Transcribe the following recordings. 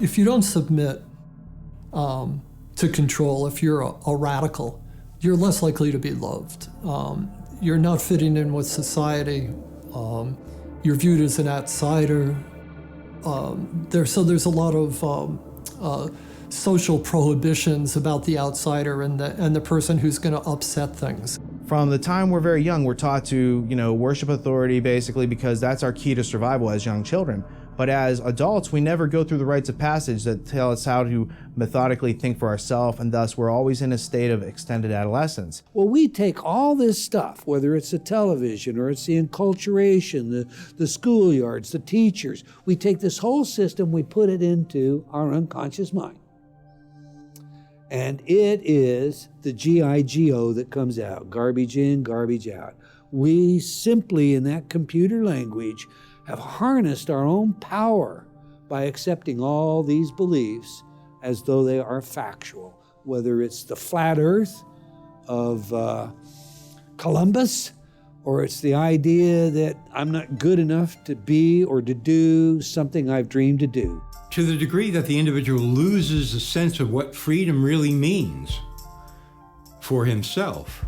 If you don't submit to control, if you're a radical, you're less likely to be loved. You're not fitting in with society. You're viewed as an outsider. There's a lot of social prohibitions about the outsider and the person who's going to upset things. From the time we're very young, we're taught to, worship authority basically because that's our key to survival as young children. But as adults, we never go through the rites of passage that tell us how to methodically think for ourselves, and thus we're always in a state of extended adolescence. Well, we take all this stuff, whether it's the television or it's the enculturation, the schoolyards, the teachers, we take this whole system, we put it into our unconscious mind. And it is the GIGO that comes out, garbage in, garbage out. We simply, in that computer language, have harnessed our own power by accepting all these beliefs as though they are factual, whether it's the flat earth of Columbus, or it's the idea that I'm not good enough to be or to do something I've dreamed to do. To the degree that the individual loses a sense of what freedom really means for himself,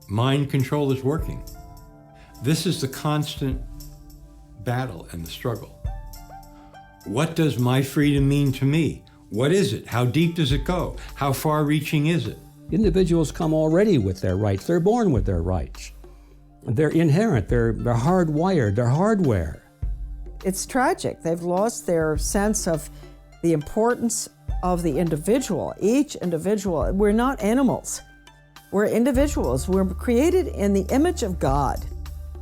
mind control is working. This is the constant battle and the struggle. What does my freedom mean to me? What is it? How deep does it go? How far-reaching is it? Individuals come already with their rights. They're born with their rights. They're inherent. They're hardwired. They're hardware. It's tragic. They've lost their sense of the importance of the individual, each individual. We're not animals. We're individuals. We're created in the image of God.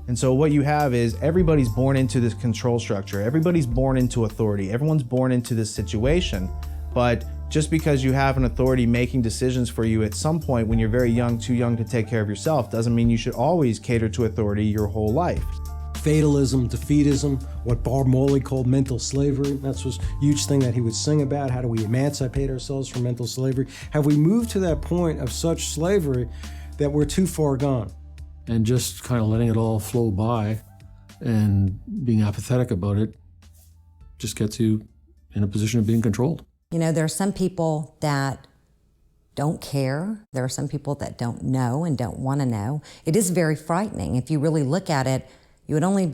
And so what you have is everybody's born into this control structure. Everybody's born into authority. Everyone's born into this situation. But just because you have an authority making decisions for you at some point when you're very young, too young to take care of yourself, doesn't mean you should always cater to authority your whole life. Fatalism, defeatism, what Bob Marley called mental slavery. That's a huge thing that he would sing about. How do we emancipate ourselves from mental slavery? Have we moved to that point of such slavery that we're too far gone? And just kind of letting it all flow by and being apathetic about it just gets you in a position of being controlled. There are some people that don't care. There are some people that don't know and don't want to know. It is very frightening. If you really look at it, you would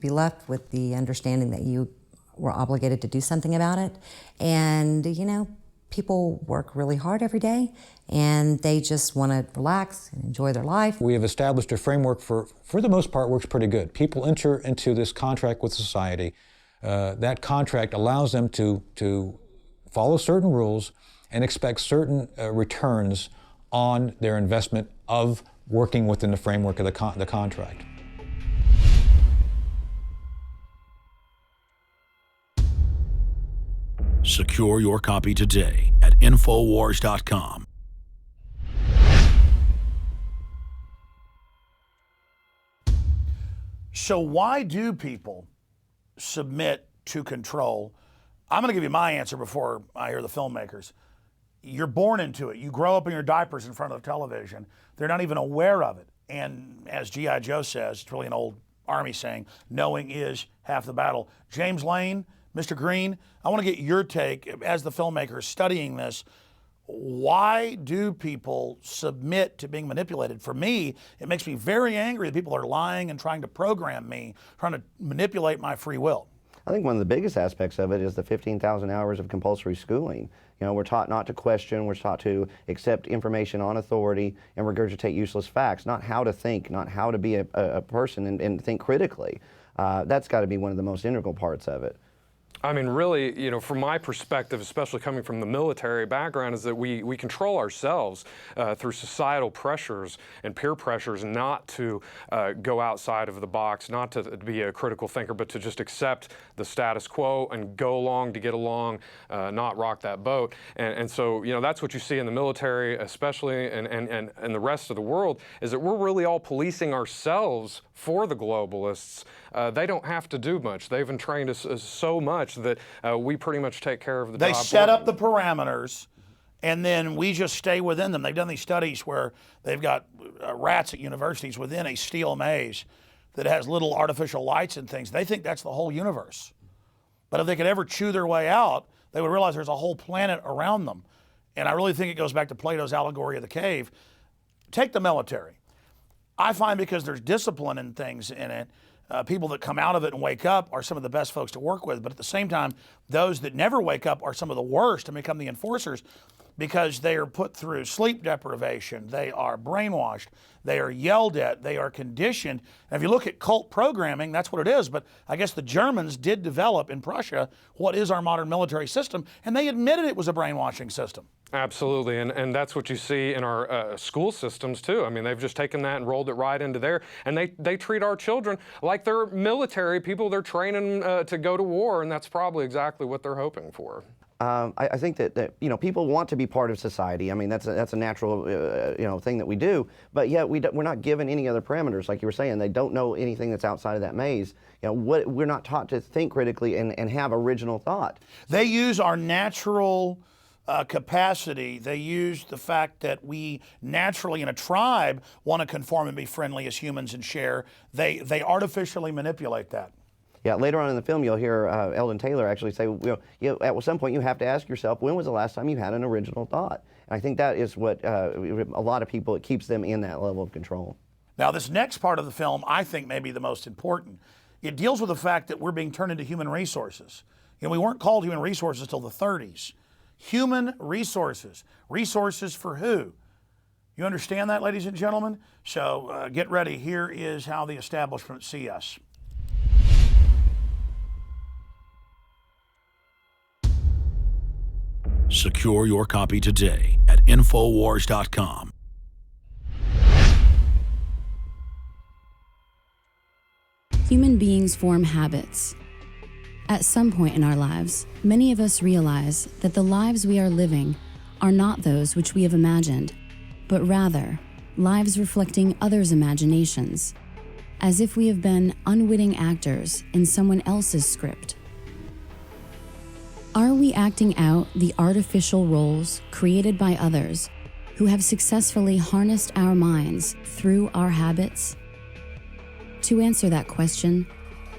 be left with the understanding that you were obligated to do something about it. And, people work really hard every day and they just want to relax and enjoy their life. We have established a framework for the most part, works pretty good. People enter into this contract with society. That contract allows them to follow certain rules and expect certain returns on their investment of working within the framework of the contract. Secure your copy today at Infowars.com. So why do people submit to control? I'm going to give you my answer before I hear the filmmakers. You're born into it. You grow up in your diapers in front of the television. They're not even aware of it. And as G.I. Joe says, it's really an old Army saying, knowing is half the battle. James Lane, Mr. Green, I want to get your take as the filmmaker studying this. Why do people submit to being manipulated? For me, it makes me very angry that people are lying and trying to program me, trying to manipulate my free will. I think one of the biggest aspects of it is the 15,000 hours of compulsory schooling. We're taught not to question, we're taught to accept information on authority and regurgitate useless facts, not how to think, not how to be a person and think critically. That's got to be one of the most integral parts of it. I mean, really, from my perspective, especially coming from the military background, is that we control ourselves through societal pressures and peer pressures not to go outside of the box, not to be a critical thinker, but to just accept the status quo and go along to get along, not rock that boat. And so, that's what you see in the military, especially, and the rest of the world, is that we're really all policing ourselves for the globalists. They don't have to do much. They've entrained us so much that we pretty much take care of the job. They set up the parameters, and then we just stay within them. They've done these studies where they've got rats at universities within a steel maze that has little artificial lights and things. They think that's the whole universe. But if they could ever chew their way out, they would realize there's a whole planet around them. And I really think it goes back to Plato's allegory of the cave. Take the military. I find because there's discipline and things in it, people that come out of it and wake up are some of the best folks to work with. But at the same time, those that never wake up are some of the worst and become the enforcers because they are put through sleep deprivation, they are brainwashed, they are yelled at, they are conditioned. And if you look at cult programming, that's what it is. But I guess the Germans did develop in Prussia what is our modern military system, and they admitted it was a brainwashing system. Absolutely, and that's what you see in our school systems too. I mean, they've just taken that and rolled it right into there, and they treat our children like they're military people. They're training to go to war, and that's probably exactly what they're hoping for. I think that people want to be part of society. I mean, that's a natural thing that we do. But yet we're not given any other parameters, like you were saying. They don't know anything that's outside of that maze. We're not taught to think critically and have original thought. They use our natural capacity. They use the fact that we naturally in a tribe want to conform and be friendly as humans and share. They artificially manipulate that. Yeah, later on in the film, you'll hear Eldon Taylor actually say, at some point you have to ask yourself, when was the last time you had an original thought? And I think that is what a lot of people, it keeps them in that level of control. Now, this next part of the film, I think may be the most important. It deals with the fact that we're being turned into human resources. We weren't called human resources until the 30s. Human resources. Resources for who? You understand that, ladies and gentlemen? So get ready. Here is how the establishment see us. Secure your copy today at Infowars.com. Human beings form habits. At some point in our lives, many of us realize that the lives we are living are not those which we have imagined, but rather lives reflecting others' imaginations, as if we have been unwitting actors in someone else's script. Are we acting out the artificial roles created by others who have successfully harnessed our minds through our habits? To answer that question,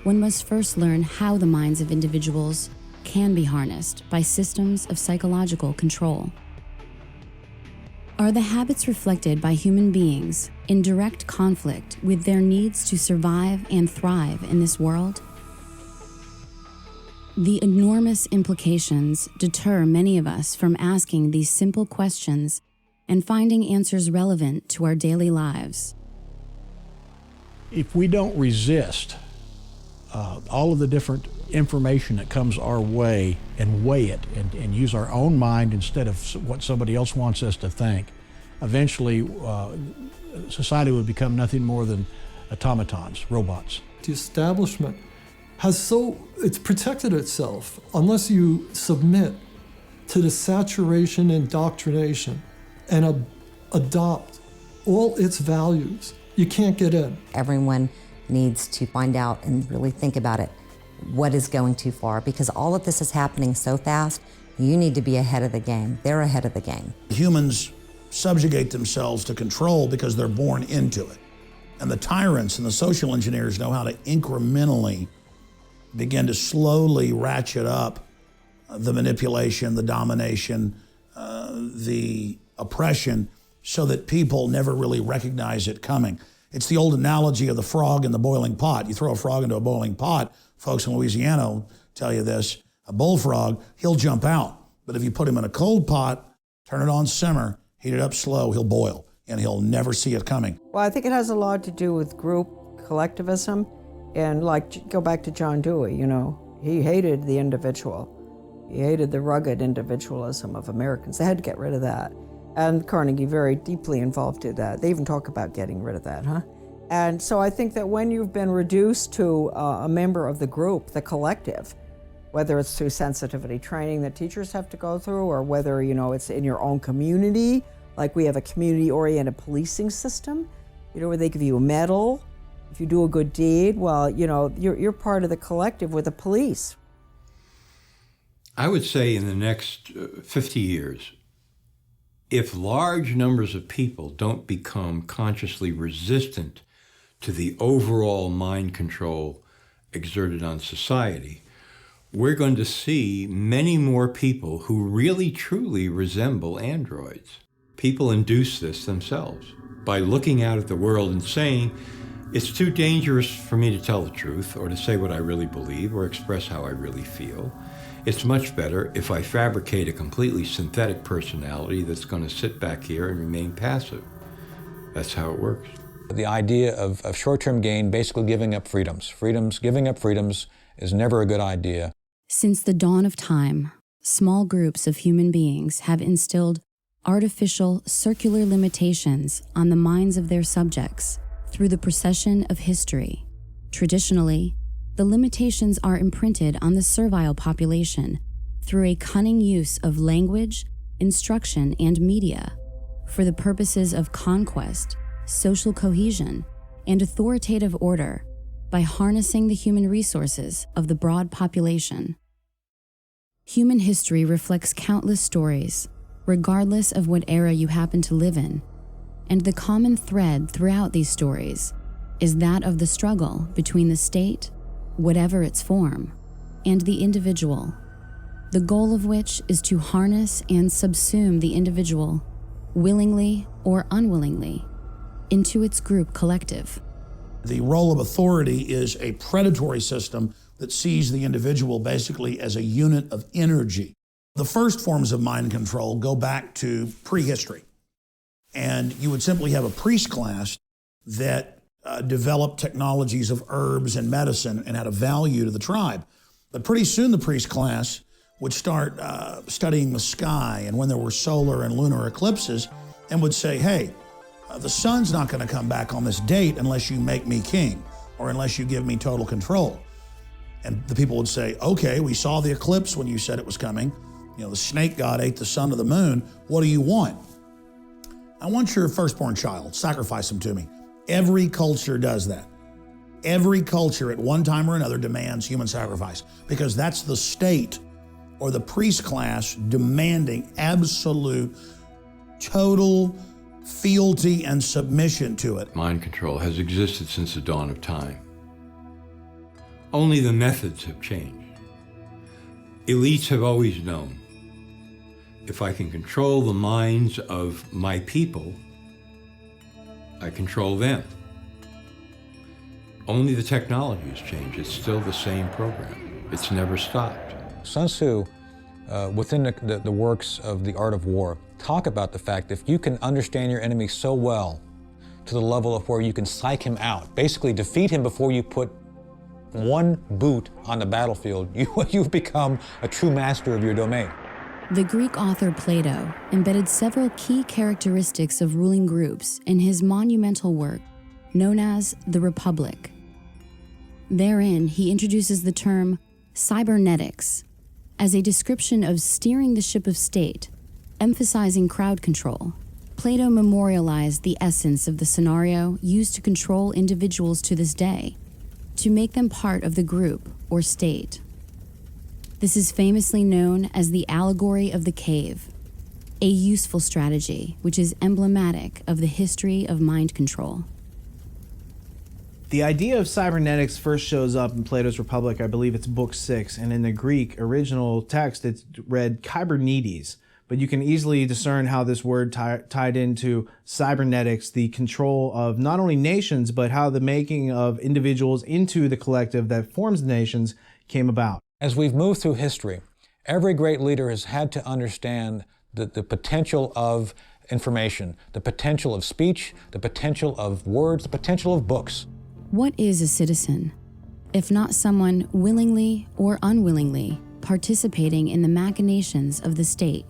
one must first learn how the minds of individuals can be harnessed by systems of psychological control. Are the habits reflected by human beings in direct conflict with their needs to survive and thrive in this world? The enormous implications deter many of us from asking these simple questions and finding answers relevant to our daily lives. If we don't resist all of the different information that comes our way and weigh it and use our own mind instead of what somebody else wants us to think, eventually society would become nothing more than automatons, robots. The establishment it's protected itself unless you submit to the saturation indoctrination and adopt all its values. You can't get in. Everyone needs to find out and really think about it. What is going too far? Because all of this is happening so fast, you need to be ahead of the game. They're ahead of the game. Humans subjugate themselves to control because they're born into it. And the tyrants and the social engineers know how to incrementally begin to slowly ratchet up the manipulation, the domination, the oppression, so that people never really recognize it coming. It's the old analogy of the frog in the boiling pot. You throw a frog into a boiling pot, folks in Louisiana will tell you this, a bullfrog, he'll jump out. But if you put him in a cold pot, turn it on simmer, heat it up slow, he'll boil, and he'll never see it coming. Well, I think it has a lot to do with group collectivism. And go back to John Dewey, he hated the individual. He hated the rugged individualism of Americans. They had to get rid of that. And Carnegie very deeply involved in that. They even talk about getting rid of that, huh? And so I think that when you've been reduced to a member of the group, the collective, whether it's through sensitivity training that teachers have to go through, or whether, it's in your own community, like we have a community-oriented policing system, where they give you a medal. If you do a good deed, well, you're part of the collective with the police. I would say in the next 50 years, if large numbers of people don't become consciously resistant to the overall mind control exerted on society, we're going to see many more people who really truly resemble androids. People induce this themselves by looking out at the world and saying, it's too dangerous for me to tell the truth or to say what I really believe or express how I really feel. It's much better if I fabricate a completely synthetic personality that's going to sit back here and remain passive. That's how it works. The idea of short-term gain, basically giving up freedoms. Giving up freedoms is never a good idea. Since the dawn of time, small groups of human beings have instilled artificial circular limitations on the minds of their subjects through the procession of history. Traditionally, the limitations are imprinted on the servile population through a cunning use of language, instruction, and media for the purposes of conquest, social cohesion, and authoritative order by harnessing the human resources of the broad population. Human history reflects countless stories, regardless of what era you happen to live in, and the common thread throughout these stories is that of the struggle between the state, whatever its form, and the individual, the goal of which is to harness and subsume the individual, willingly or unwillingly, into its group collective. The role of authority is a predatory system that sees the individual basically as a unit of energy. The first forms of mind control go back to prehistory. And you would simply have a priest class that developed technologies of herbs and medicine and had a value to the tribe. But pretty soon the priest class would start studying the sky and when there were solar and lunar eclipses and would say, hey, the sun's not going to come back on this date unless you make me king or unless you give me total control. And the people would say, okay, we saw the eclipse when you said it was coming. You know, the snake god ate the sun of the moon. What do you want? I want your firstborn child. Sacrifice him to me. Every culture does that. Every culture at one time or another demands human sacrifice because that's the state or the priest class demanding absolute, total fealty and submission to it. Mind control has existed since the dawn of time. Only the methods have changed. Elites have always known, if I can control the minds of my people, I control them. Only the technology has changed. It's still the same program. It's never stopped. Sun Tzu, within the works of The Art of War, talk about the fact that if you can understand your enemy so well to the level of where you can psych him out, basically defeat him before you put one boot on the battlefield, you've become a true master of your domain. The Greek author Plato embedded several key characteristics of ruling groups in his monumental work known as The Republic. Therein, he introduces the term cybernetics as a description of steering the ship of state, emphasizing crowd control. Plato memorialized the essence of the scenario used to control individuals to this day, to make them part of the group or state. This is famously known as the allegory of the cave, a useful strategy which is emblematic of the history of mind control. The idea of cybernetics first shows up in Plato's Republic, I believe it's book 6, and in the Greek original text it's read kybernetes, but you can easily discern how this word tied into cybernetics, the control of not only nations, but how the making of individuals into the collective that forms nations came about. As we've moved through history, every great leader has had to understand the potential of information, the potential of speech, the potential of words, the potential of books. What is a citizen, if not someone willingly or unwillingly participating in the machinations of the state?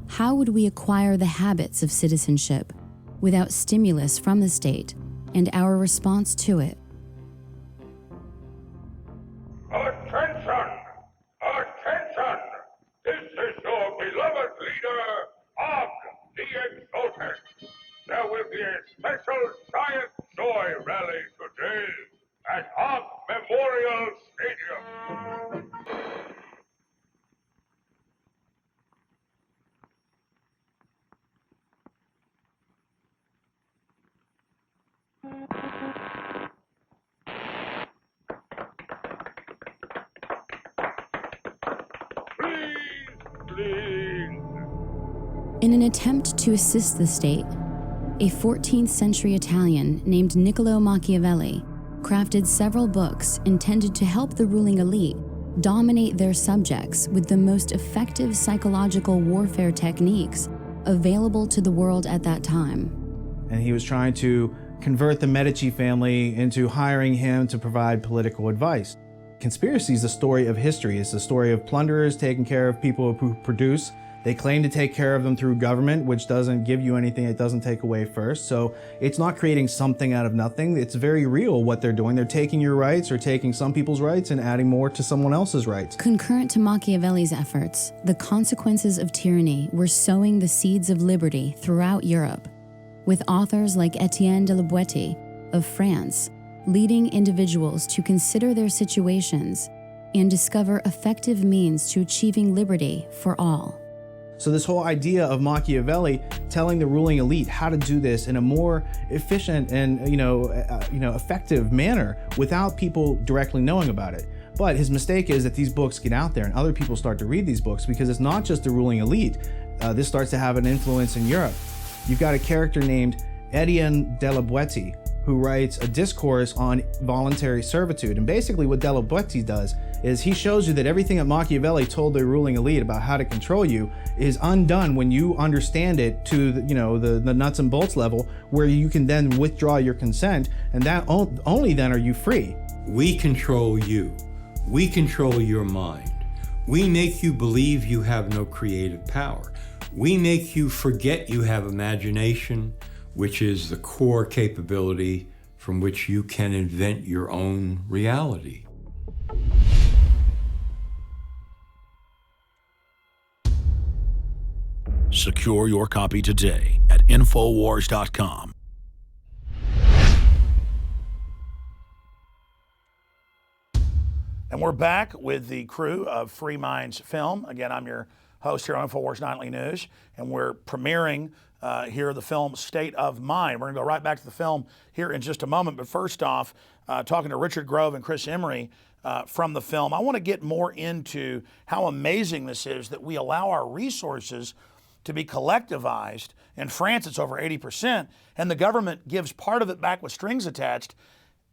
How would we acquire the habits of citizenship without stimulus from the state and our response to it? Attention! Attention! This is your beloved leader, Og the Exalted. There will be a special Giant Joy rally today at Og Memorial Stadium. Berlin. In an attempt to assist the state, a 14th century Italian named Niccolo Machiavelli crafted several books intended to help the ruling elite dominate their subjects with the most effective psychological warfare techniques available to the world at that time. And he was trying to convert the Medici family into hiring him to provide political advice. Conspiracy is the story of history. It's the story of plunderers taking care of people who produce. They claim to take care of them through government, which doesn't give you anything, it doesn't take away first. So it's not creating something out of nothing. It's very real what they're doing. They're taking your rights or taking some people's rights and adding more to someone else's rights. Concurrent to Machiavelli's efforts, the consequences of tyranny were sowing the seeds of liberty throughout Europe, with authors like Etienne de la Boétie of France leading individuals to consider their situations and discover effective means to achieving liberty for all. So this whole idea of Machiavelli telling the ruling elite how to do this in a more efficient and effective manner without people directly knowing about it. But his mistake is that these books get out there and other people start to read these books because it's not just the ruling elite. This starts to have an influence in Europe. You've got a character named Etienne de la Boétie who writes a discourse on voluntary servitude. And basically what de la Boétie does is he shows you that everything that Machiavelli told the ruling elite about how to control you is undone when you understand it to the nuts and bolts level, where you can then withdraw your consent, and that only then are you free. We control you. We control your mind. We make you believe you have no creative power. We make you forget you have imagination, which is the core capability from which you can invent your own reality. Secure your copy today at Infowars.com. And we're back with the crew of Free Minds Film. Again, I'm your host here on InfoWars Nightly News, and we're premiering here the film State of Mind. We're going to go right back to the film here in just a moment. But first off, talking to Richard Grove and Chris Emery from the film, I want to get more into how amazing this is that we allow our resources to be collectivized. In France, it's over 80%, and the government gives part of it back with strings attached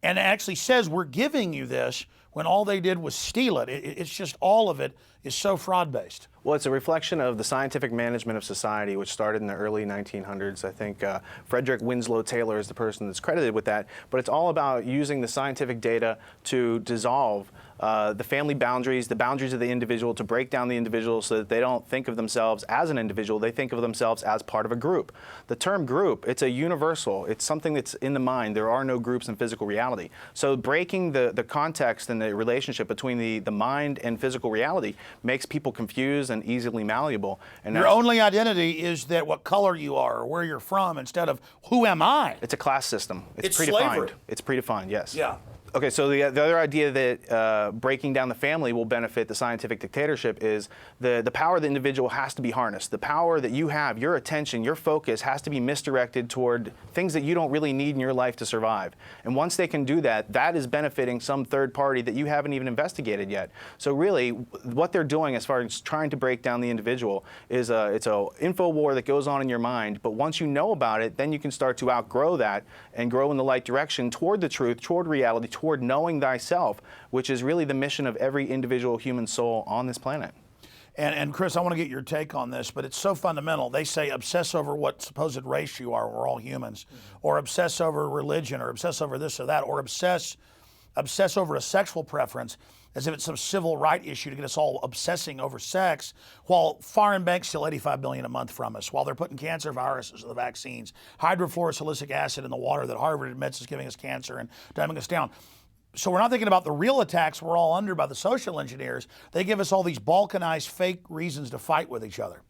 and actually says, we're giving you this, when all they did was steal it. It's just all of it is so fraud-based. Well, it's a reflection of the scientific management of society, which started in the early 1900s. I think Frederick Winslow Taylor is the person that's credited with that. But it's all about using the scientific data to dissolve the family boundaries, the boundaries of the individual, to break down the individual so that they don't think of themselves as an individual, they think of themselves as part of a group. The term group, it's a universal, it's something that's in the mind. There are no groups in physical reality. So breaking the context and the relationship between the mind and physical reality makes people confused and easily malleable. And your only identity is that what color you are or where you're from instead of who am I? It's a class system. It's predefined. Slavery. It's predefined, yes. Yeah. Okay, so the other idea that breaking down the family will benefit the scientific dictatorship is the power of the individual has to be harnessed. The power that you have, your attention, your focus has to be misdirected toward things that you don't really need in your life to survive. And once they can do that, that is benefiting some third party that you haven't even investigated yet. So really, what they're doing as far as trying to break down the individual is it's an info war that goes on in your mind. But once you know about it, then you can start to outgrow that and grow in the right direction toward the truth, toward reality, toward knowing thyself, which is really the mission of every individual human soul on this planet. And Chris, I want to get your take on this, but it's so fundamental. They say obsess over what supposed race you are, we're all humans, or obsess over religion, or obsess over this or that, or obsess over a sexual preference as if it's some civil right issue to get us all obsessing over sex, while foreign banks steal $85 billion a month from us, while they're putting cancer viruses in the vaccines, hydrofluorosilicic acid in the water that Harvard admits is giving us cancer and dumbing us down. So we're not thinking about the real attacks we're all under by the social engineers. They give us all these balkanized fake reasons to fight with each other.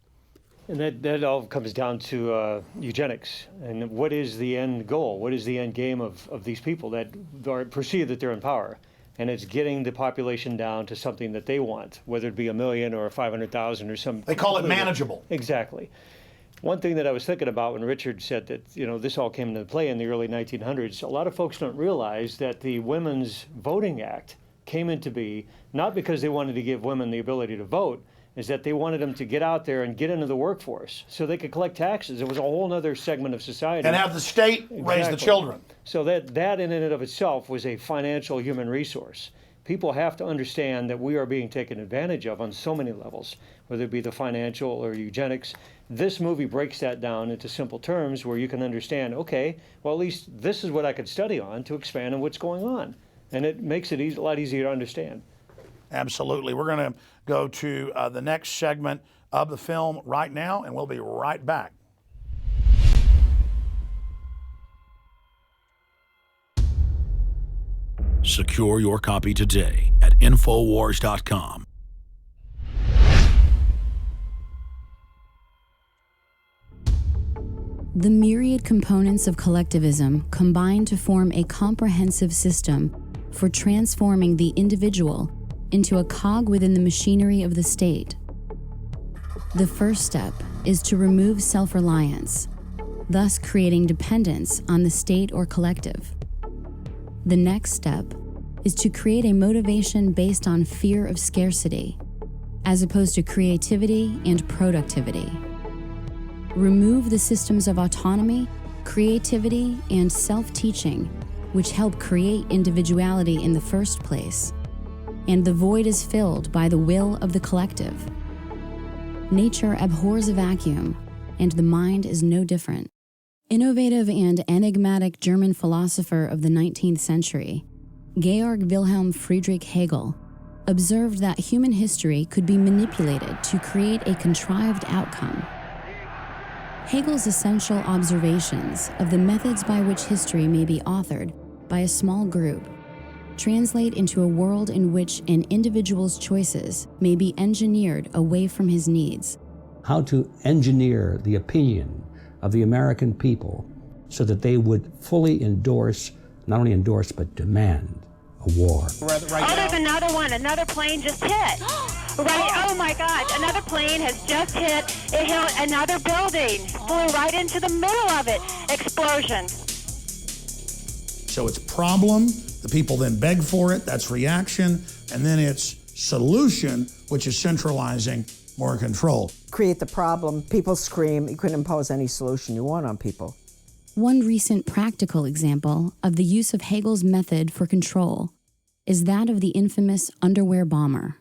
And that all comes down to eugenics. And what is the end goal? What is the end game of these people that perceive that they're in power? And it's getting the population down to something that they want, whether it be 1 million or 500,000 or some. They call it manageable. Exactly. One thing that I was thinking about when Richard said that, this all came into play in the early 1900s, a lot of folks don't realize that the Women's Voting Act came into being not because they wanted to give women the ability to vote. is that they wanted them to get out there and get into the workforce so they could collect taxes. It was a whole other segment of society. And have the state raise the children. So that in and of itself was a financial human resource. People have to understand that we are being taken advantage of on so many levels, whether it be the financial or eugenics. This movie breaks that down into simple terms where you can understand, okay, well, at least this is what I could study on to expand on what's going on. And it makes it a lot easier to understand. Absolutely. We're going to go to the next segment of the film right now, and we'll be right back. Secure your copy today at Infowars.com. The myriad components of collectivism combine to form a comprehensive system for transforming the individual into a cog within the machinery of the state. The first step is to remove self-reliance, thus creating dependence on the state or collective. The next step is to create a motivation based on fear of scarcity, as opposed to creativity and productivity. Remove the systems of autonomy, creativity, and self-teaching, which help create individuality in the first place, and the void is filled by the will of the collective. Nature abhors a vacuum, and the mind is no different. Innovative and enigmatic German philosopher of the 19th century, Georg Wilhelm Friedrich Hegel, observed that human history could be manipulated to create a contrived outcome. Hegel's essential observations of the methods by which history may be authored by a small group translate into a world in which an individual's choices may be engineered away from his needs. How to engineer the opinion of the American people so that they would fully endorse, not only endorse, but demand a war. There's another one. Another plane just hit. Oh my gosh, another plane has just hit. It hit another building. Flew right into the middle of it. Explosion. So it's problem, the people then beg for it, that's reaction, and then it's solution, which is centralizing more control. Create the problem, people scream, you couldn't impose any solution you want on people. One recent practical example of the use of Hegel's method for control is that of the infamous underwear bomber.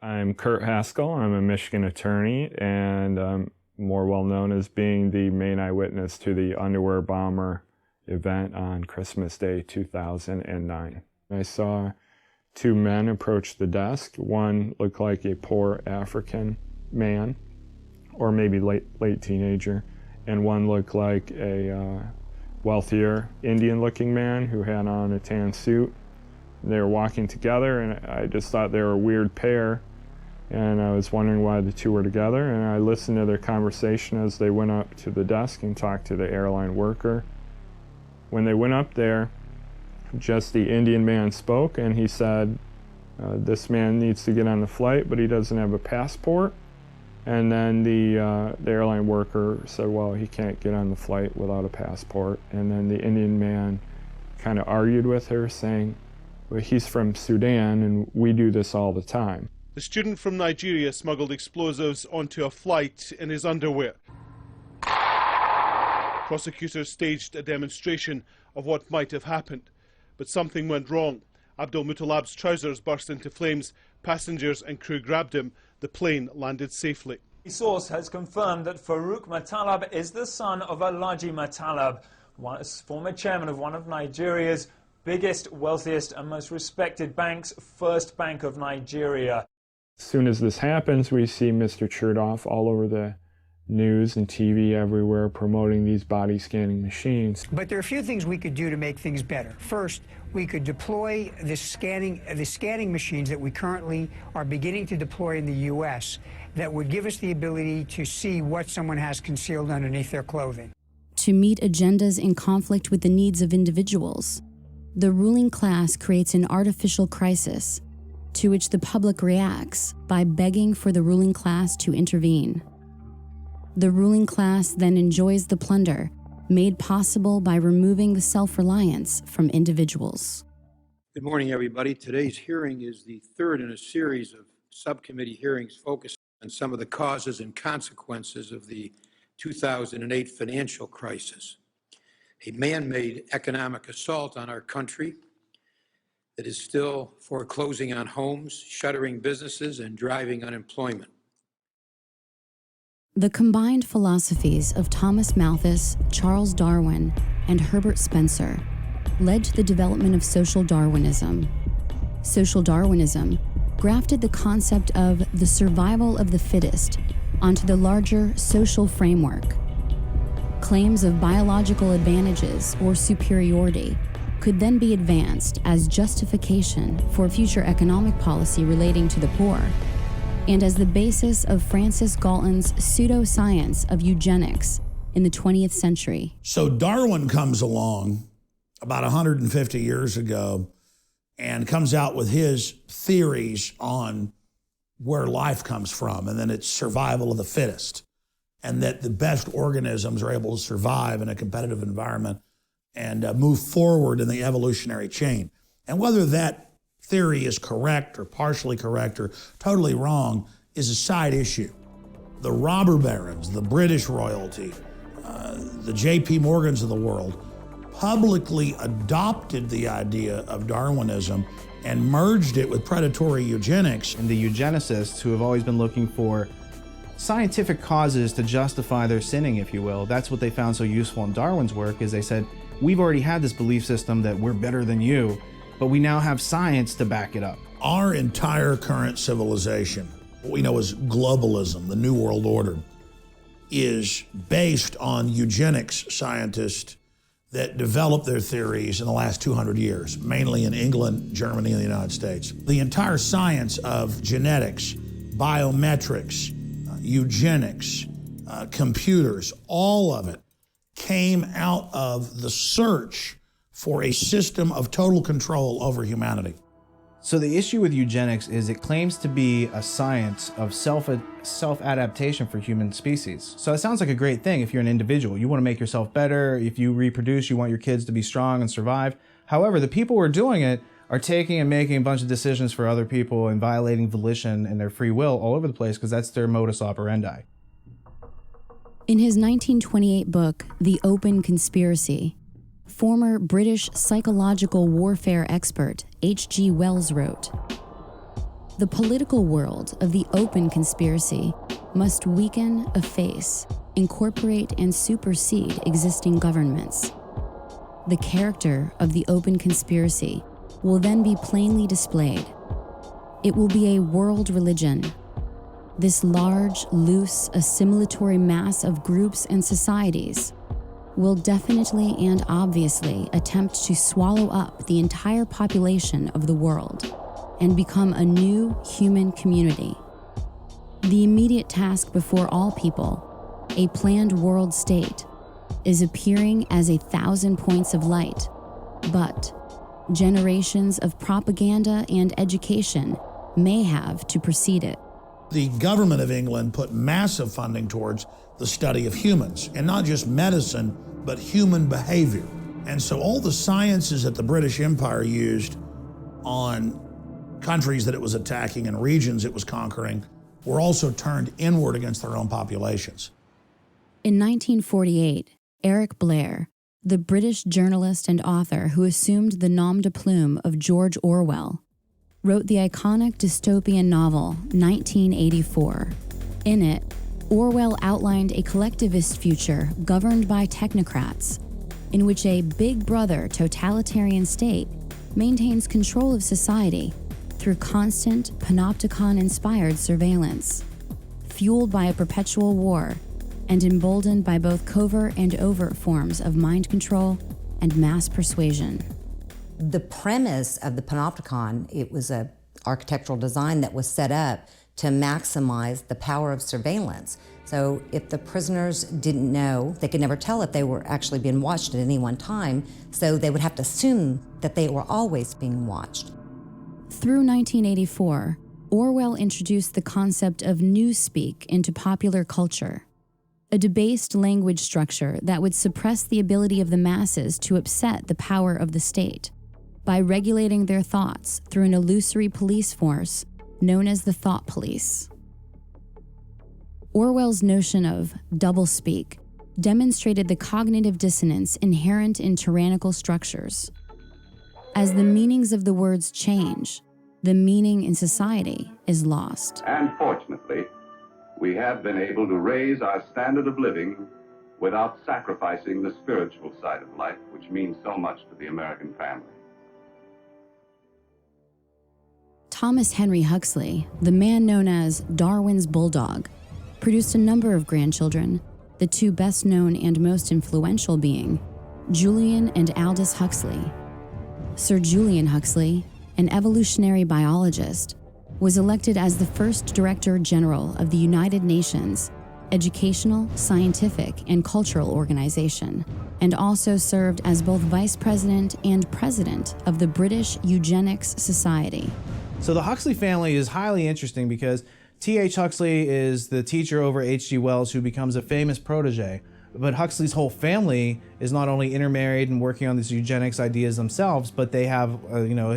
I'm Kurt Haskell. I'm a Michigan attorney, and I'm more well known as being the main eyewitness to the underwear bomber event on Christmas Day 2009. I saw two men approach the desk. One looked like a poor African man, or maybe late teenager, and one looked like a wealthier Indian-looking man who had on a tan suit. They were walking together, and I just thought they were a weird pair, and I was wondering why the two were together, and I listened to their conversation as they went up to the desk and talked to the airline worker. When they went up there, just the Indian man spoke, and he said, this man needs to get on the flight, but he doesn't have a passport. And then the airline worker said, well, he can't get on the flight without a passport. And then the Indian man kind of argued with her, saying, well, he's from Sudan, and we do this all the time. The student from Nigeria smuggled explosives onto a flight in his underwear. Prosecutors staged a demonstration of what might have happened, but something went wrong. Abdul Muttalab's trousers burst into flames. Passengers and crew grabbed him. The plane landed safely. A source has confirmed that Farouk Muttalab is the son of Alhaji Muttalab, former chairman of one of Nigeria's biggest, wealthiest and most respected banks, First Bank of Nigeria. As soon as this happens, we see Mr. Chertoff all over the news and TV everywhere promoting these body scanning machines. But there are a few things we could do to make things better. First, we could deploy the scanning machines that we currently are beginning to deploy in the U.S. that would give us the ability to see what someone has concealed underneath their clothing. To meet agendas in conflict with the needs of individuals, the ruling class creates an artificial crisis to which the public reacts by begging for the ruling class to intervene. The ruling class then enjoys the plunder made possible by removing the self-reliance from individuals. Good morning, everybody. Today's hearing is the third in a series of subcommittee hearings focused on some of the causes and consequences of the 2008 financial crisis, a man-made economic assault on our country that is still foreclosing on homes, shuttering businesses, and driving unemployment. The combined philosophies of Thomas Malthus, Charles Darwin, and Herbert Spencer led to the development of social Darwinism. Social Darwinism grafted the concept of the survival of the fittest onto the larger social framework. Claims of biological advantages or superiority could then be advanced as justification for future economic policy relating to the poor, and as the basis of Francis Galton's pseudoscience of eugenics in the 20th century. So Darwin comes along about 150 years ago and comes out with his theories on where life comes from, and then it's survival of the fittest, and that the best organisms are able to survive in a competitive environment and move forward in the evolutionary chain. And whether that theory is correct or partially correct or totally wrong is a side issue. The robber barons, the British royalty, the J.P. Morgans of the world publicly adopted the idea of Darwinism and merged it with predatory eugenics. And the eugenicists, who have always been looking for scientific causes to justify their sinning, if you will, that's what they found so useful in Darwin's work, is they said, we've already had this belief system that we're better than you, but we now have science to back it up. Our entire current civilization, what we know as globalism, the New World Order, is based on eugenics scientists that developed their theories in the last 200 years, mainly in England, Germany, and the United States. The entire science of genetics, biometrics, eugenics, computers, all of it came out of the search for a system of total control over humanity. So the issue with eugenics is it claims to be a science of self-adaptation for human species. So it sounds like a great thing if you're an individual. You want to make yourself better. If you reproduce, you want your kids to be strong and survive. However, the people who are doing it are taking and making a bunch of decisions for other people and violating volition and their free will all over the place because that's their modus operandi. In his 1928 book, The Open Conspiracy, former British psychological warfare expert H.G. Wells wrote, "The political world of the open conspiracy must weaken, efface, incorporate, and supersede existing governments. The character of the open conspiracy will then be plainly displayed. It will be a world religion. This large, loose, assimilatory mass of groups and societies will definitely and obviously attempt to swallow up the entire population of the world and become a new human community. The immediate task before all people, a planned world state, is appearing as 1,000 points of light, but generations of propaganda and education may have to precede it." The government of England put massive funding towards the study of humans, and not just medicine, but human behavior. And so all the sciences that the British Empire used on countries that it was attacking and regions it was conquering were also turned inward against their own populations. In 1948, Eric Blair, the British journalist and author who assumed the nom de plume of George Orwell, wrote the iconic dystopian novel 1984. In it, Orwell outlined a collectivist future governed by technocrats, in which a big brother totalitarian state maintains control of society through constant panopticon-inspired surveillance, fueled by a perpetual war and emboldened by both covert and overt forms of mind control and mass persuasion. The premise of the panopticon, it was an architectural design that was set up to maximize the power of surveillance. So if the prisoners didn't know, they could never tell if they were actually being watched at any one time, so they would have to assume that they were always being watched. Through 1984, Orwell introduced the concept of newspeak into popular culture, a debased language structure that would suppress the ability of the masses to upset the power of the state by regulating their thoughts through an illusory police force known as the thought police. Orwell's notion of doublespeak demonstrated the cognitive dissonance inherent in tyrannical structures. As the meanings of the words change, the meaning in society is lost. And fortunately, we have been able to raise our standard of living without sacrificing the spiritual side of life, which means so much to the American family. Thomas Henry Huxley, the man known as Darwin's bulldog, produced a number of grandchildren, the two best known and most influential being Julian and Aldous Huxley. Sir Julian Huxley, an evolutionary biologist, was elected as the first Director General of the United Nations Educational, Scientific, and Cultural Organization, and also served as both Vice President and President of the British Eugenics Society. So the Huxley family is highly interesting because T.H. Huxley is the teacher over H.G. Wells, who becomes a famous protege. But Huxley's whole family is not only intermarried and working on these eugenics ideas themselves, but they have,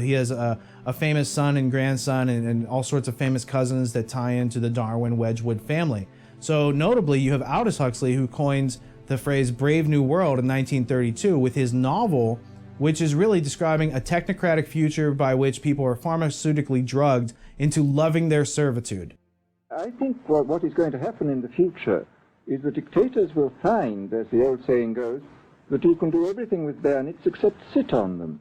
he has a famous son and grandson and all sorts of famous cousins that tie into the Darwin Wedgwood family. So notably, you have Aldous Huxley, who coins the phrase Brave New World in 1932 with his novel, which is really describing a technocratic future by which people are pharmaceutically drugged into loving their servitude. I think what is going to happen in the future is the dictators will find, as the old saying goes, that you can do everything with bayonets except sit on them.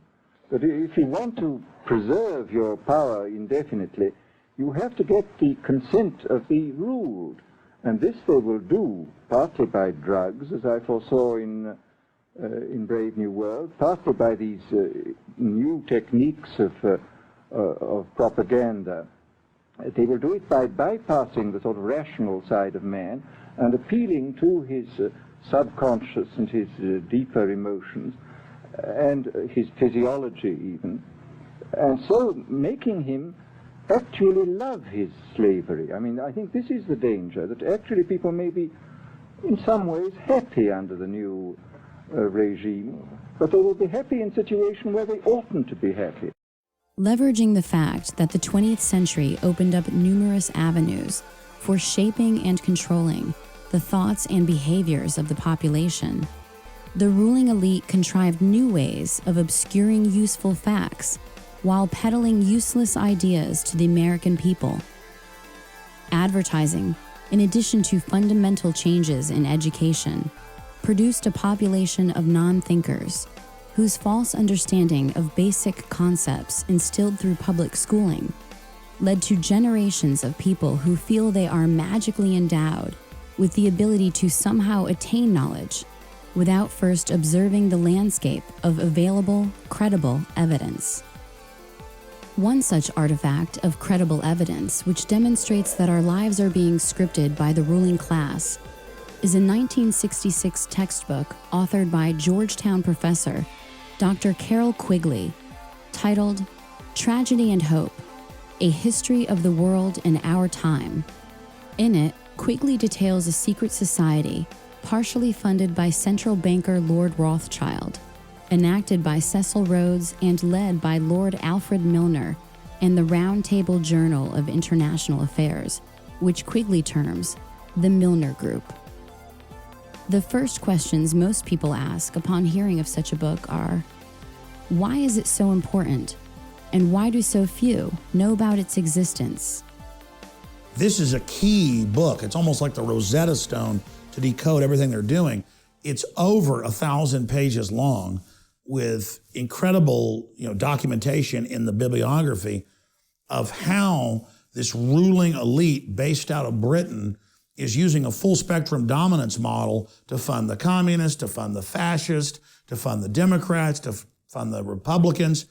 That if you want to preserve your power indefinitely, you have to get the consent of the ruled. And this they will do, partly by drugs, as I foresaw in Brave New World, partly by these new techniques of propaganda. They will do it by bypassing the sort of rational side of man and appealing to his subconscious and his deeper emotions and his physiology even, and so making him actually love his slavery. I mean, I think this is the danger, that actually people may be in some ways happy under the new regime, but they will be happy in a situation where they oughtn't to be happy. Leveraging the fact that the 20th century opened up numerous avenues for shaping and controlling the thoughts and behaviors of the population, the ruling elite contrived new ways of obscuring useful facts while peddling useless ideas to the American people. Advertising, in addition to fundamental changes in education, produced a population of non-thinkers whose false understanding of basic concepts instilled through public schooling led to generations of people who feel they are magically endowed with the ability to somehow attain knowledge without first observing the landscape of available, credible evidence. One such artifact of credible evidence which demonstrates that our lives are being scripted by the ruling class is a 1966 textbook authored by Georgetown professor Dr. Carroll Quigley, titled Tragedy and Hope, A History of the World in Our Time. In it, Quigley details a secret society, partially funded by central banker Lord Rothschild, enacted by Cecil Rhodes and led by Lord Alfred Milner, and the Round Table Journal of International Affairs, which Quigley terms the Milner Group. The first questions most people ask upon hearing of such a book are, why is it so important? And why do so few know about its existence? This is a key book. It's almost like the Rosetta Stone to decode everything they're doing. It's over 1,000 pages long with incredible, documentation in the bibliography of how this ruling elite based out of Britain is using a full spectrum dominance model to fund the communists, to fund the fascists, to fund the Democrats, to fund the Republicans,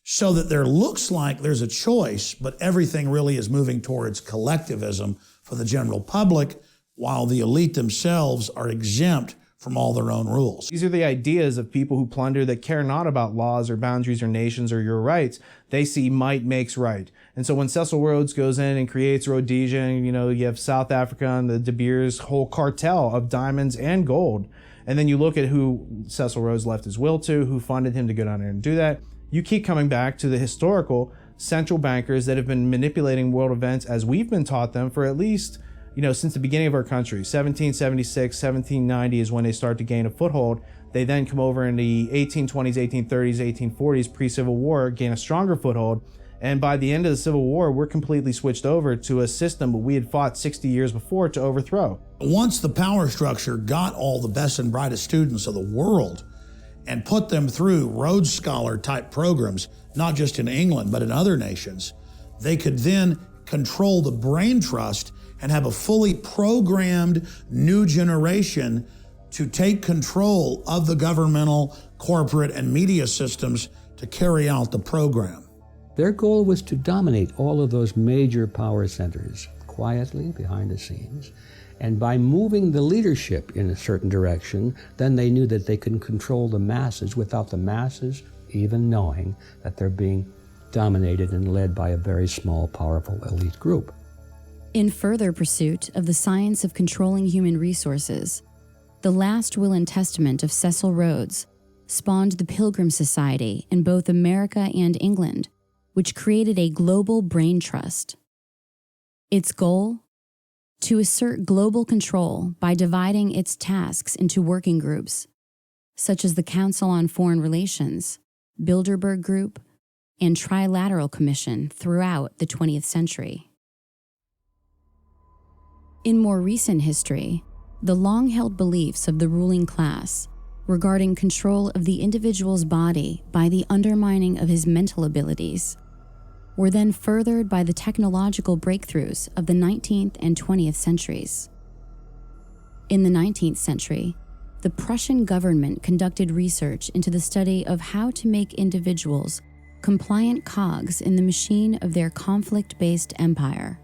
so that there looks like there's a choice, but everything really is moving towards collectivism for the general public, while the elite themselves are exempt from all their own rules. These are the ideas of people who plunder that care not about laws or boundaries or nations or your rights. They see might makes right. And so when Cecil Rhodes goes in and creates Rhodesia, you have South Africa and the De Beers whole cartel of diamonds and gold. And then you look at who Cecil Rhodes left his will to, who funded him to go down there and do that. You keep coming back to the historical central bankers that have been manipulating world events as we've been taught them for at least since the beginning of our country. 1776, 1790 is when they start to gain a foothold. They then come over in the 1820s, 1830s, 1840s, pre-Civil War, gain a stronger foothold. And by the end of the Civil War, we're completely switched over to a system that we had fought 60 years before to overthrow. Once the power structure got all the best and brightest students of the world and put them through Rhodes Scholar type programs, not just in England, but in other nations, they could then control the brain trust and have a fully programmed new generation to take control of the governmental, corporate, and media systems to carry out the program. Their goal was to dominate all of those major power centers quietly behind the scenes. And by moving the leadership in a certain direction, then they knew that they could control the masses without the masses even knowing that they're being dominated and led by a very small, powerful elite group. In further pursuit of the science of controlling human resources, the last will and testament of Cecil Rhodes spawned the Pilgrim Society in both America and England, which created a global brain trust. Its goal? To assert global control by dividing its tasks into working groups, such as the Council on Foreign Relations, Bilderberg Group, and Trilateral Commission throughout the 20th century. In more recent history, the long-held beliefs of the ruling class regarding control of the individual's body by the undermining of his mental abilities were then furthered by the technological breakthroughs of the 19th and 20th centuries. In the 19th century, the Prussian government conducted research into the study of how to make individuals compliant cogs in the machine of their conflict-based empire.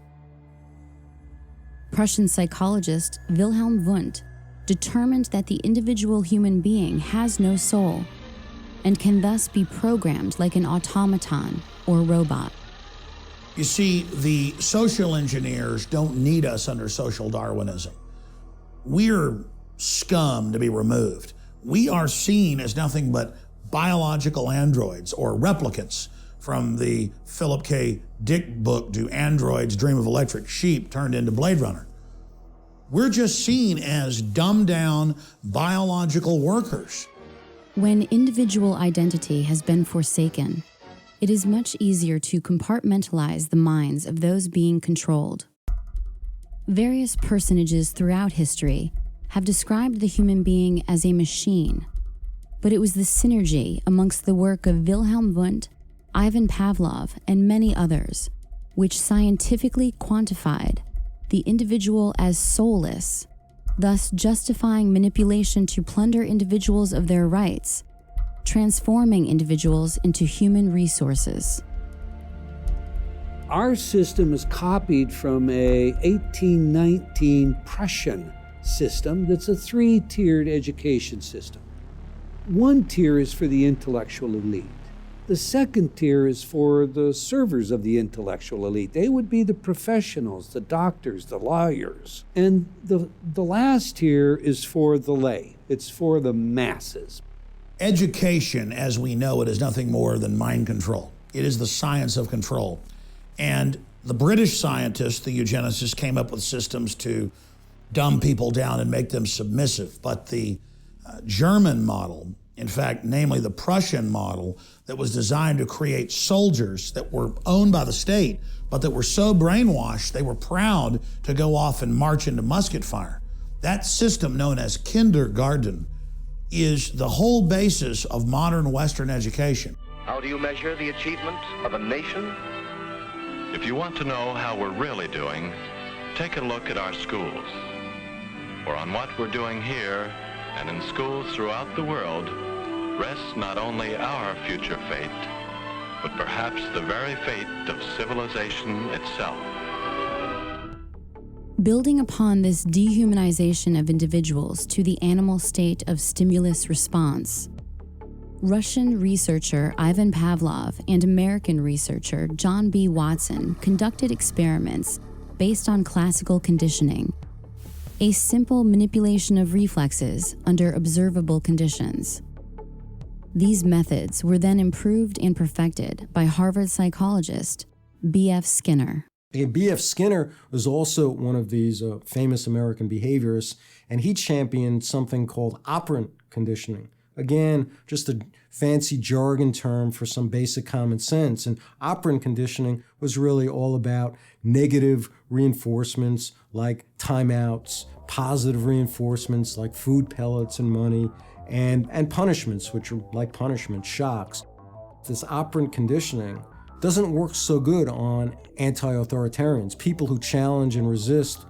Prussian psychologist Wilhelm Wundt determined that the individual human being has no soul and can thus be programmed like an automaton or robot. You see, the social engineers don't need us under social Darwinism. We're scum to be removed. We are seen as nothing but biological androids or replicants from the Philip K. Dick book, Do Androids Dream of Electric Sheep, turned into Blade Runner. We're just seen as dumbed down biological workers. When individual identity has been forsaken, it is much easier to compartmentalize the minds of those being controlled. Various personages throughout history have described the human being as a machine, but it was the synergy amongst the work of Wilhelm Wundt, Ivan Pavlov, and many others, which scientifically quantified the individual as soulless, thus justifying manipulation to plunder individuals of their rights, transforming individuals into human resources. Our system is copied from a 1819 Prussian system that's a three-tiered education system. One tier is for the intellectual elite. The second tier is for the servers of the intellectual elite. They would be the professionals, the doctors, the lawyers. And the last tier is for the lay. It's for the masses. Education, as we know it, is nothing more than mind control. It is the science of control. And the British scientists, the eugenicists, came up with systems to dumb people down and make them submissive. But the German model, in fact, namely the Prussian model, that was designed to create soldiers that were owned by the state, but that were so brainwashed they were proud to go off and march into musket fire. That system, known as kindergarten, is the whole basis of modern Western education. How do you measure the achievement of a nation? If you want to know how we're really doing, take a look at our schools. For on what we're doing here and in schools throughout the world rests not only our future fate, but perhaps the very fate of civilization itself. Building upon this dehumanization of individuals to the animal state of stimulus response, Russian researcher Ivan Pavlov and American researcher John B. Watson conducted experiments based on classical conditioning, a simple manipulation of reflexes under observable conditions. These methods were then improved and perfected by Harvard psychologist B.F. Skinner. B.F. Skinner was also one of these famous American behaviorists, and he championed something called operant conditioning. Again, just a fancy jargon term for some basic common sense. And operant conditioning was really all about negative reinforcements like timeouts, positive reinforcements like food pellets and money, and punishments, which are like punishment, shocks. This operant conditioning doesn't work so good on anti-authoritarians, people who challenge and resist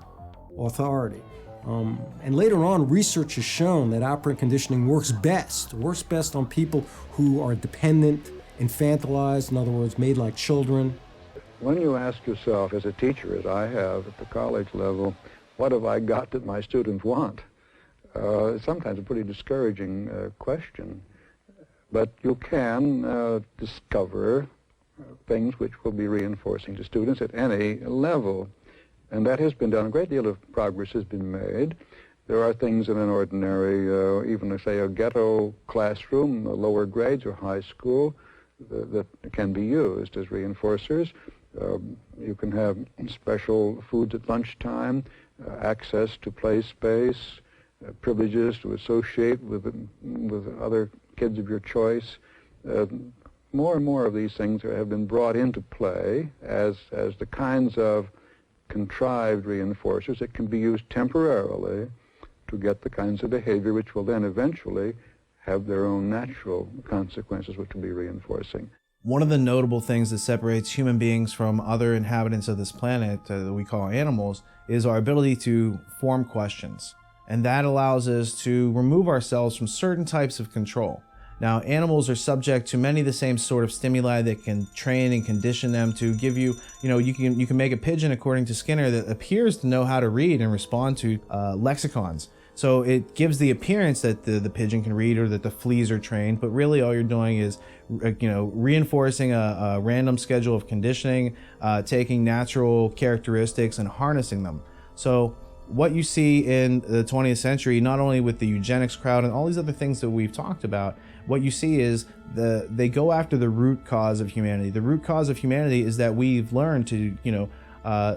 authority. And later on, research has shown that operant conditioning works best on people who are dependent, infantilized, in other words, made like children. When you ask yourself, as a teacher, as I have at the college level, what have I got that my students want? It's sometimes a pretty discouraging question. But you can discover things which will be reinforcing to students at any level. And that has been done. A great deal of progress has been made. There are things in an ordinary, even say a ghetto classroom, lower grades or high school, that can be used as reinforcers. You can have special foods at lunchtime, access to play space, privileges to associate with other kids of your choice. More and more of these things have been brought into play as the kinds of contrived reinforcers that can be used temporarily to get the kinds of behavior which will then eventually have their own natural consequences, which will be reinforcing. One of the notable things that separates human beings from other inhabitants of this planet that we call animals is our ability to form questions. And that allows us to remove ourselves from certain types of control. Now, animals are subject to many of the same sort of stimuli that can train and condition them to give you, you can make a pigeon, according to Skinner, that appears to know how to read and respond to lexicons. So it gives the appearance that the pigeon can read or that the fleas are trained, but really all you're doing is, reinforcing a random schedule of conditioning, taking natural characteristics and harnessing them. So what you see in the 20th century, not only with the eugenics crowd and all these other things that we've talked about, what you see is they go after the root cause of humanity. The root cause of humanity is that we've learned to,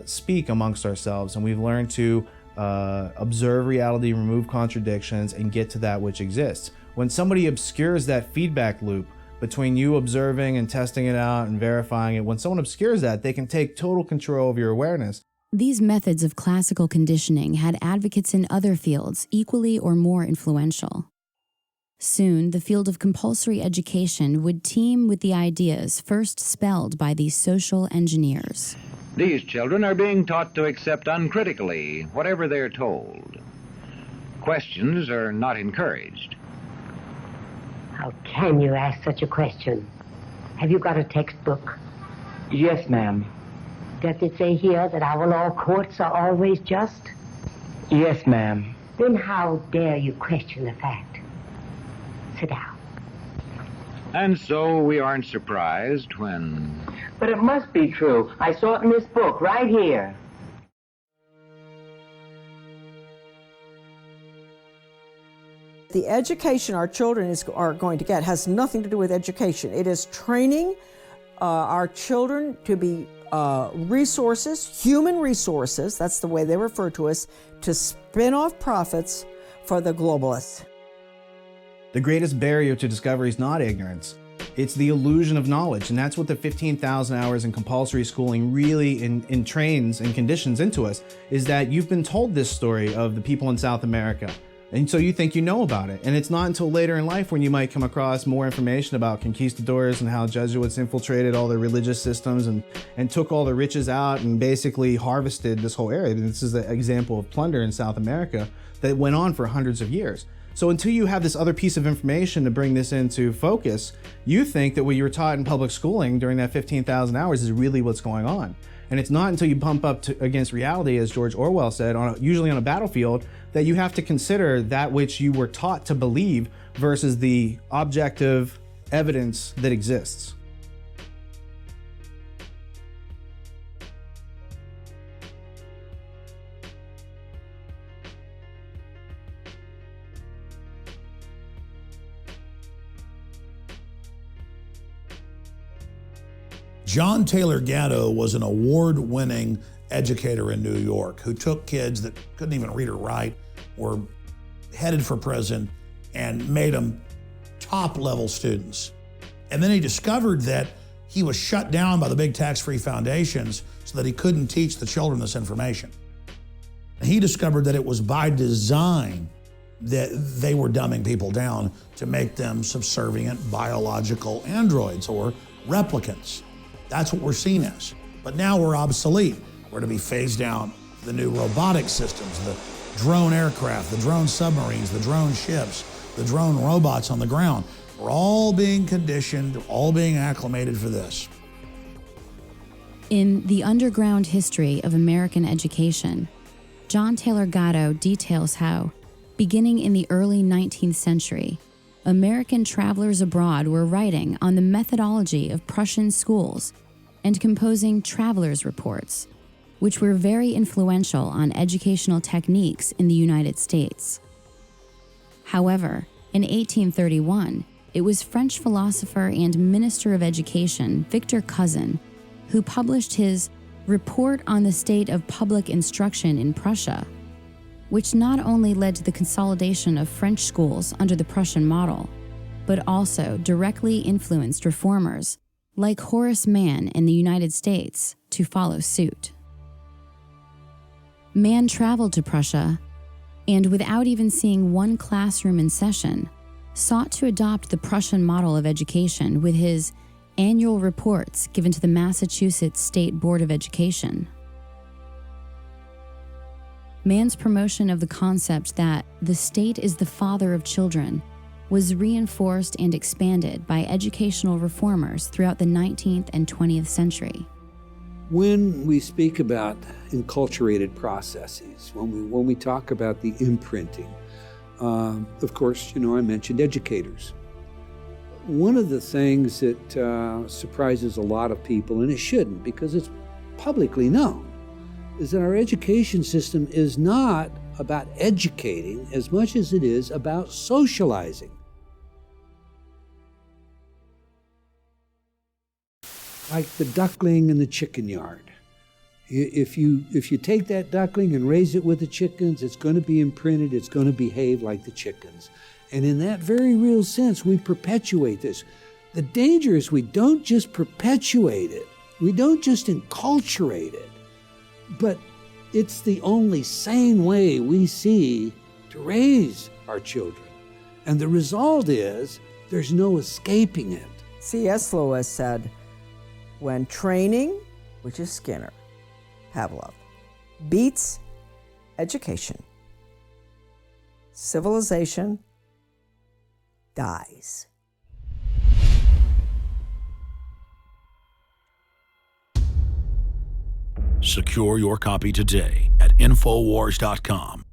speak amongst ourselves, and we've learned to observe reality, remove contradictions, and get to that which exists. When somebody obscures that feedback loop between you observing and testing it out and verifying it, when someone obscures that, they can take total control of your awareness. These methods of classical conditioning had advocates in other fields equally or more influential. Soon, the field of compulsory education would teem with the ideas first spelled by these social engineers. These children are being taught to accept uncritically whatever they're told. Questions are not encouraged. How can you ask such a question? Have you got a textbook? Yes, ma'am. Does it say here that our law courts are always just? Yes, ma'am. Then how dare you question the fact? Sit down. And so we aren't surprised when... But it must be true. I saw it in this book right here. The education our children are going to get has nothing to do with education. It is training our children to be resources, human resources, that's the way they refer to us, to spin off profits for the globalists. The greatest barrier to discovery is not ignorance. It's the illusion of knowledge, and that's what the 15,000 hours in compulsory schooling really entrains and conditions into us, is that you've been told this story of the people in South America, and so you think you know about it. And it's not until later in life when you might come across more information about conquistadors and how Jesuits infiltrated all the religious systems and took all the riches out and basically harvested this whole area. And this is an example of plunder in South America that went on for hundreds of years. So until you have this other piece of information to bring this into focus, you think that what you were taught in public schooling during that 15,000 hours is really what's going on. And it's not until you bump up against reality, as George Orwell said, usually on a battlefield, that you have to consider that which you were taught to believe versus the objective evidence that exists. John Taylor Gatto was an award-winning educator in New York who took kids that couldn't even read or write, were headed for prison, and made them top-level students. And then he discovered that he was shut down by the big tax-free foundations so that he couldn't teach the children this information. And he discovered that it was by design that they were dumbing people down to make them subservient biological androids or replicants. That's what we're seen as. But now we're obsolete. We're to be phased out the new robotic systems, the drone aircraft, the drone submarines, the drone ships, the drone robots on the ground. We're all being conditioned, all being acclimated for this. In The Underground History of American Education, John Taylor Gatto details how, beginning in the early 19th century, American travelers abroad were writing on the methodology of Prussian schools and composing travelers' reports, which were very influential on educational techniques in the United States. However, in 1831, it was French philosopher and Minister of Education Victor Cousin who published his Report on the State of Public Instruction in Prussia, which not only led to the consolidation of French schools under the Prussian model, but also directly influenced reformers like Horace Mann in the United States to follow suit. Mann traveled to Prussia and, without even seeing one classroom in session, sought to adopt the Prussian model of education with his annual reports given to the Massachusetts State Board of Education. Mann's promotion of the concept that the state is the father of children was reinforced and expanded by educational reformers throughout the 19th and 20th century. When we speak about enculturated processes, when we talk about the imprinting, of course, I mentioned educators. One of the things that surprises a lot of people, and it shouldn't because it's publicly known, is that our education system is not about educating as much as it is about socializing. Like the duckling in the chicken yard. If you take that duckling and raise it with the chickens, it's going to be imprinted, it's going to behave like the chickens. And in that very real sense, we perpetuate this. The danger is we don't just perpetuate it, we don't just enculturate it, but it's the only sane way we see to raise our children. And the result is there's no escaping it. C.S. Lewis said, when training, which is Skinner, Pavlov, beats education, civilization dies. Secure your copy today at Infowars.com.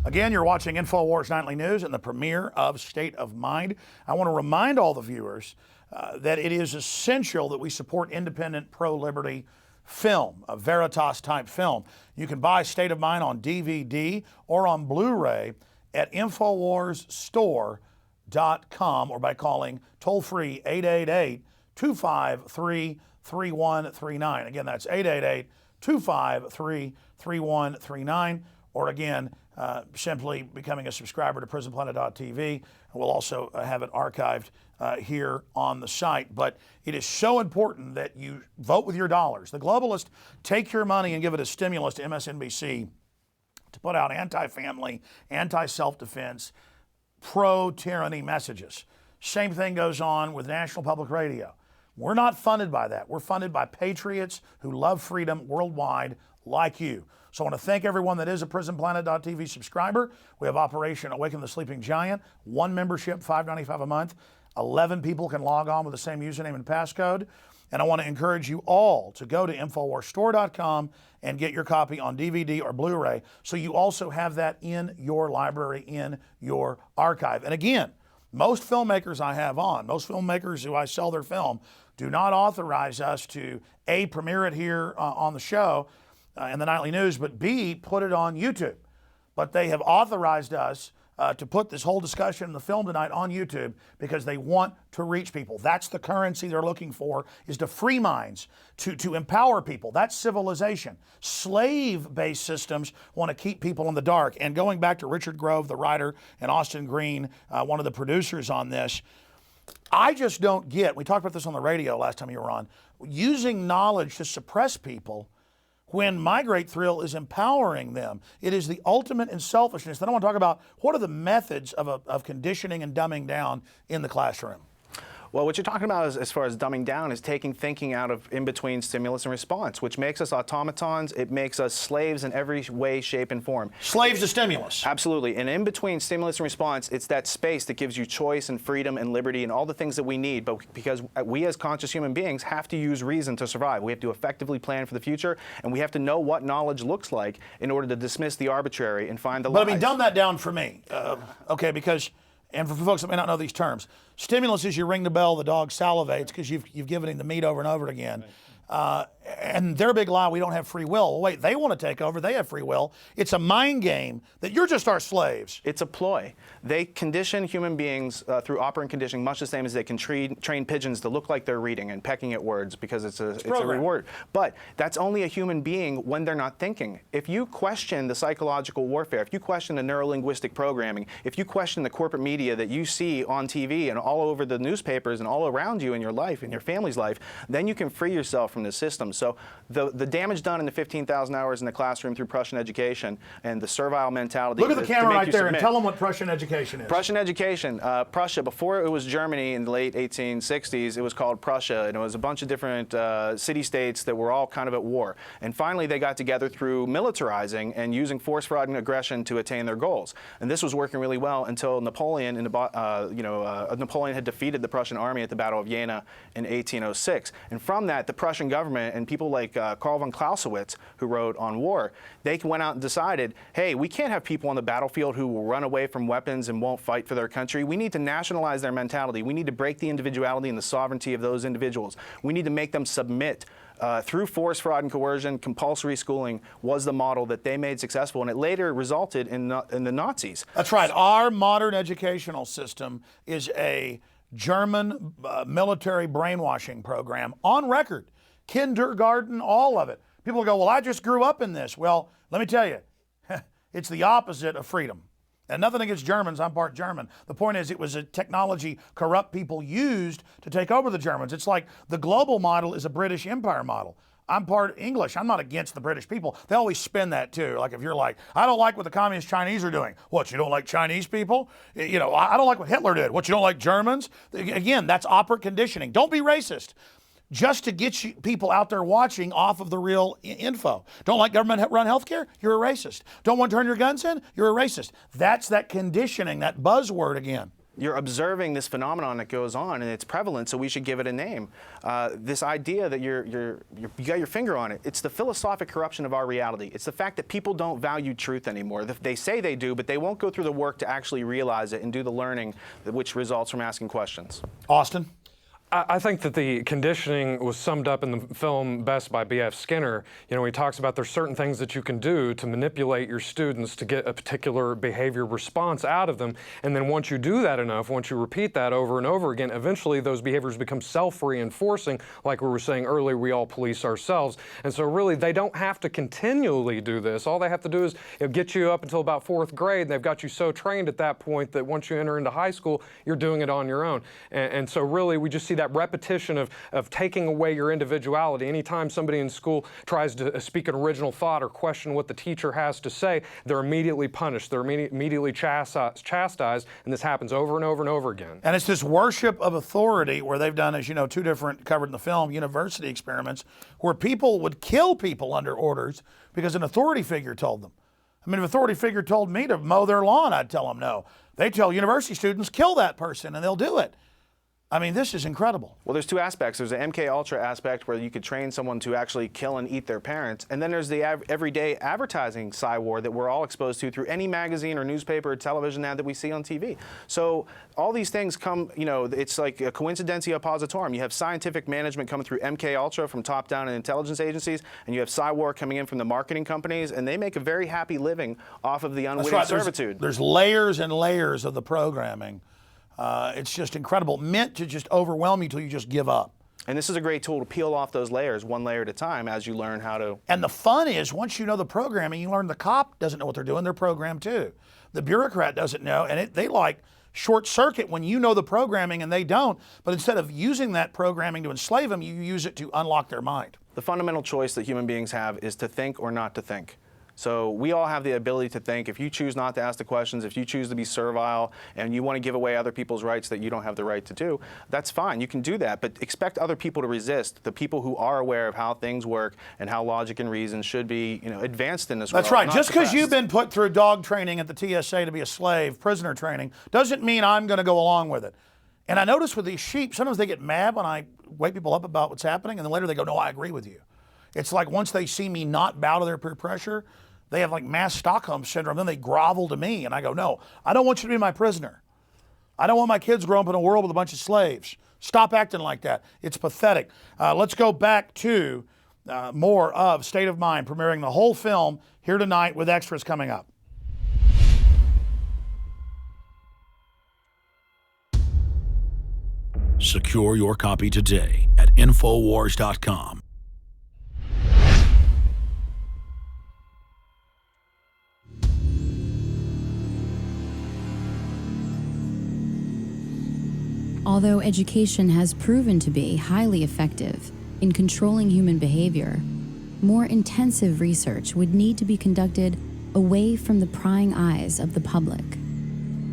Again, you're watching InfoWars Nightly News and the premiere of State of Mind. I want to remind all the viewers that it is essential that we support independent pro-liberty film, a Veritas-type film. You can buy State of Mind on DVD or on Blu-ray at InfoWarsStore.com or by calling toll-free 888-253-3139. Again, that's 888-253-3139. Or again, simply becoming a subscriber to PrisonPlanet.tv. We'll also have it archived here on the site. But it is so important that you vote with your dollars. The globalists take your money and give it as stimulus to MSNBC to put out anti-family, anti-self-defense, pro-tyranny messages. Same thing goes on with National Public Radio. We're not funded by that. We're funded by patriots who love freedom worldwide like you. So I want to thank everyone that is a PrisonPlanet.tv subscriber. We have Operation Awaken the Sleeping Giant, one membership, $5.95 a month. 11 people can log on with the same username and passcode. And I want to encourage you all to go to InfoWarsStore.com and get your copy on DVD or Blu-ray so you also have that in your library, in your archive. And again, most filmmakers I have on, most filmmakers who I sell their film, do not authorize us to A, premiere it here on the show in the Nightly News, but B, put it on YouTube. But they have authorized us to put this whole discussion in the film tonight on YouTube because they want to reach people. That's the currency they're looking for, is to free minds, to empower people. That's civilization. Slave-based systems want to keep people in the dark. And going back to Richard Grove, the writer, and Austin Green, one of the producers on this, I just don't get, we talked about this on the radio last time you were on, using knowledge to suppress people when My Great Thrill is empowering them. It is the ultimate in selfishness. Then I want to talk about what are the methods of conditioning and dumbing down in the classroom. Well, what you're talking about as far as dumbing down is taking thinking out of in between stimulus and response, which makes us automatons. It makes us slaves in every way, shape, and form. Slaves to stimulus. Absolutely. And in between stimulus and response, it's that space that gives you choice and freedom and liberty and all the things that we need. But because we as conscious human beings have to use reason to survive. We have to effectively plan for the future, and we have to know what knowledge looks like in order to dismiss the arbitrary and find the lies. But I mean, dumb that down for me, okay, because, and for folks that may not know these terms, stimulus is you ring the bell, the dog salivates because you've given him the meat over and over again. And their big lie, we don't have free will. Well, wait, they want to take over. They have free will. It's a mind game that you're just our slaves. It's a ploy. They condition human beings through operant conditioning, much the same as they can train pigeons to look like they're reading and pecking at words because it's a reward. But that's only a human being when they're not thinking. If you question the psychological warfare, if you question the neurolinguistic programming, if you question the corporate media that you see on TV and all over the newspapers and all around you in your life, in your family's life, then you can free yourself from this system. So the damage done in the 15,000 hours in the classroom through Prussian education and the servile mentality. Look at the camera right there and tell them what Prussian education is. Prussian education, Prussia, before it was Germany in the late 1860s, it was called Prussia, and it was a bunch of different city-states that were all kind of at war. And finally, they got together through militarizing and using force, fraud, and aggression to attain their goals. And this was working really well until Napoleon, Napoleon had defeated the Prussian army at the Battle of Jena in 1806. And from that, the Prussian government and people like Karl von Clausewitz, who wrote on war, they went out and decided, hey, we can't have people on the battlefield who will run away from weapons and won't fight for their country. We need to nationalize their mentality. We need to break the individuality and the sovereignty of those individuals. We need to make them submit. Through force, fraud, and coercion, compulsory schooling was the model that they made successful, and it later resulted in the Nazis. That's right. Our modern educational system is a German military brainwashing program on record. Kindergarten, all of it. People go, well, I just grew up in this. Well, let me tell you, it's the opposite of freedom. And nothing against Germans, I'm part German. The point is it was a technology corrupt people used to take over the Germans. It's like the global model is a British Empire model. I'm part English. I'm not against the British people. They always spin that too. Like if you're like, I don't like what the communist Chinese are doing. What, you don't like Chinese people? You know, I don't like what Hitler did. What, you don't like Germans? Again, that's operant conditioning. Don't be racist. Just to get you people out there watching off of the real info. Don't like government-run healthcare? You're a racist. Don't want to turn your guns in? You're a racist. That's that conditioning, that buzzword again. You're observing this phenomenon that goes on, and it's prevalent, so we should give it a name. This idea that you got your finger on it, it's the philosophic corruption of our reality. It's the fact that people don't value truth anymore. They say they do, but they won't go through the work to actually realize it and do the learning, which results from asking questions. Austin? I think that the conditioning was summed up in the film best by B.F. Skinner. You know, he talks about there's certain things that you can do to manipulate your students to get a particular behavior response out of them. And then once you do that enough, once you repeat that over and over again, eventually those behaviors become self-reinforcing. Like we were saying earlier, we all police ourselves. And so really, they don't have to continually do this. All they have to do is get you up until about 4th grade. And they've got you so trained at that point that once you enter into high school, you're doing it on your own. And so really, we just see that repetition of taking away your individuality. Anytime somebody in school tries to speak an original thought or question what the teacher has to say, they're immediately punished. They're immediately chastised, and this happens over and over and over again. And it's this worship of authority where they've done, as you know, 2 different, covered in the film, university experiments, where people would kill people under orders because an authority figure told them. I mean, if an authority figure told me to mow their lawn, I'd tell them no. They tell university students, kill that person, and they'll do it. I mean, this is incredible. Well, there's two aspects. There's an MK Ultra aspect where you could train someone to actually kill and eat their parents, and then there's the everyday advertising war that we're all exposed to through any magazine or newspaper or television ad that we see on TV. So all these things come, you know, it's like a coincidentia positorum. You have scientific management coming through MK Ultra from top down in intelligence agencies, and you have war coming in from the marketing companies, and they make a very happy living off of the unwitting servitude. There's layers and layers of the programming. It's just incredible, meant to just overwhelm you till you just give up. And this is a great tool to peel off those layers one layer at a time as you learn how to. And the fun is, once you know the programming, you learn the cop doesn't know what they're doing. They're programmed too. The bureaucrat doesn't know, and they like short circuit when you know the programming and they don't. But instead of using that programming to enslave them, you use it to unlock their mind. The fundamental choice that human beings have is to think or not to think. So we all have the ability to think. If you choose not to ask the questions, if you choose to be servile and you want to give away other people's rights that you don't have the right to do, that's fine. You can do that, but expect other people to resist, the people who are aware of how things work and how logic and reason should be, you know, advanced in this world. That's right. Just because you've been put through dog training at the TSA to be a slave, prisoner training, doesn't mean I'm going to go along with it. And I notice with these sheep, sometimes they get mad when I wake people up about what's happening, and then later they go, no, I agree with you. It's like once they see me not bow to their peer pressure, they have like mass Stockholm syndrome, then they grovel to me, and I go, no, I don't want you to be my prisoner. I don't want my kids growing up in a world with a bunch of slaves. Stop acting like that. It's pathetic. Let's go back to more of State of Mind, premiering the whole film here tonight with extras coming up. Secure your copy today at Infowars.com. Although education has proven to be highly effective in controlling human behavior, more intensive research would need to be conducted away from the prying eyes of the public.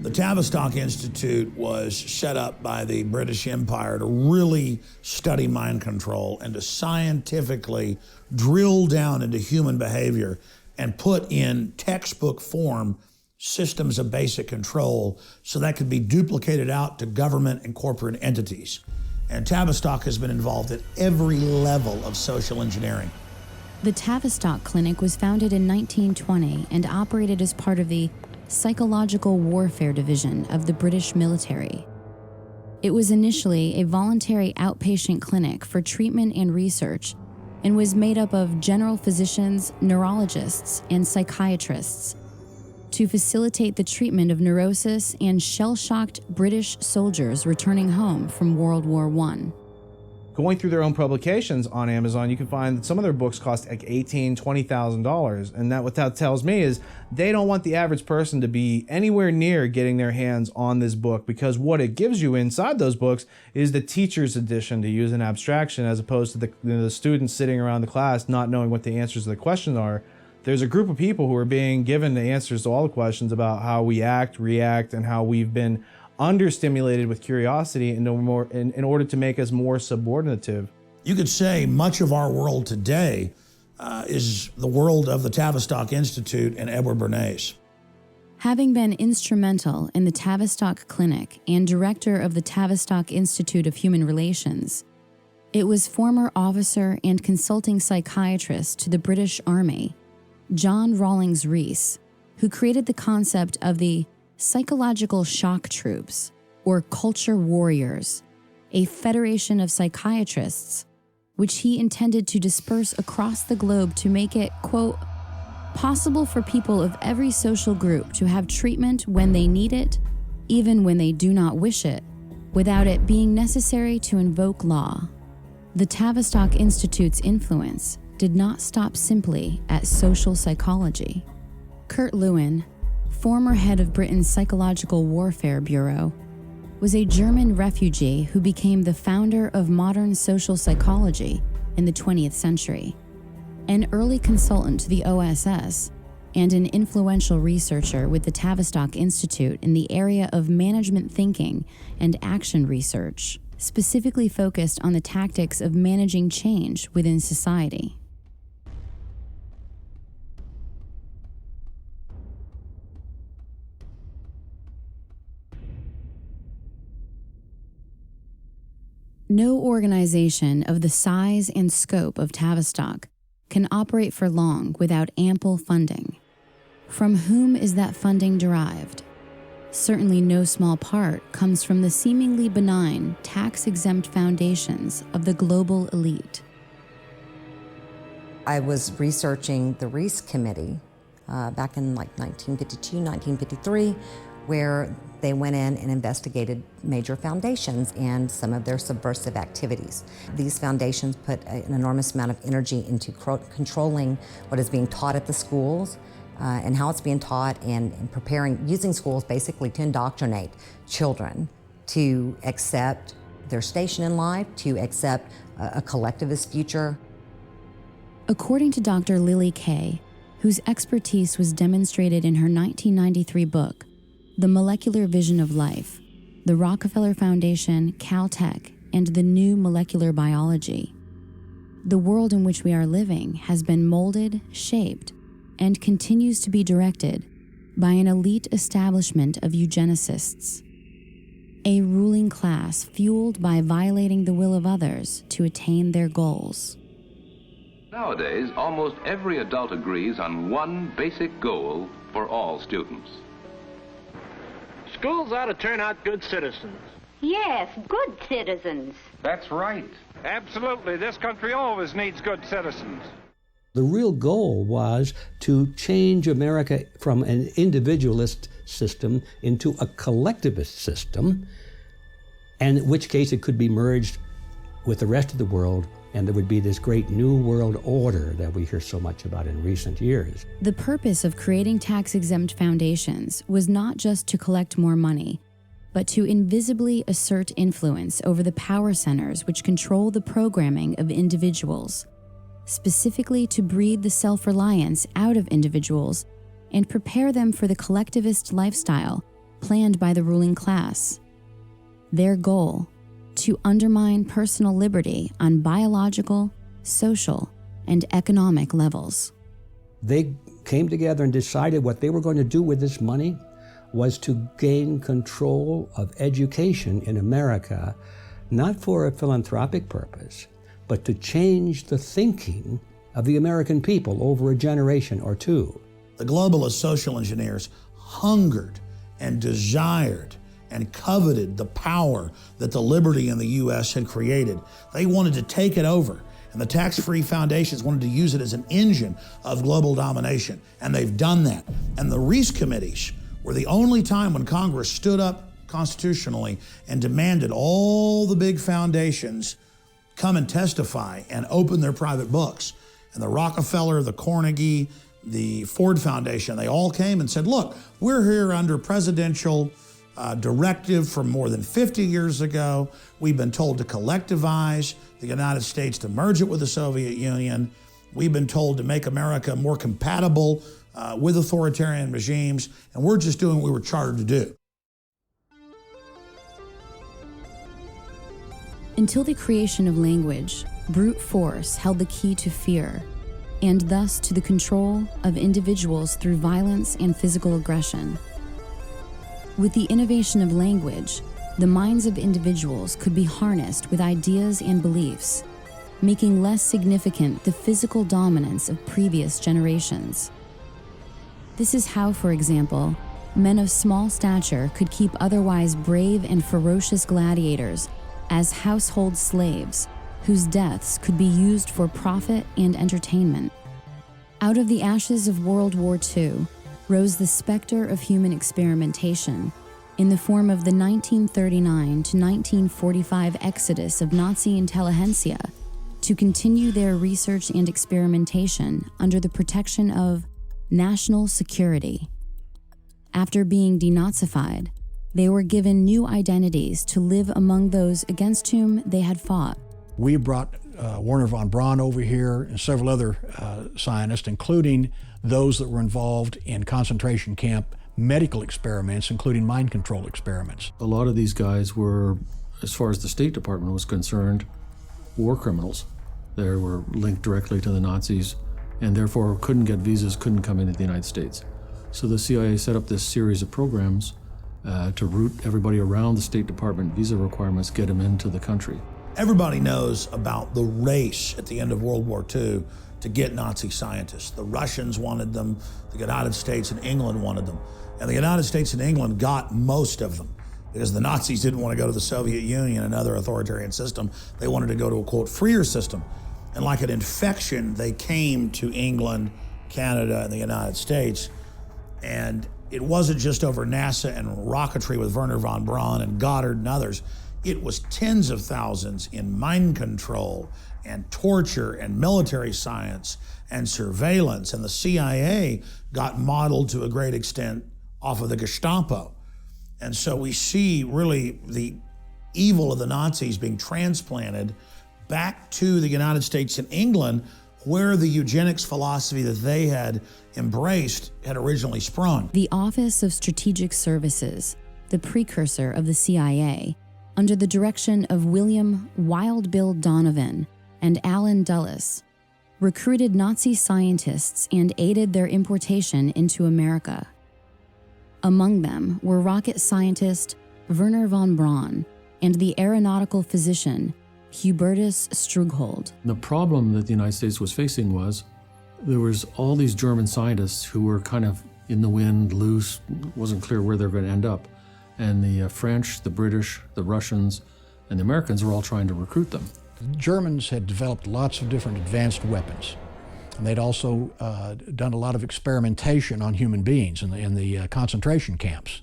The Tavistock Institute was set up by the British Empire to really study mind control and to scientifically drill down into human behavior and put in textbook form systems of basic control so that could be duplicated out to government and corporate entities. And Tavistock has been involved at every level of social engineering. The Tavistock Clinic was founded in 1920 and operated as part of the Psychological Warfare Division of the British military. It was initially a voluntary outpatient clinic for treatment and research and was made up of general physicians, neurologists, and psychiatrists to facilitate the treatment of neurosis and shell-shocked British soldiers returning home from World War I. Going through their own publications on Amazon, you can find that some of their books cost like $18,000, $20,000. And what that tells me is they don't want the average person to be anywhere near getting their hands on this book, because what it gives you inside those books is the teacher's edition, to use an abstraction, as opposed to the students sitting around the class not knowing what the answers to the questions are. There's a group of people who are being given the answers to all the questions about how we act, react, and how we've been understimulated with curiosity in order to make us more subordinative. You could say much of our world today is the world of the Tavistock Institute and Edward Bernays. Having been instrumental in the Tavistock Clinic and director of the Tavistock Institute of Human Relations, it was former officer and consulting psychiatrist to the British Army, John Rawlings Rees, who created the concept of the psychological shock troops, or culture warriors, a federation of psychiatrists, which he intended to disperse across the globe to make it, quote, possible for people of every social group to have treatment when they need it, even when they do not wish it, without it being necessary to invoke law. The Tavistock Institute's influence did not stop simply at social psychology. Kurt Lewin, former head of Britain's Psychological Warfare Bureau, was a German refugee who became the founder of modern social psychology in the 20th century, an early consultant to the OSS, and an influential researcher with the Tavistock Institute in the area of management thinking and action research, specifically focused on the tactics of managing change within society. No organization of the size and scope of Tavistock can operate for long without ample funding. From whom is that funding derived? Certainly no small part comes from the seemingly benign, tax-exempt foundations of the global elite. I was researching the Reece Committee back in like 1952, 1953, where they went in and investigated major foundations and some of their subversive activities. These foundations put an enormous amount of energy into controlling what is being taught at the schools and how it's being taught, and using schools basically to indoctrinate children to accept their station in life, to accept a collectivist future. According to Dr. Lily Kay, whose expertise was demonstrated in her 1993 book, The Molecular Vision of Life, the Rockefeller Foundation, Caltech, and the New Molecular Biology, the world in which we are living has been molded, shaped, and continues to be directed by an elite establishment of eugenicists, a ruling class fueled by violating the will of others to attain their goals. Nowadays, almost every adult agrees on one basic goal for all students. Schools ought to turn out good citizens. Yes, good citizens. That's right. Absolutely. This country always needs good citizens. The real goal was to change America from an individualist system into a collectivist system, and in which case it could be merged with the rest of the world, and there would be this great new world order that we hear so much about in recent years. The purpose of creating tax-exempt foundations was not just to collect more money, but to invisibly assert influence over the power centers which control the programming of individuals, specifically to breed the self-reliance out of individuals and prepare them for the collectivist lifestyle planned by the ruling class. Their goal: to undermine personal liberty on biological, social, and economic levels. They came together and decided what they were going to do with this money was to gain control of education in America, not for a philanthropic purpose, but to change the thinking of the American people over a generation or two. The globalist social engineers hungered and desired and coveted the power that the liberty in the U.S. had created. They wanted to take it over, and the tax-free foundations wanted to use it as an engine of global domination, and they've done that. And the Reece committees were the only time when Congress stood up constitutionally and demanded all the big foundations come and testify and open their private books. And the Rockefeller, the Carnegie, the Ford Foundation, they all came and said, look, we're here under presidential directive from more than 50 years ago. We've been told to collectivize the United States, to merge it with the Soviet Union. We've been told to make America more compatible with authoritarian regimes, and we're just doing what we were chartered to do. Until the creation of language, brute force held the key to fear, and thus to the control of individuals through violence and physical aggression. With the innovation of language, the minds of individuals could be harnessed with ideas and beliefs, making less significant the physical dominance of previous generations. This is how, for example, men of small stature could keep otherwise brave and ferocious gladiators as household slaves, whose deaths could be used for profit and entertainment. Out of the ashes of World War II rose the specter of human experimentation in the form of the 1939 to 1945 exodus of Nazi intelligentsia to continue their research and experimentation under the protection of national security. After being denazified, they were given new identities to live among those against whom they had fought. We brought Werner von Braun over here and several other scientists, including those that were involved in concentration camp medical experiments, including mind control experiments. A lot of these guys were, as far as the State Department was concerned, war criminals. They were linked directly to the Nazis and therefore couldn't get visas, couldn't come into the United States. So the CIA set up this series of programs to route everybody around the State Department visa requirements, get them into the country. Everybody knows about the race at the end of World War II to get Nazi scientists. The Russians wanted them, the United States and England wanted them. And the United States and England got most of them because the Nazis didn't want to go to the Soviet Union, another authoritarian system. They wanted to go to a, quote, freer system. And like an infection, they came to England, Canada, and the United States. And it wasn't just over NASA and rocketry with Wernher von Braun and Goddard and others. It was tens of thousands in mind control and torture and military science and surveillance. And the CIA got modeled to a great extent off of the Gestapo. And so we see really the evil of the Nazis being transplanted back to the United States and England, where the eugenics philosophy that they had embraced had originally sprung. The Office of Strategic Services, the precursor of the CIA, under the direction of William Wild Bill Donovan and Allen Dulles, recruited Nazi scientists and aided their importation into America. Among them were rocket scientist Wernher von Braun and the aeronautical physician Hubertus Strughold. The problem that the United States was facing was there was all these German scientists who were kind of in the wind, loose, wasn't clear where they're going to end up. And the French, the British, the Russians, and the Americans were all trying to recruit them. The Germans had developed lots of different advanced weapons. And they'd also done a lot of experimentation on human beings in the concentration camps.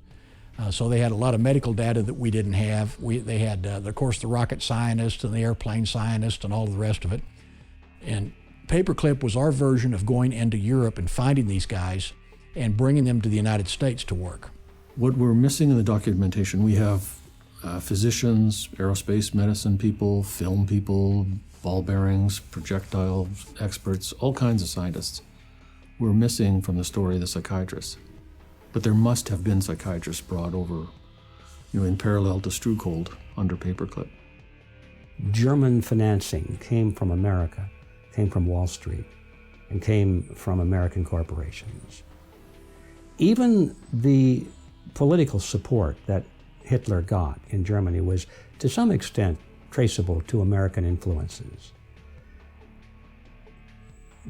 So they had a lot of medical data that we didn't have. They had, of course, the rocket scientists and the airplane scientists and all of the rest of it. And Paperclip was our version of going into Europe and finding these guys and bringing them to the United States to work. What we're missing in the documentation, we have physicians, aerospace medicine people, film people, ball bearings, projectile experts, all kinds of scientists. We're missing from the story the psychiatrists. But there must have been psychiatrists brought over, in parallel to Strughold under Paperclip. German financing came from America, came from Wall Street, and came from American corporations. Even the political support that Hitler got in Germany was, to some extent, traceable to American influences.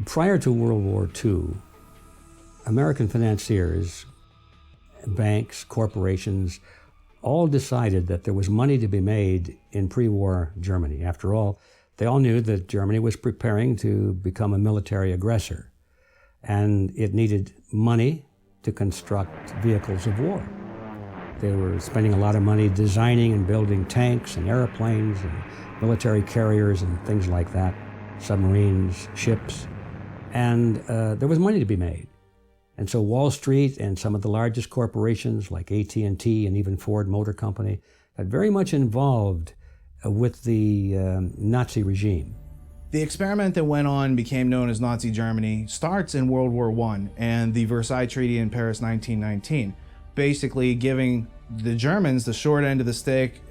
Prior to World War II, American financiers, banks, corporations, all decided that there was money to be made in pre-war Germany. After all, they all knew that Germany was preparing to become a military aggressor, and it needed money to construct vehicles of war. They were spending a lot of money designing and building tanks and airplanes and military carriers and things like that, submarines, ships, and there was money to be made. And so Wall Street and some of the largest corporations like AT&T and even Ford Motor Company got very much involved with the Nazi regime. The experiment that went on became known as Nazi Germany starts in World War I and the Versailles Treaty in Paris 1919, basically giving the Germans the short end of the stick,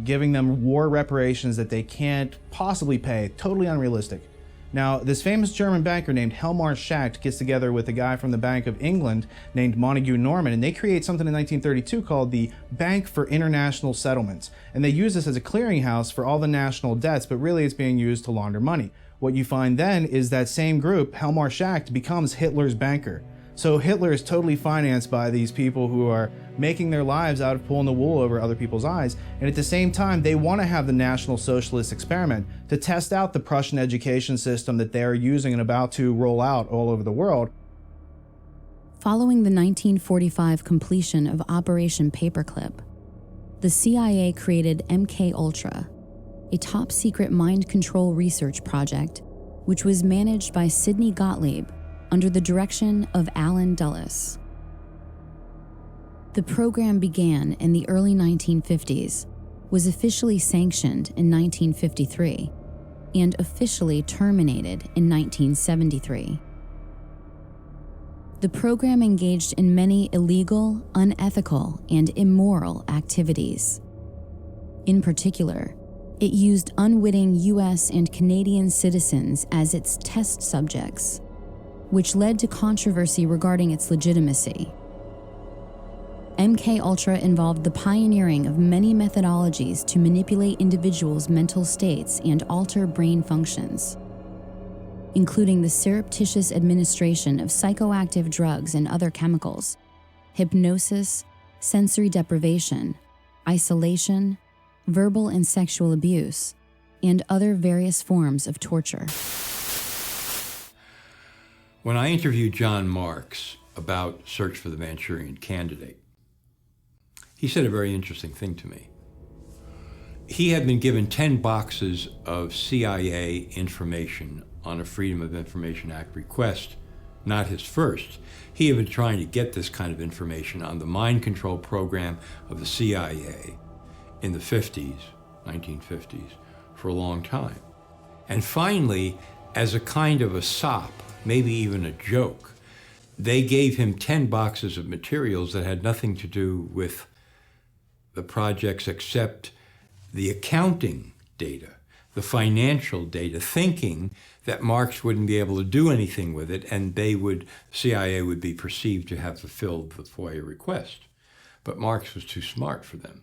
giving them war reparations that they can't possibly pay, totally unrealistic. Now, this famous German banker named Helmar Schacht gets together with a guy from the Bank of England named Montague Norman, and they create something in 1932 called the Bank for International Settlements. And they use this as a clearinghouse for all the national debts, but really it's being used to launder money. What you find then is that same group, Helmar Schacht, becomes Hitler's banker. So Hitler is totally financed by these people who are making their lives out of pulling the wool over other people's eyes. And at the same time, they want to have the National Socialist experiment to test out the Prussian education system that they're using and about to roll out all over the world. Following the 1945 completion of Operation Paperclip, the CIA created MK-Ultra, a top-secret mind control research project which was managed by Sidney Gottlieb under the direction of Allen Dulles. The program began in the early 1950s, was officially sanctioned in 1953, and officially terminated in 1973. The program engaged in many illegal, unethical, and immoral activities. In particular, it used unwitting US and Canadian citizens as its test subjects, which led to controversy regarding its legitimacy. MKUltra involved the pioneering of many methodologies to manipulate individuals' mental states and alter brain functions, including the surreptitious administration of psychoactive drugs and other chemicals, hypnosis, sensory deprivation, isolation, verbal and sexual abuse, and other various forms of torture. When I interviewed John Marks about Search for the Manchurian Candidate, he said a very interesting thing to me. He had been given 10 boxes of CIA information on a Freedom of Information Act request, not his first. He had been trying to get this kind of information on the mind control program of the CIA in the 1950s, for a long time. And finally, as a kind of a sop, maybe even a joke, they gave him 10 boxes of materials that had nothing to do with the projects except the accounting data, the financial data, thinking that Marks wouldn't be able to do anything with it and CIA would be perceived to have fulfilled the FOIA request. But Marks was too smart for them.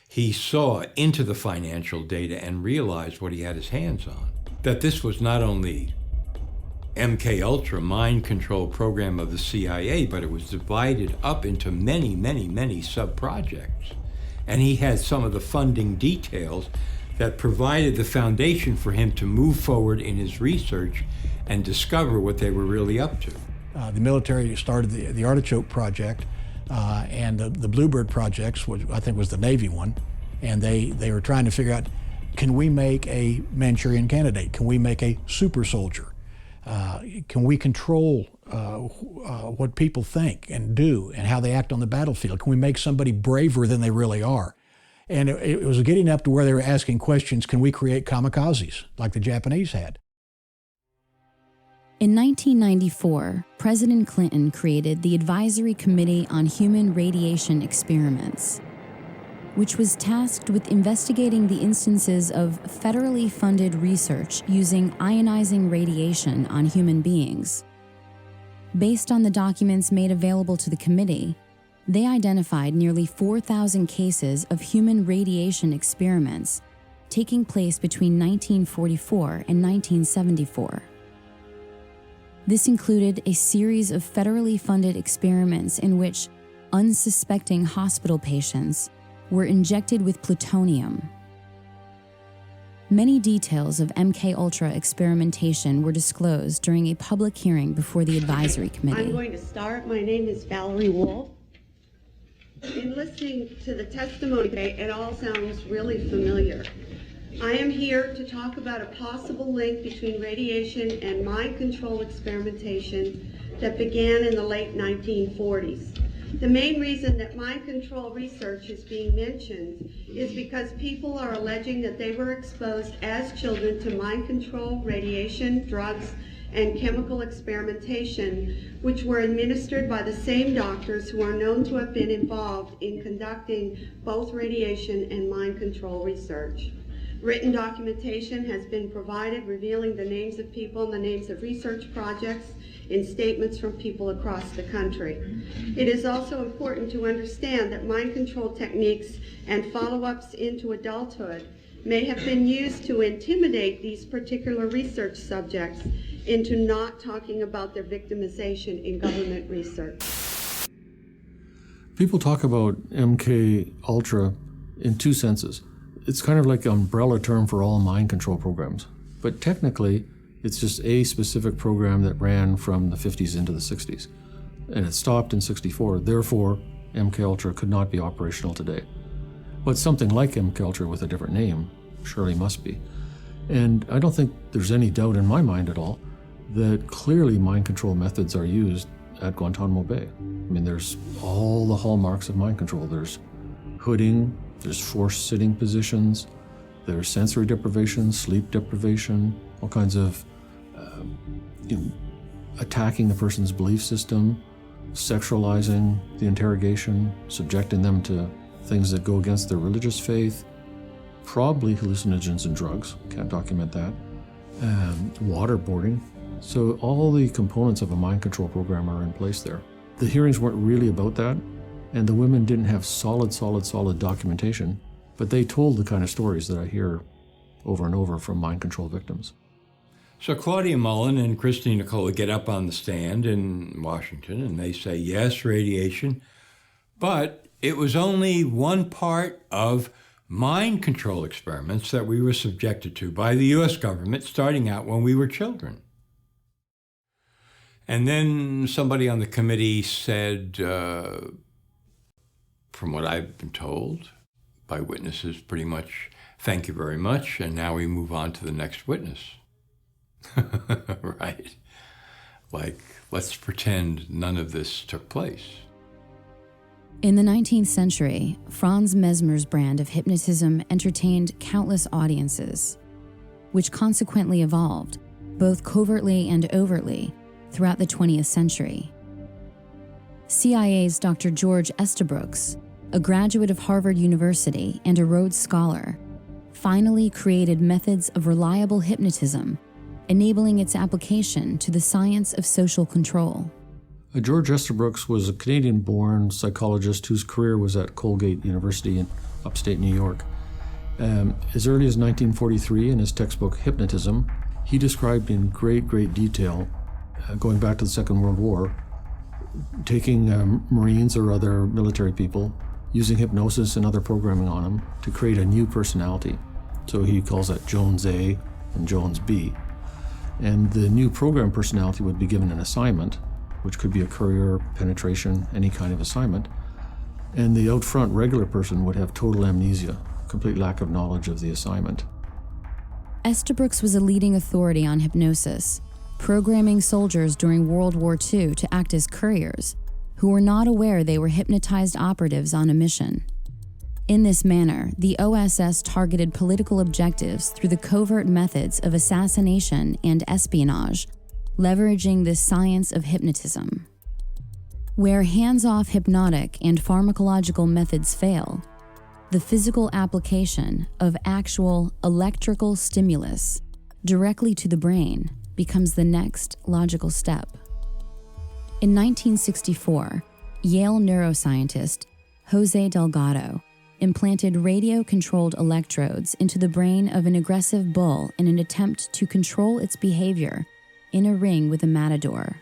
He saw into the financial data and realized what he had his hands on, that this was not only MKUltra, mind control program of the CIA, but it was divided up into many, many, many sub-projects. And he had some of the funding details that provided the foundation for him to move forward in his research and discover what they were really up to. The military started the Artichoke Project and the Bluebird projects, which I think was the Navy one, and they were trying to figure out, can we make a Manchurian Candidate? Can we make a super soldier? Can we control what people think and do and how they act on the battlefield? Can we make somebody braver than they really are? And it was getting up to where they were asking questions, can we create kamikazes like the Japanese had? In 1994, President Clinton created the Advisory Committee on Human Radiation Experiments, which was tasked with investigating the instances of federally funded research using ionizing radiation on human beings. Based on the documents made available to the committee, they identified nearly 4,000 cases of human radiation experiments taking place between 1944 and 1974. This included a series of federally funded experiments in which unsuspecting hospital patients were injected with plutonium. Many details of MKUltra experimentation were disclosed during a public hearing before the advisory committee. I'm going to start. My name is Valerie Wolf. In listening to the testimony today, it all sounds really familiar. I am here to talk about a possible link between radiation and mind control experimentation that began in the late 1940s. The main reason that mind control research is being mentioned is because people are alleging that they were exposed as children to mind control, radiation, drugs, and chemical experimentation, which were administered by the same doctors who are known to have been involved in conducting both radiation and mind control research. Written documentation has been provided revealing the names of people and the names of research projects in statements from people across the country. It is also important to understand that mind control techniques and follow-ups into adulthood may have been used to intimidate these particular research subjects into not talking about their victimization in government research. People talk about MKUltra in two senses. It's kind of like an umbrella term for all mind control programs. But technically, it's just a specific program that ran from the 50s into the 60s. And it stopped in 64. Therefore, MKUltra could not be operational today. But something like MKUltra with a different name surely must be. And I don't think there's any doubt in my mind at all that clearly mind control methods are used at Guantanamo Bay. I mean, there's all the hallmarks of mind control. There's hooding, there's forced sitting positions, there's sensory deprivation, sleep deprivation, all kinds of attacking the person's belief system, sexualizing the interrogation, subjecting them to things that go against their religious faith, probably hallucinogens and drugs, can't document that, waterboarding. So all the components of a mind control program are in place there. The hearings weren't really about that. And the women didn't have solid documentation, but they told the kind of stories that I hear over and over from mind control victims. So Claudia Mullen and Christine Nicola get up on the stand in Washington and they say, yes, radiation, but it was only one part of mind control experiments that we were subjected to by the US government starting out when we were children. And then somebody on the committee said, from what I've been told by witnesses, pretty much, thank you very much, and now we move on to the next witness. Right. Like, let's pretend none of this took place. In the 19th century, Franz Mesmer's brand of hypnotism entertained countless audiences, which consequently evolved, both covertly and overtly, throughout the 20th century. CIA's Dr. George Estabrooks, a graduate of Harvard University and a Rhodes Scholar, finally created methods of reliable hypnotism, enabling its application to the science of social control. George Estabrooks was a Canadian-born psychologist whose career was at Colgate University in upstate New York. As early as 1943, in his textbook Hypnotism, he described in great detail, going back to the Second World War, taking Marines or other military people, using hypnosis and other programming on them to create a new personality. So he calls that Jones A and Jones B. And the new program personality would be given an assignment, which could be a courier, penetration, any kind of assignment. And the out front regular person would have total amnesia, complete lack of knowledge of the assignment. Estabrooks was a leading authority on hypnosis, programming soldiers during World War II to act as couriers, who were not aware they were hypnotized operatives on a mission. In this manner, the OSS targeted political objectives through the covert methods of assassination and espionage, leveraging the science of hypnotism. Where hands-off hypnotic and pharmacological methods fail, the physical application of actual electrical stimulus directly to the brain becomes the next logical step. In 1964, Yale neuroscientist Jose Delgado implanted radio-controlled electrodes into the brain of an aggressive bull in an attempt to control its behavior in a ring with a matador.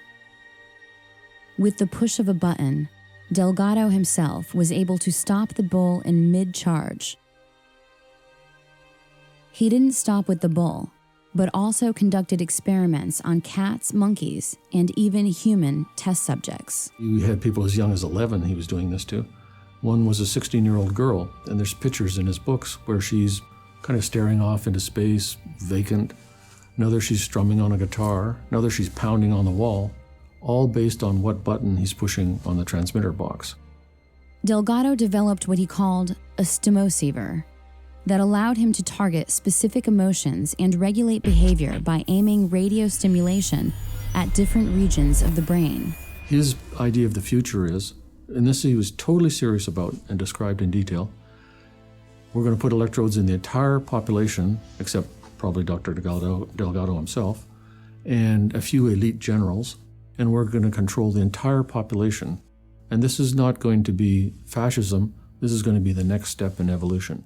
With the push of a button, Delgado himself was able to stop the bull in mid-charge. He didn't stop with the bull, but also conducted experiments on cats, monkeys, and even human test subjects. You had people as young as 11 he was doing this to. One was a 16-year-old girl, and there's pictures in his books where she's kind of staring off into space, vacant. Another, she's strumming on a guitar. Another, she's pounding on the wall, all based on what button he's pushing on the transmitter box. Delgado developed what he called a stimoceiver that allowed him to target specific emotions and regulate behavior by aiming radio stimulation at different regions of the brain. His idea of the future is, and this he was totally serious about and described in detail, we're going to put electrodes in the entire population, except probably Dr. Delgado himself, and a few elite generals, and we're going to control the entire population. And this is not going to be fascism, this is going to be the next step in evolution.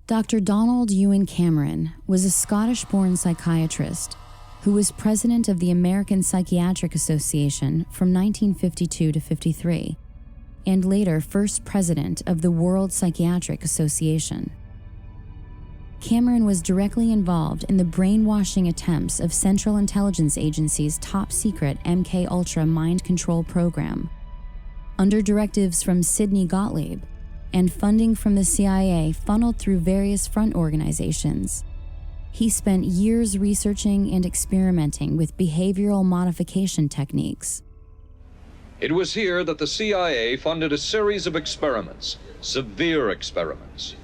Dr. Donald Ewan Cameron was a Scottish-born psychiatrist who was president of the American Psychiatric Association from 1952 to 53, and later first president of the World Psychiatric Association. Cameron was directly involved in the brainwashing attempts of Central Intelligence Agency's top-secret MK-Ultra mind control program. Under directives from Sidney Gottlieb and funding from the CIA funneled through various front organizations, he spent years researching and experimenting with behavioral modification techniques. It was here that the CIA funded a series of experiments, severe experiments.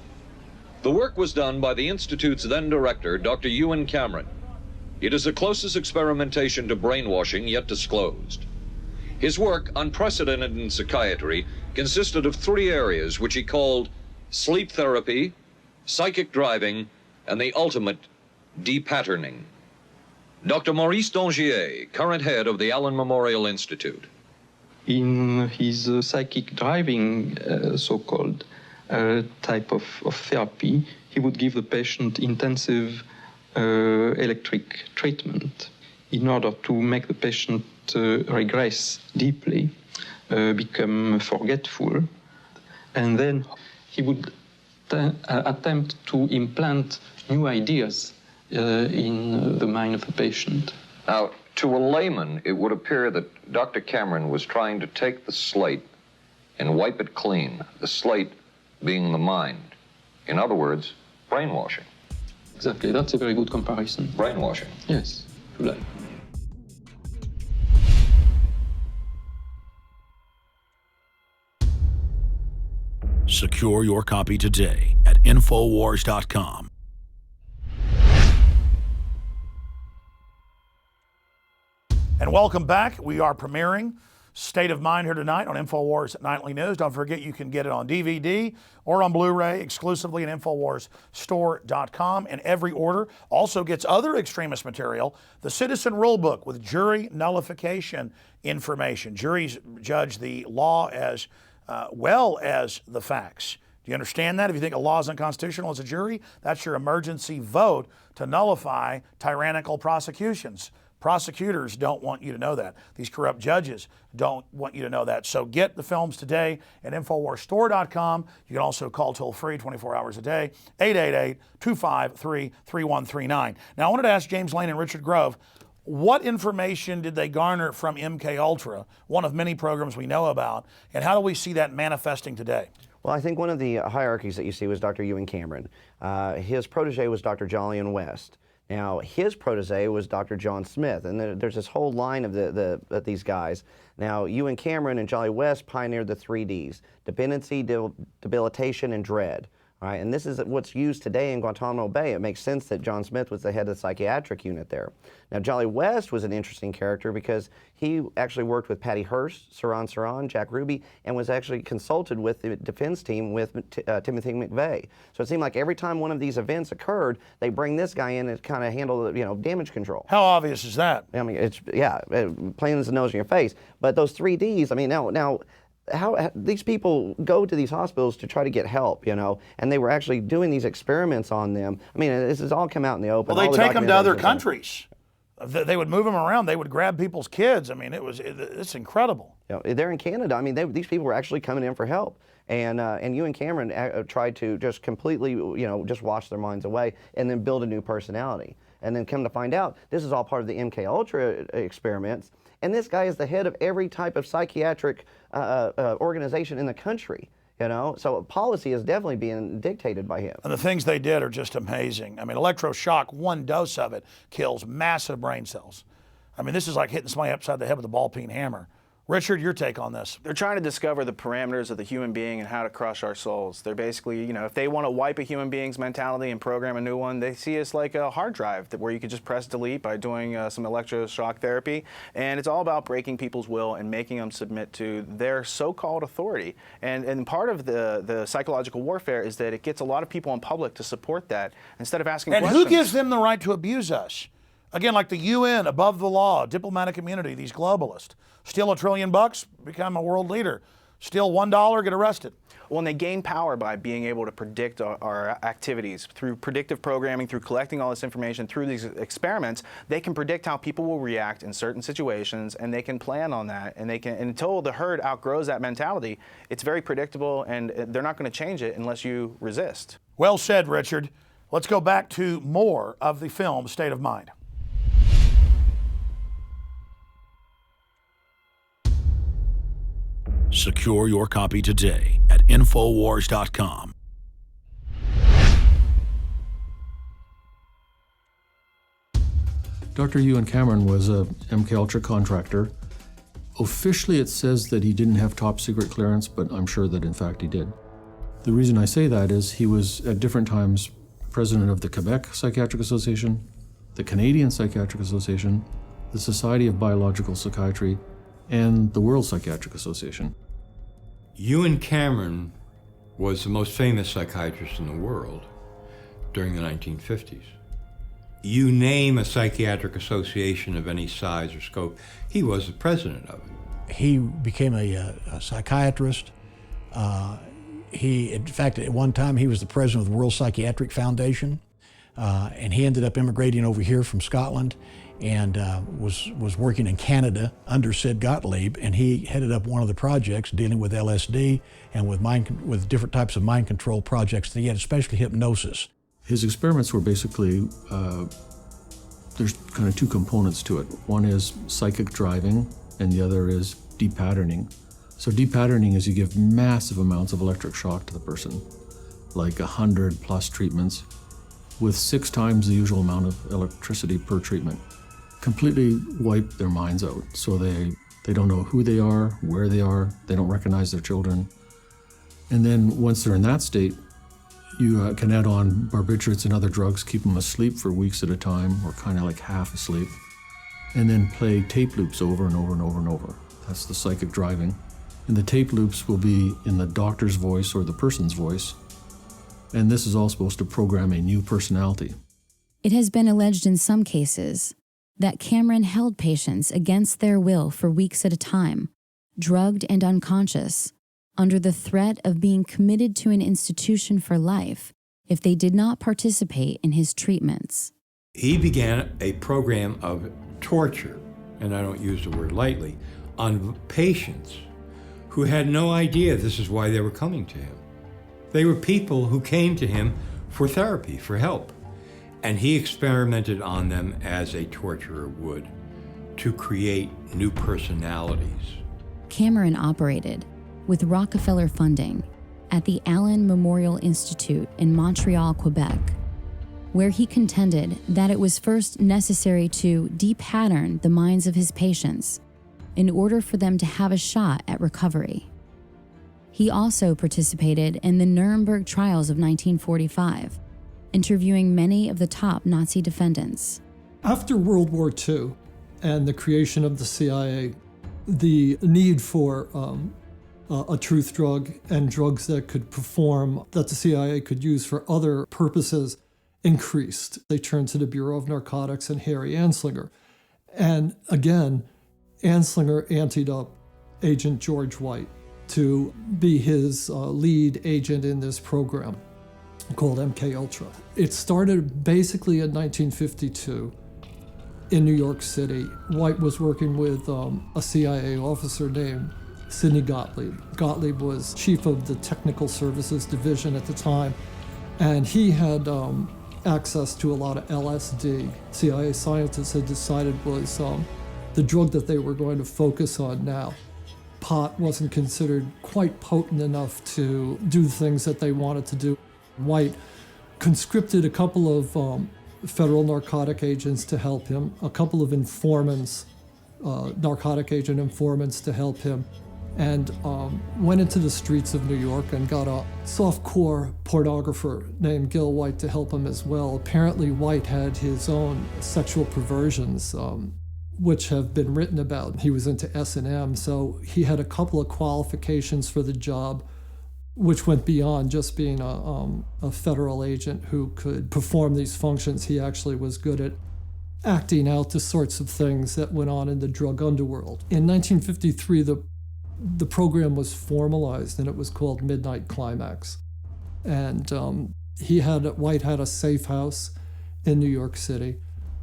The work was done by the Institute's then director, Dr. Ewan Cameron. It is the closest experimentation to brainwashing yet disclosed. His work, unprecedented in psychiatry, consisted of three areas which he called sleep therapy, psychic driving, and the ultimate depatterning. Dr. Maurice Dongier, current head of the Allen Memorial Institute. in his psychic driving, so-called type of therapy, he would give the patient intensive electric treatment in order to make the patient regress deeply, become forgetful, and then he would attempt to implant new ideas in the mind of the patient. Now, to a layman, it would appear that Dr. Cameron was trying to take the slate and wipe it clean, the slate being the mind. In other words, brainwashing. Exactly, that's a very good comparison. Brainwashing. Yes, if you like. Secure your copy today at Infowars.com. And welcome back. We are premiering State of Mind here tonight on InfoWars Nightly News. Don't forget you can get it on DVD or on Blu-ray exclusively at InfoWarsStore.com. And every order also gets other extremist material, the Citizen Rulebook with jury nullification information. Juries judge the law as well as the facts. Do you understand that? If you think a law is unconstitutional as a jury, that's your emergency vote to nullify tyrannical prosecutions. Prosecutors don't want you to know that. These corrupt judges don't want you to know that. So get the films today at InfoWarsStore.com. You can also call toll-free 24 hours a day, 888-253-3139. Now, I wanted to ask James Lane and Richard Grove, what information did they garner from MKUltra, one of many programs we know about, and how do we see that manifesting today? Well, I think one of the hierarchies that you see was Dr. Ewan Cameron. His protege was Dr. Jolyon West. Now, his protege was Dr. John Smith, and there's this whole line of these guys. Now, Ewan Cameron and Jolly West pioneered the 3 Ds, dependency, debilitation, and dread. All right, and this is what's used today in Guantanamo Bay. It makes sense that John Smith was the head of the psychiatric unit there. Now, Jolly West was an interesting character because he actually worked with Patty Hearst, Saran, Jack Ruby, and was actually consulted with the defense team with Timothy McVeigh. So it seemed like every time one of these events occurred, they bring this guy in and kind of handle, damage control. How obvious is that? I mean, it's, plain as the nose in your face. But those 3 Ds, I mean, now, how these people go to these hospitals to try to get help, and they were actually doing these experiments on them. I mean, this has all come out in the open. Well, they take them to other countries. They would move them around. They would grab people's kids. I mean, it's incredible. They're in Canada. I mean, these people were actually coming in for help. And Ewan Cameron tried to just completely, just wash their minds away and then build a new personality. And then come to find out, this is all part of the MKUltra experiments. And this guy is the head of every type of psychiatric organization in the country, So policy is definitely being dictated by him. And the things they did are just amazing. I mean, electroshock, 1 dose of it kills massive brain cells. I mean, this is like hitting somebody upside the head with a ball-peen hammer. Richard, your take on this? They're trying to discover the parameters of the human being and how to crush our souls. They're basically, if they want to wipe a human being's mentality and program a new one, they see us like a hard drive where you can just press delete by doing some electroshock therapy. And it's all about breaking people's will and making them submit to their so-called authority. And part of the psychological warfare is that it gets a lot of people in public to support that instead of asking questions. And who gives them the right to abuse us? Again, like the UN, above the law, diplomatic community, these globalists. Steal $1 trillion, become a world leader. Steal $1, get arrested. Well, and they gain power by being able to predict our activities. Through predictive programming, through collecting all this information, through these experiments, they can predict how people will react in certain situations, and they can plan on that. And they can, until the herd outgrows that mentality, it's very predictable, and they're not going to change it unless you resist. Well said, Richard. Let's go back to more of the film State of Mind. Secure your copy today at Infowars.com. Dr. Ewan Cameron was a MKUltra contractor. Officially, it says that he didn't have top secret clearance, but I'm sure that in fact he did. The reason I say that is he was at different times president of the Quebec Psychiatric Association, the Canadian Psychiatric Association, the Society of Biological Psychiatry, and the World Psychiatric Association. Ewan Cameron was the most famous psychiatrist in the world during the 1950s. You name a psychiatric association of any size or scope, he was the president of it. He became a psychiatrist. In fact, at one time, he was the president of the World Psychiatric Foundation, and he ended up immigrating over here from Scotland and was working in Canada under Sid Gottlieb, and he headed up one of the projects dealing with LSD and with different types of mind control projects that he had, especially hypnosis. His experiments were basically, there's kind of two components to it. One is psychic driving, and the other is depatterning. So depatterning is you give massive amounts of electric shock to the person, like 100+ treatments, with 6 times the usual amount of electricity per treatment. Completely wipe their minds out. So they don't know who they are, where they are, they don't recognize their children. And then once they're in that state, you can add on barbiturates and other drugs, keep them asleep for weeks at a time, or kind of like half asleep, and then play tape loops over and over and over and over. That's the psychic driving. And the tape loops will be in the doctor's voice or the person's voice. And this is all supposed to program a new personality. It has been alleged in some cases that Cameron held patients against their will for weeks at a time, drugged and unconscious, under the threat of being committed to an institution for life if they did not participate in his treatments. He began a program of torture, and I don't use the word lightly, on patients who had no idea this is why they were coming to him. They were people who came to him for therapy, for help. And he experimented on them as a torturer would to create new personalities. Cameron operated, with Rockefeller funding, at the Allen Memorial Institute in Montreal, Quebec, where he contended that it was first necessary to depattern the minds of his patients in order for them to have a shot at recovery. He also participated in the Nuremberg trials of 1945, interviewing many of the top Nazi defendants. After World War II and the creation of the CIA, the need for a truth drug and drugs that could perform, that the CIA could use for other purposes, increased. They turned to the Bureau of Narcotics and Harry Anslinger. And again, Anslinger anteed up Agent George White to be his lead agent in this program called MKUltra. It started basically in 1952 in New York City. White was working with a CIA officer named Sidney Gottlieb. Gottlieb was chief of the Technical Services Division at the time, and he had access to a lot of LSD. CIA scientists had decided was the drug that they were going to focus on now. Pot wasn't considered quite potent enough to do the things that they wanted to do. White conscripted a couple of federal narcotic agents to help him, a couple of informants, narcotic agent informants to help him, and went into the streets of New York and got a softcore pornographer named Gil White to help him as well. Apparently White had his own sexual perversions, which have been written about. He was into S&M, so he had a couple of qualifications for the job, which went beyond just being a federal agent who could perform these functions. He actually was good at acting out the sorts of things that went on in the drug underworld. In 1953, the program was formalized, and it was called Midnight Climax. And White had a safe house in New York City,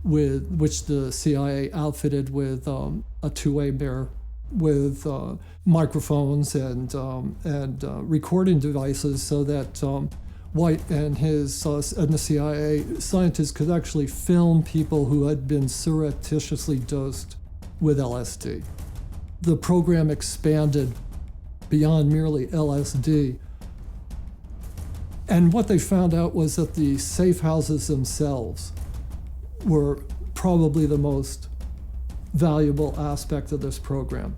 with which the CIA outfitted with a two-way mirror, with microphones and recording devices, so that White and the CIA scientists could actually film people who had been surreptitiously dosed with LSD. The program expanded beyond merely LSD. And what they found out was that the safe houses themselves were probably the most valuable aspect of this program.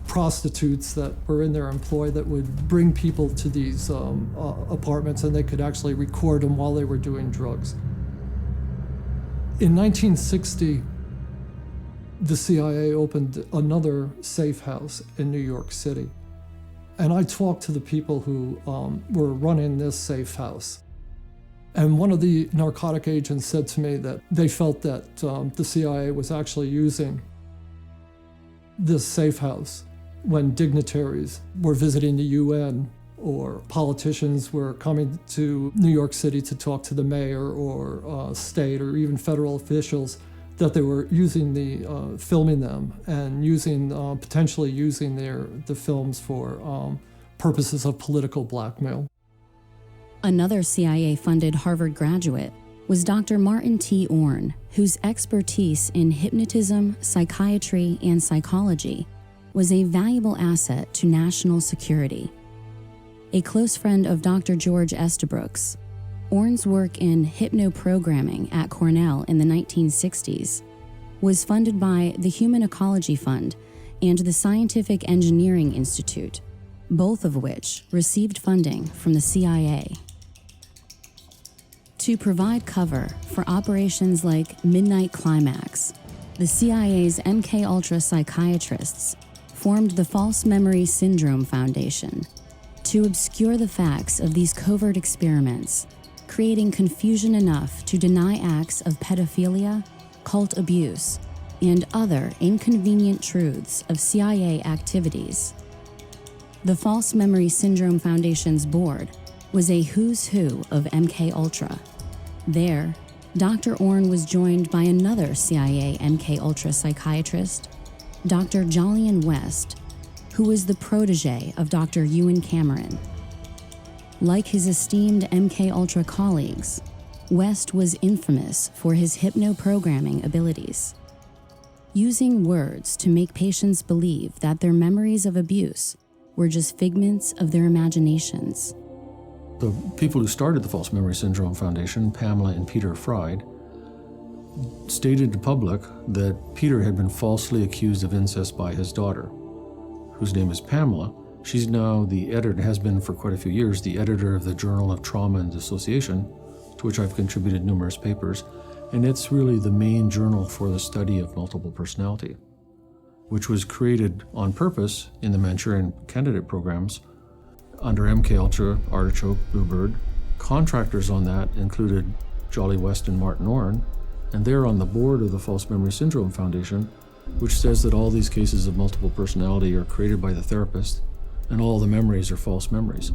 Prostitutes that were in their employ that would bring people to these apartments, and they could actually record them while they were doing drugs. In 1960, the CIA opened another safe house in New York City. And I talked to the people who were running this safe house. And one of the narcotic agents said to me that they felt that the CIA was actually using this safe house when dignitaries were visiting the UN or politicians were coming to New York City to talk to the mayor or state or even federal officials, that they were using filming them and potentially using the films for purposes of political blackmail. Another CIA-funded Harvard graduate was Dr. Martin T. Orne, whose expertise in hypnotism, psychiatry, and psychology was a valuable asset to national security. A close friend of Dr. George Estabrooks, Orne's work in hypnoprogramming at Cornell in the 1960s was funded by the Human Ecology Fund and the Scientific Engineering Institute, both of which received funding from the CIA. To provide cover for operations like Midnight Climax, the CIA's MKUltra psychiatrists formed the False Memory Syndrome Foundation to obscure the facts of these covert experiments, creating confusion enough to deny acts of pedophilia, cult abuse, and other inconvenient truths of CIA activities. The False Memory Syndrome Foundation's board was a who's who of MKUltra. There, Dr. Orne was joined by another CIA MKUltra psychiatrist, Dr. Jolyon West, who was the protege of Dr. Ewen Cameron. Like his esteemed MKUltra colleagues, West was infamous for his hypnoprogramming abilities. Using words to make patients believe that their memories of abuse were just figments of their imaginations. The people who started the False Memory Syndrome Foundation, Pamela and Peter Fried, stated to the public that Peter had been falsely accused of incest by his daughter, whose name is Pamela. She's now the editor, has been for quite a few years, the editor of the Journal of Trauma and Dissociation, to which I've contributed numerous papers, and it's really the main journal for the study of multiple personality, which was created on purpose in the Manchurian Candidate programs under MKUltra, Artichoke, Bluebird. Contractors on that included Jolly West and Martin Orne, and they're on the board of the False Memory Syndrome Foundation, which says that all these cases of multiple personality are created by the therapist, and all the memories are false memories.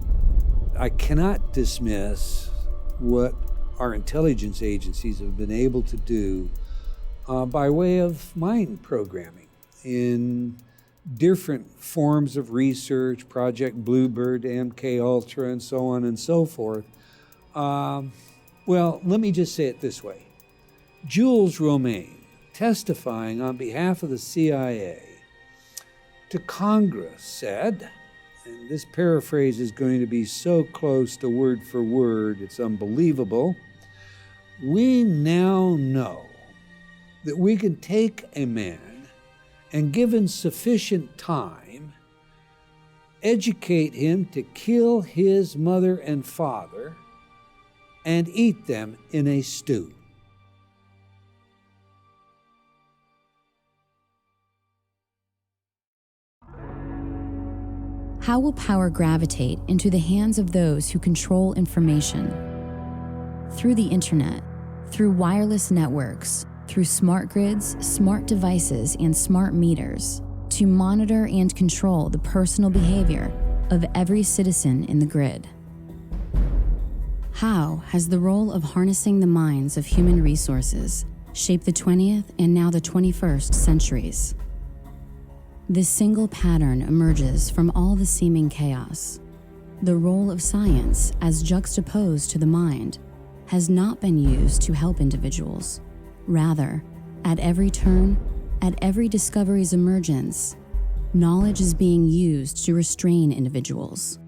I cannot dismiss what our intelligence agencies have been able to do by way of mind programming in different forms of research, Project Bluebird, MKUltra, and so on and so forth. Well, let me just say it this way. Jules Romaine, testifying on behalf of the CIA to Congress, said, and this paraphrase is going to be so close to word for word, it's unbelievable, "We now know that we can take a man and, given sufficient time, educate him to kill his mother and father and eat them in a stew." How will power gravitate into the hands of those who control information? Through the internet, through wireless networks, through smart grids, smart devices, and smart meters, to monitor and control the personal behavior of every citizen in the grid. How has the role of harnessing the minds of human resources shaped the 20th and now the 21st centuries? This single pattern emerges from all the seeming chaos. The role of science, as juxtaposed to the mind, has not been used to help individuals. Rather, at every turn, at every discovery's emergence, knowledge is being used to restrain individuals.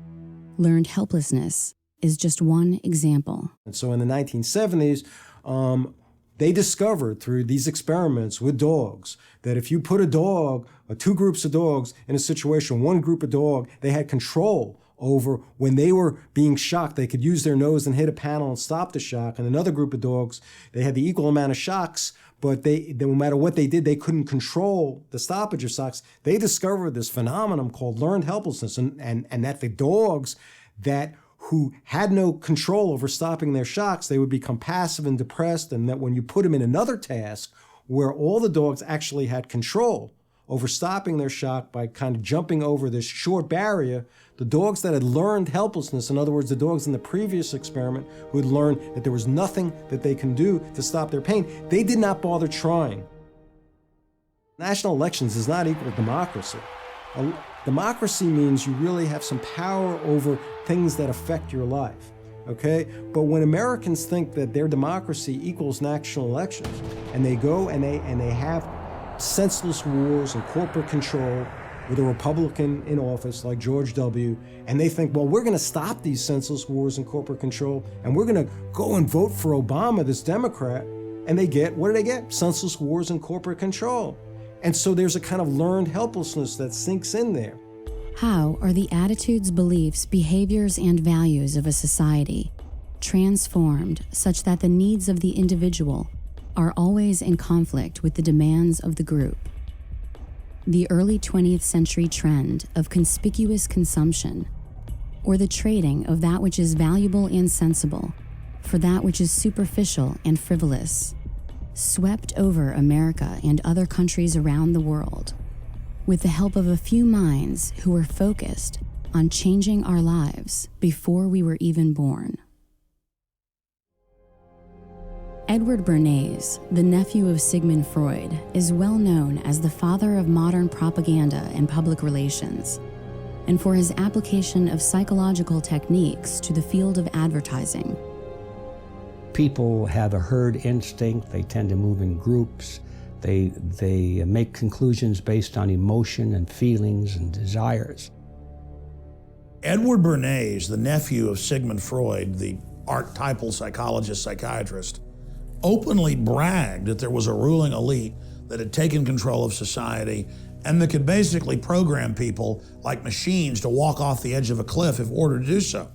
Learned helplessness is just one example. And so in the 1970s, they discovered through these experiments with dogs that if you put a dog, or two groups of dogs in a situation, one group of dog, they had control over when they were being shocked, they could use their nose and hit a panel and stop the shock. And another group of dogs, they had the equal amount of shocks, but they no matter what they did, they couldn't control the stoppage of shocks. They discovered this phenomenon called learned helplessness, and that the dogs who had no control over stopping their shocks, they would become passive and depressed, and that when you put them in another task where all the dogs actually had control over stopping their shock by kind of jumping over this short barrier. The dogs that had learned helplessness, in other words, the dogs in the previous experiment who had learned that there was nothing that they can do to stop their pain, they did not bother trying. National elections is not equal to democracy. Democracy means you really have some power over things that affect your life, okay? But when Americans think that their democracy equals national elections, and they go and they have senseless wars and corporate control with a Republican in office like George W., and they think, well, we're going to stop these senseless wars and corporate control, and we're going to go and vote for Obama, this Democrat, and they get, what do they get? Senseless wars and corporate control. And so there's a kind of learned helplessness that sinks in there. How are the attitudes, beliefs, behaviors, and values of a society transformed such that the needs of the individual are always in conflict with the demands of the group? The early 20th century trend of conspicuous consumption, or the trading of that which is valuable and sensible for that which is superficial and frivolous, swept over America and other countries around the world with the help of a few minds who were focused on changing our lives before we were even born. Edward Bernays, the nephew of Sigmund Freud, is well known as the father of modern propaganda and public relations, and for his application of psychological techniques to the field of advertising. People have a herd instinct. They tend to move in groups. They make conclusions based on emotion and feelings and desires. Edward Bernays, the nephew of Sigmund Freud, the archetypal psychologist, psychiatrist, openly bragged that there was a ruling elite that had taken control of society and that could basically program people like machines to walk off the edge of a cliff if ordered to do so.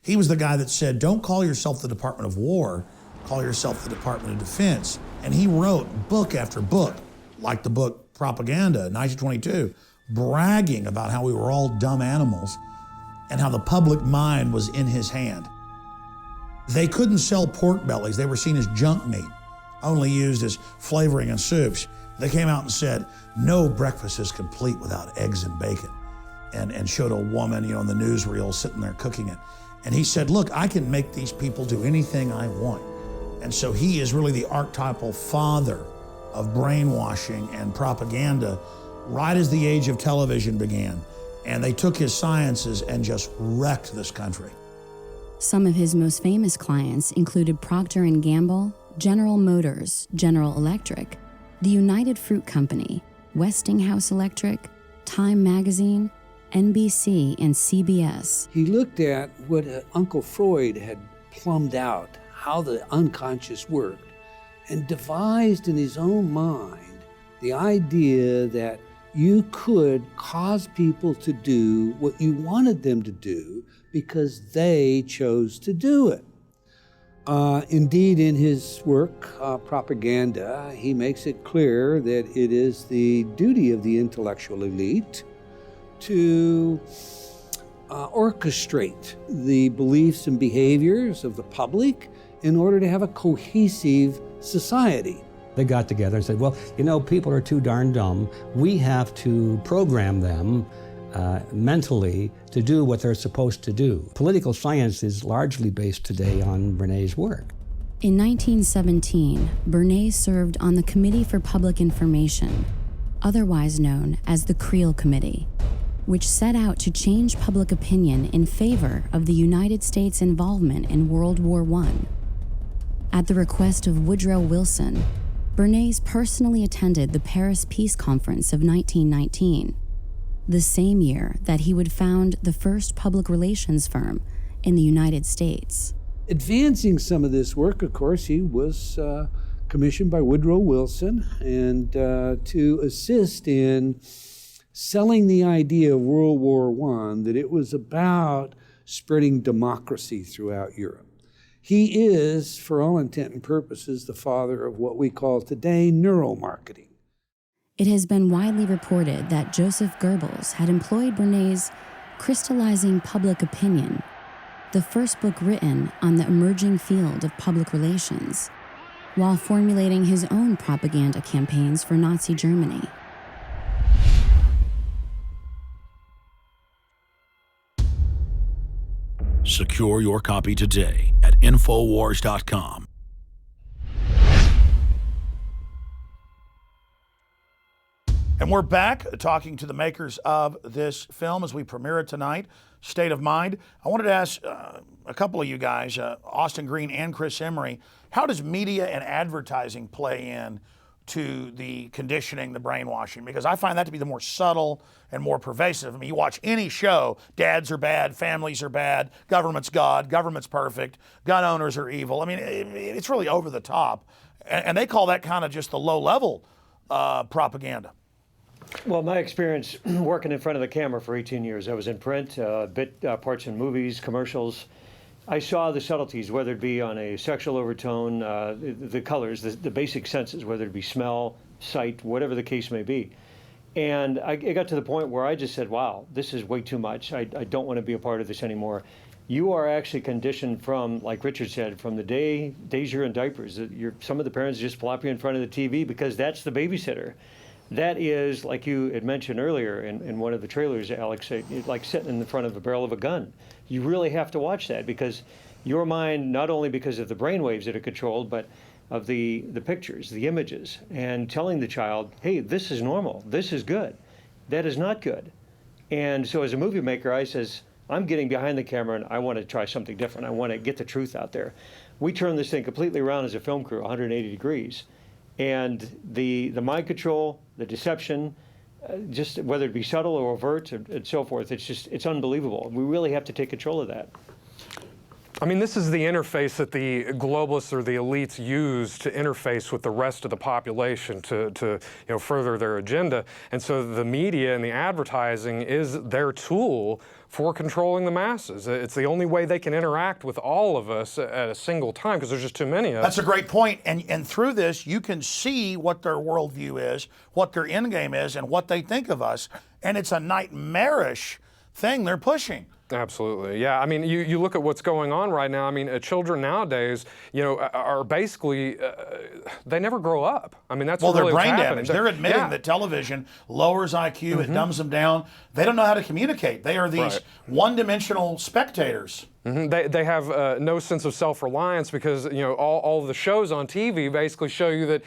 He was the guy that said, don't call yourself the Department of War, call yourself the Department of Defense. And he wrote book after book, like the book Propaganda, 1922, bragging about how we were all dumb animals and how the public mind was in his hand. They couldn't sell pork bellies. They were seen as junk meat, only used as flavoring in soups. They came out and said, no breakfast is complete without eggs and bacon, and showed a woman, in the newsreel sitting there cooking it. And he said, look, I can make these people do anything I want. And so he is really the archetypal father of brainwashing and propaganda right as the age of television began. And they took his sciences and just wrecked this country. Some of his most famous clients included Procter & Gamble, General Motors, General Electric, the United Fruit Company, Westinghouse Electric, Time Magazine, NBC, and CBS. He looked at what Uncle Freud had plumbed out, how the unconscious worked, and devised in his own mind the idea that you could cause people to do what you wanted them to do because they chose to do it. Indeed, in his work, Propaganda, he makes it clear that it is the duty of the intellectual elite to orchestrate the beliefs and behaviors of the public in order to have a cohesive society. They got together and said, well, people are too darn dumb. We have to program them mentally to do what they're supposed to do. Political science is largely based today on Bernays' work. In 1917, Bernays served on the Committee for Public Information, otherwise known as the Creel Committee, which set out to change public opinion in favor of the United States' involvement in World War I. At the request of Woodrow Wilson, Bernays personally attended the Paris Peace Conference of 1919, the same year that he would found the first public relations firm in the United States. Advancing some of this work, of course, he was commissioned by Woodrow Wilson and to assist in selling the idea of World War I, that it was about spreading democracy throughout Europe. He is, for all intent and purposes, the father of what we call today neuromarketing. It has been widely reported that Joseph Goebbels had employed Bernays' Crystallizing Public Opinion, the first book written on the emerging field of public relations, while formulating his own propaganda campaigns for Nazi Germany. Secure your copy today at Infowars.com. And we're back talking to the makers of this film as we premiere it tonight, State of Mind. I wanted to ask a couple of you guys, Austin Green and Chris Emery, how does media and advertising play in to the conditioning, the brainwashing? Because I find that to be the more subtle and more pervasive. I mean, you watch any show, dads are bad, families are bad, government's God, government's perfect, gun owners are evil. I mean, it's really over the top. And they call that kind of just the low-level propaganda. Well, my experience working in front of the camera for 18 years, I was in print, parts in movies, commercials. I saw the subtleties, whether it be on a sexual overtone, the colors, the basic senses, whether it be smell, sight, whatever the case may be. And it got to the point where I just said, wow, this is way too much. I don't want to be a part of this anymore. You are actually conditioned from, like Richard said, from the days you're in diapers. Some of the parents just plop you in front of the TV because that's the babysitter. That is, like you had mentioned earlier in one of the trailers, Alex, like sitting in the front of the barrel of a gun. You really have to watch that because your mind, not only because of the brainwaves that are controlled, but of the pictures, the images, and telling the child, hey, this is normal, this is good, that is not good. And so as a movie maker, I says, I'm getting behind the camera and I want to try something different. I want to get the truth out there. We turned this thing completely around as a film crew, 180 degrees. And the mind control, the deception, just whether it be subtle or overt and so forth, it's unbelievable. We really have to take control of that. I mean, this is the interface that the globalists or the elites use to interface with the rest of the population to further their agenda. And so the media and the advertising is their tool for controlling the masses. It's the only way they can interact with all of us at a single time because there's just too many of us. That's a great point. And through this, you can see what their worldview is, what their end game is, and what they think of us. And it's a nightmarish thing they're pushing. Absolutely, yeah. I mean, you look at what's going on right now. I mean, children nowadays, are basically they never grow up. I mean, that's well, really they're brain what's damaged. They're admitting that television lowers IQ, it dumbs them down. They don't know how to communicate. They are these one-dimensional spectators. They have no sense of self-reliance because all the shows on TV basically show you that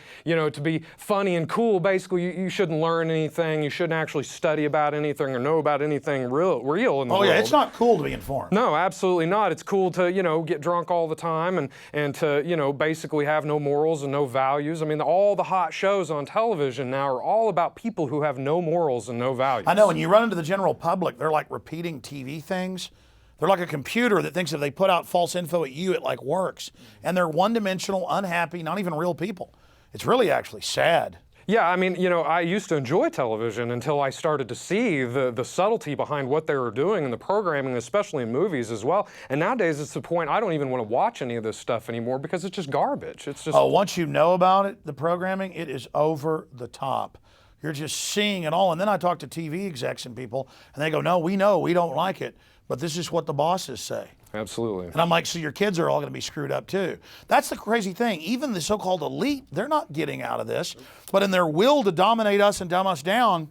to be funny and cool, basically you shouldn't learn anything, you shouldn't actually study about anything or know about anything real in the world. Oh yeah, it's not cool to be informed. No, absolutely not. It's cool to get drunk all the time and to basically have no morals and no values. I mean, all the hot shows on television now are all about people who have no morals and no values. I know, and you run into the general public, they're like repeating TV things. They're like a computer that thinks if they put out false info at you, it like works. And they're one-dimensional, unhappy, not even real people. It's really actually sad. Yeah, I mean, I used to enjoy television until I started to see the subtlety behind what they were doing in the programming, especially in movies as well. And nowadays it's the point I don't even want to watch any of this stuff anymore because it's just garbage. It's just once you know about it, the programming, it is over the top. You're just seeing it all. And then I talk to TV execs and people, and they go, no, we know, we don't like it, but this is what the bosses say. Absolutely. And I'm like, so your kids are all going to be screwed up too. That's the crazy thing. Even the so-called elite, they're not getting out of this, but in their will to dominate us and dumb us down,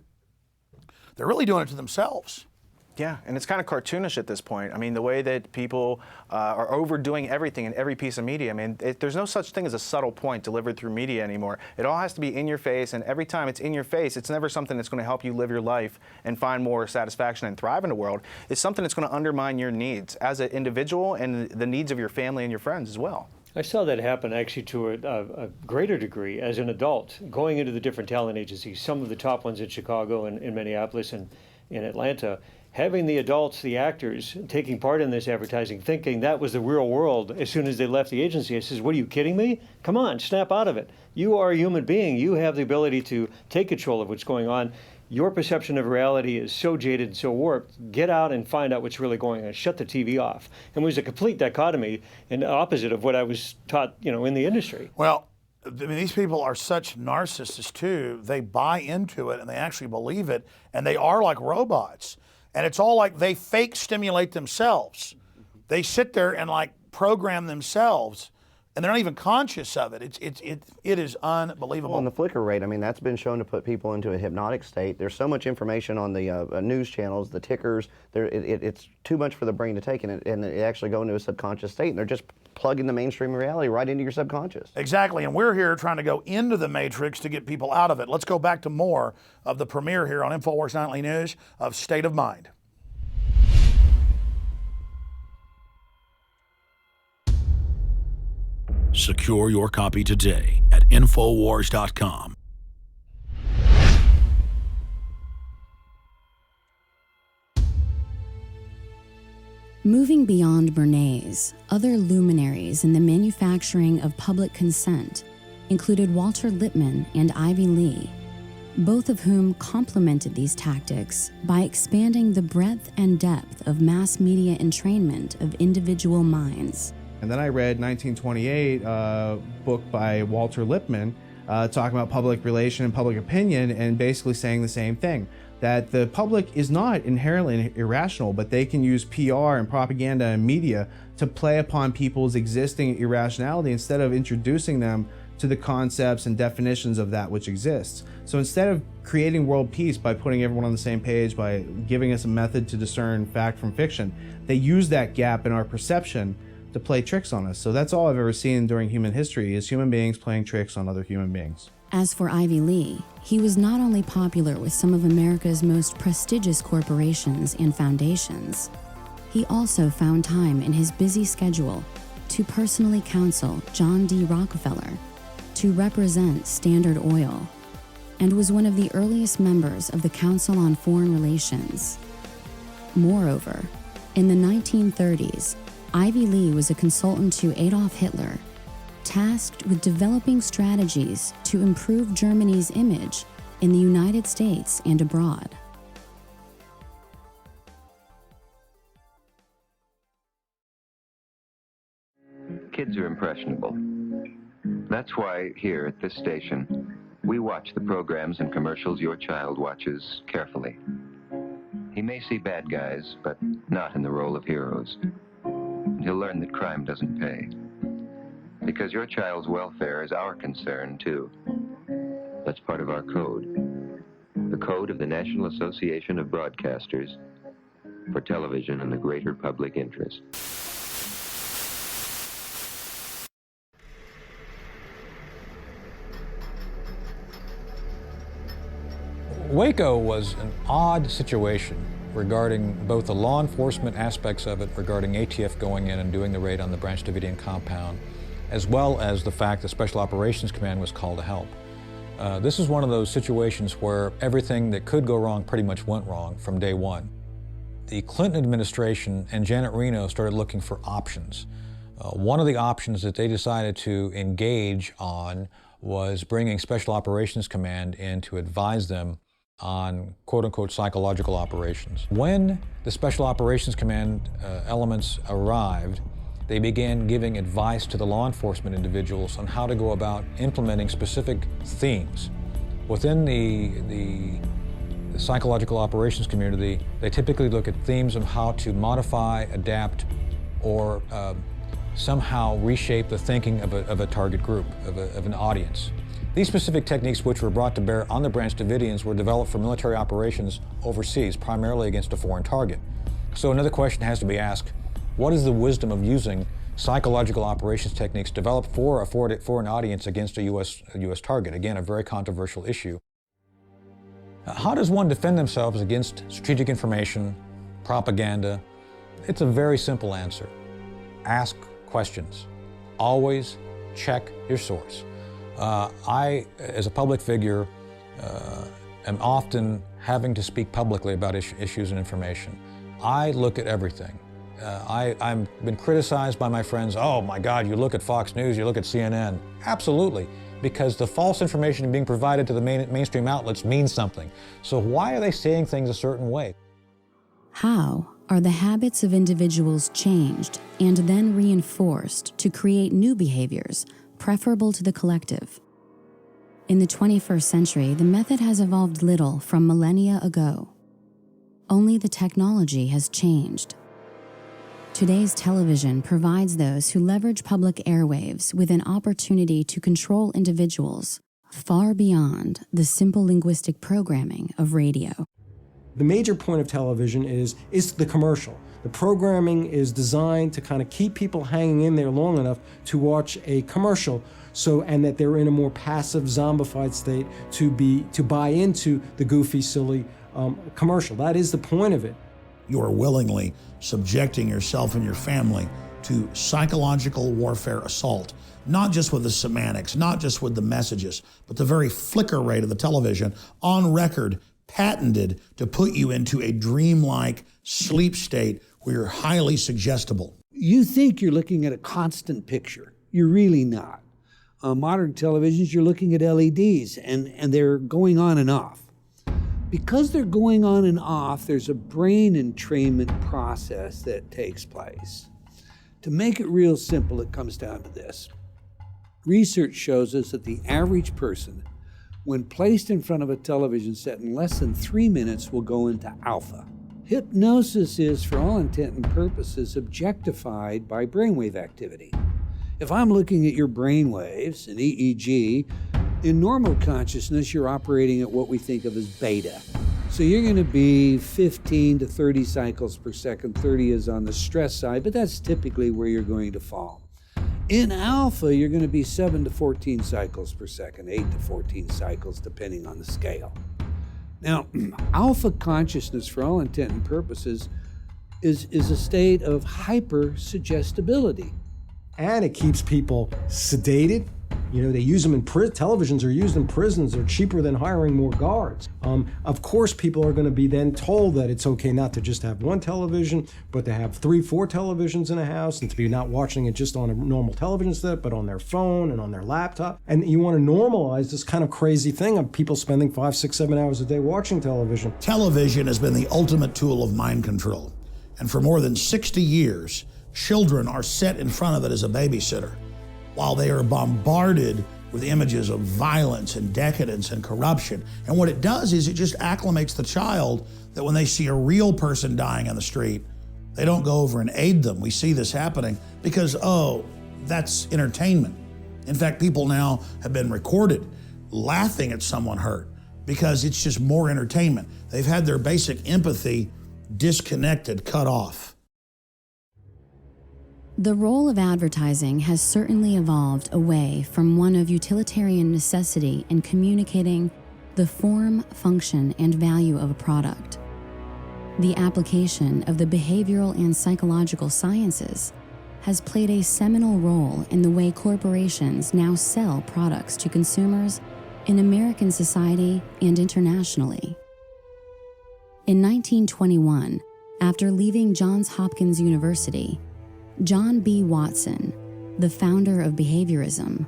they're really doing it to themselves. Yeah, and it's kind of cartoonish at this point. I mean, the way that people are overdoing everything in every piece of media. I mean, there's no such thing as a subtle point delivered through media anymore. It all has to be in your face, and every time it's in your face, it's never something that's going to help you live your life and find more satisfaction and thrive in the world. It's something that's going to undermine your needs as an individual and the needs of your family and your friends as well. I saw that happen actually to a greater degree as an adult, going into the different talent agencies, some of the top ones in Chicago and in Minneapolis and in Atlanta. Having the adults, the actors, taking part in this advertising, thinking that was the real world as soon as they left the agency. I says, what are you kidding me? Come on, snap out of it. You are a human being. You have the ability to take control of what's going on. Your perception of reality is so jaded and so warped. Get out and find out what's really going on. Shut the TV off. And it was a complete dichotomy and opposite of what I was taught, in the industry. Well, I mean, these people are such narcissists too. They buy into it and they actually believe it, and they are like robots. And it's all like they fake stimulate themselves. They sit there and like program themselves and they're not even conscious of it. It is unbelievable. Well, and the flicker rate, I mean, that's been shown to put people into a hypnotic state. There's so much information on the news channels, the tickers. It's too much for the brain to take, and it actually go into a subconscious state, and they're just plugging the mainstream reality right into your subconscious. Exactly, and we're here trying to go into the matrix to get people out of it. Let's go back to more of the premiere here on InfoWars Nightly News of State of Mind. Secure your copy today at InfoWars.com. Moving beyond Bernays, other luminaries in the manufacturing of public consent included Walter Lippmann and Ivy Lee, both of whom complemented these tactics by expanding the breadth and depth of mass media entrainment of individual minds. And then I read 1928, book by Walter Lippmann, talking about public relation and public opinion, and basically saying the same thing, that the public is not inherently irrational, but they can use PR and propaganda and media to play upon people's existing irrationality instead of introducing them to the concepts and definitions of that which exists. So instead of creating world peace by putting everyone on the same page, by giving us a method to discern fact from fiction, they use that gap in our perception to play tricks on us. So that's all I've ever seen during human history, is human beings playing tricks on other human beings. As for Ivy Lee, he was not only popular with some of America's most prestigious corporations and foundations, he also found time in his busy schedule to personally counsel John D. Rockefeller, to represent Standard Oil, and was one of the earliest members of the Council on Foreign Relations. Moreover, in the 1930s, Ivy Lee was a consultant to Adolf Hitler, tasked with developing strategies to improve Germany's image in the United States and abroad. Kids are impressionable. That's why here at this station, we watch the programs and commercials your child watches carefully. He may see bad guys, but not in the role of heroes. He'll learn that crime doesn't pay. Because your child's welfare is our concern, too. That's part of our code. The code of the National Association of Broadcasters for television and the greater public interest. Waco was an odd situation regarding both the law enforcement aspects of it, regarding ATF going in and doing the raid on the Branch Davidian compound, as well as the fact that Special Operations Command was called to help. This is one of those situations where everything that could go wrong pretty much went wrong from day one. The Clinton administration and Janet Reno started looking for options. One of the options that they decided to engage on was bringing Special Operations Command in to advise them on quote-unquote psychological operations. When the Special Operations Command elements arrived, they began giving advice to the law enforcement individuals on how to go about implementing specific themes. Within the psychological operations community, they typically look at themes of how to modify, adapt, or somehow reshape the thinking of a target group, of an audience. These specific techniques, which were brought to bear on the Branch Davidians, were developed for military operations overseas, primarily against a foreign target. So another question has to be asked: what is the wisdom of using psychological operations techniques developed for a foreign audience against a U.S. target? Again, a very controversial issue. How does one defend themselves against strategic information, propaganda? It's a very simple answer. Ask questions. Always check your source. I, as a public figure, am often having to speak publicly about issues and information. I look at everything. I've been criticized by my friends. Oh my God, you look at Fox News, you look at CNN. Absolutely, because the false information being provided to the mainstream outlets means something. So why are they saying things a certain way? How are the habits of individuals changed and then reinforced to create new behaviors preferable to the collective? In the 21st century, the method has evolved little from millennia ago. Only the technology has changed. Today's television provides those who leverage public airwaves with an opportunity to control individuals far beyond the simple linguistic programming of radio. The major point of television is the commercial. The programming is designed to kind of keep people hanging in there long enough to watch a commercial, and that they're in a more passive, zombified state to buy into the goofy, silly commercial. That is the point of it. You are willingly subjecting yourself and your family to psychological warfare assault, not just with the semantics, not just with the messages, but the very flicker rate of the television, on record, patented to put you into a dreamlike sleep state where you're highly suggestible. You think you're looking at a constant picture. You're really not. On modern televisions, you're looking at LEDs, and they're going on and off. Because they're going on and off, there's a brain entrainment process that takes place. To make it real simple, it comes down to this. Research shows us that the average person, when placed in front of a television set in less than 3 minutes, will go into alpha. Hypnosis is, for all intent and purposes, objectified by brainwave activity. If I'm looking at your brainwaves, an EEG, in normal consciousness, you're operating at what we think of as beta. So you're going to be 15 to 30 cycles per second. 30 is on the stress side, but that's typically where you're going to fall. In alpha, you're going to be 7 to 14 cycles per second, 8 to 14 cycles, depending on the scale. Now, alpha consciousness, for all intent and purposes, is a state of hyper-suggestibility. And it keeps people sedated. You know, they use them in televisions are used in prisons. They're cheaper than hiring more guards. Of course, people are going to be then told that it's okay not to just have one television, but to have 3, 4 televisions in a house, and to be not watching it just on a normal television set, but on their phone and on their laptop. And you want to normalize this kind of crazy thing of people spending 5, 6, 7 hours a day watching television. Television has been the ultimate tool of mind control. And for more than 60 years, children are set in front of it as a babysitter, while they are bombarded with images of violence and decadence and corruption. And what it does is it just acclimates the child that when they see a real person dying on the street, they don't go over and aid them. We see this happening because, oh, that's entertainment. In fact, people now have been recorded laughing at someone hurt because it's just more entertainment. They've had their basic empathy disconnected, cut off. The role of advertising has certainly evolved away from one of utilitarian necessity in communicating the form, function, and value of a product. The application of the behavioral and psychological sciences has played a seminal role in the way corporations now sell products to consumers in American society and internationally. In 1921, after leaving Johns Hopkins University, John B. Watson, the founder of behaviorism,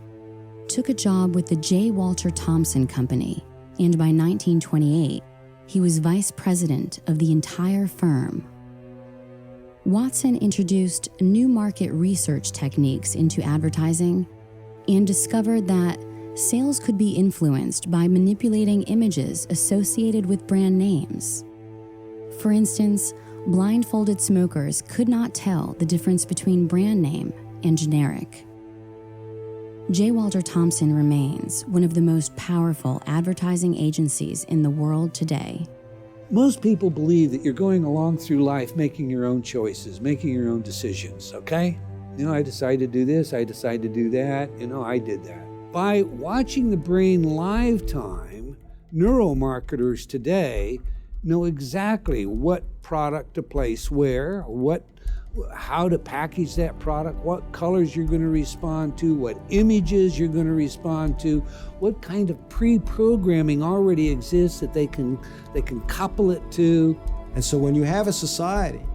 took a job with the J. Walter Thompson Company, and by 1928, he was vice president of the entire firm. Watson introduced new market research techniques into advertising and discovered that sales could be influenced by manipulating images associated with brand names. For instance, blindfolded smokers could not tell the difference between brand name and generic. J. Walter Thompson remains one of the most powerful advertising agencies in the world today. Most people believe that you're going along through life making your own choices, making your own decisions, okay? You know, I decided to do this, I decided to do that, I did that. By watching the brain live time, neuromarketers today know exactly what product to place where, how to package that product, what colors you're going to respond to, what images you're going to respond to, what kind of pre-programming already exists that they can couple it to. And so when you have a society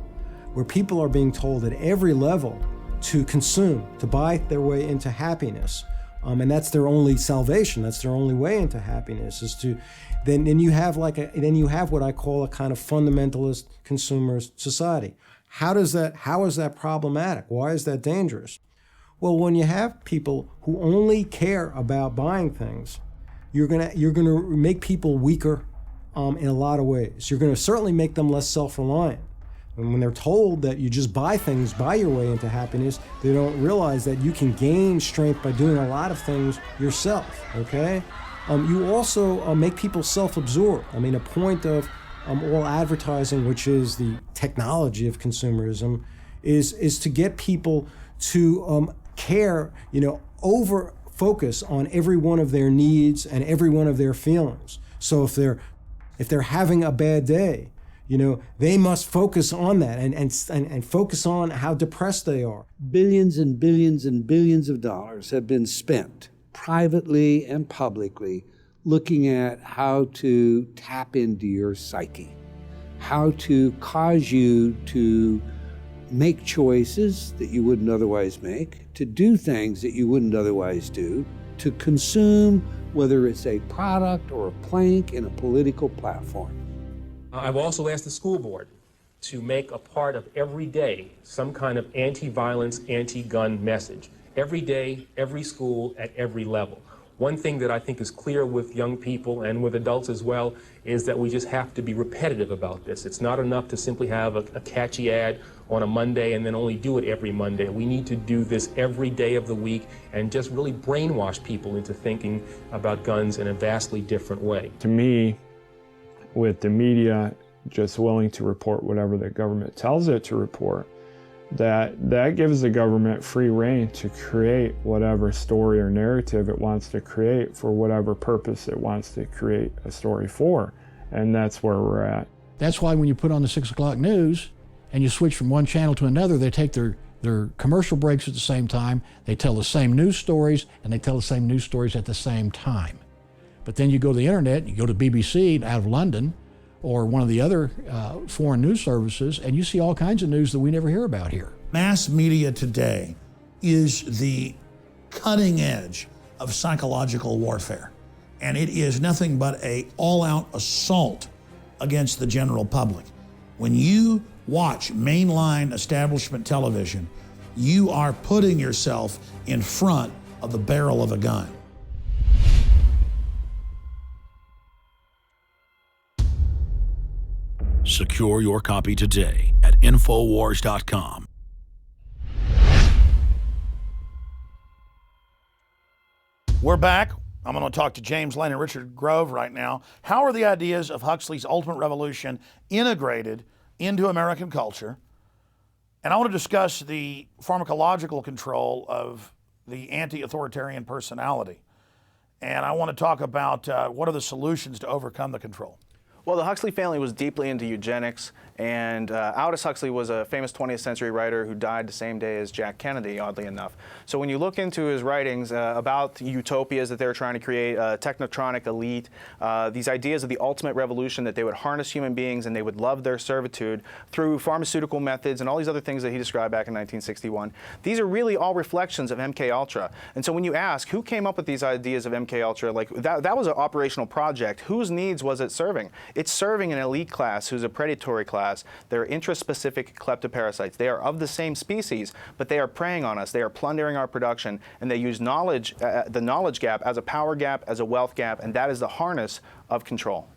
where people are being told at every level to consume, to buy their way into happiness, and that's their only salvation, that's their only way into happiness, is to then you have what I call a kind of fundamentalist consumer society. How is that problematic? Why is that dangerous? Well, when you have people who only care about buying things, you're gonna make people weaker in a lot of ways. You're gonna certainly make them less self-reliant. And when they're told that you just buy things, buy your way into happiness, they don't realize that you can gain strength by doing a lot of things yourself, okay? You also make people self-absorbed. I mean, a point of all advertising, which is the technology of consumerism, is to get people to care, over focus on every one of their needs and every one of their feelings. So if they're having a bad day, they must focus on that and focus on how depressed they are. Billions and billions and billions of dollars have been spent privately and publicly looking at how to tap into your psyche, how to cause you to make choices that you wouldn't otherwise make, to do things that you wouldn't otherwise do, to consume, whether it's a product or a plank in a political platform. I've also asked the school board to make a part of every day some kind of anti-violence, anti-gun message. Every day, every school, at every level. One thing that I think is clear with young people and with adults as well is that we just have to be repetitive about this. It's not enough to simply have a catchy ad on a Monday and then only do it every Monday. We need to do this every day of the week and just really brainwash people into thinking about guns in a vastly different way. To me, with the media just willing to report whatever the government tells it to report, that gives the government free rein to create whatever story or narrative it wants to create for whatever purpose it wants to create a story for. And that's where we're at. That's why when you put on the 6 o'clock news and you switch from one channel to another, they take their commercial breaks at the same time, they tell the same news stories, and they tell the same news stories at the same time. But then you go to the internet, you go to BBC out of London, or one of the other foreign news services, and you see all kinds of news that we never hear about here. Mass media today is the cutting edge of psychological warfare. And it is nothing but an all-out assault against the general public. When you watch mainline establishment television, you are putting yourself in front of the barrel of a gun. Secure your copy today at Infowars.com. We're back. I'm going to talk to James Lane and Richard Grove right now. How are the ideas of Huxley's Ultimate Revolution integrated into American culture? And I want to discuss the pharmacological control of the anti-authoritarian personality. And I want to talk about what are the solutions to overcome the control. Well, the Huxley family was deeply into eugenics, and Aldous Huxley was a famous 20th century writer who died the same day as Jack Kennedy, oddly enough. So when you look into his writings about utopias that they were trying to create, a technotronic elite, these ideas of the ultimate revolution, that they would harness human beings and they would love their servitude through pharmaceutical methods and all these other things that he described back in 1961, these are really all reflections of MKUltra. And so when you ask who came up with these ideas of MKUltra, like that was an operational project. Whose needs was it serving? It's serving an elite class who's a predatory class. They're interest-specific kleptoparasites. They are of the same species, but they are preying on us. They are plundering our production, and they use knowledge, the knowledge gap, as a power gap, as a wealth gap, and that is the harness of control.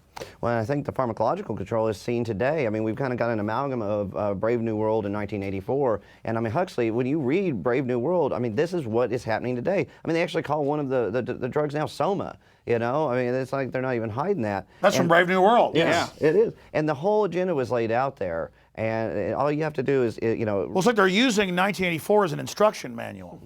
Well, I think the pharmacological control is seen today. I mean, we've kind of got an amalgam of Brave New World in 1984. And I mean, Huxley, when you read Brave New World, I mean, this is what is happening today. I mean, they actually call one of the drugs now Soma. You know, I mean, it's like they're not even hiding that. That's from Brave New World. Yes, yeah, it is. And the whole agenda was laid out there. And all you have to do is, you know. Well, it's like they're using 1984 as an instruction manual.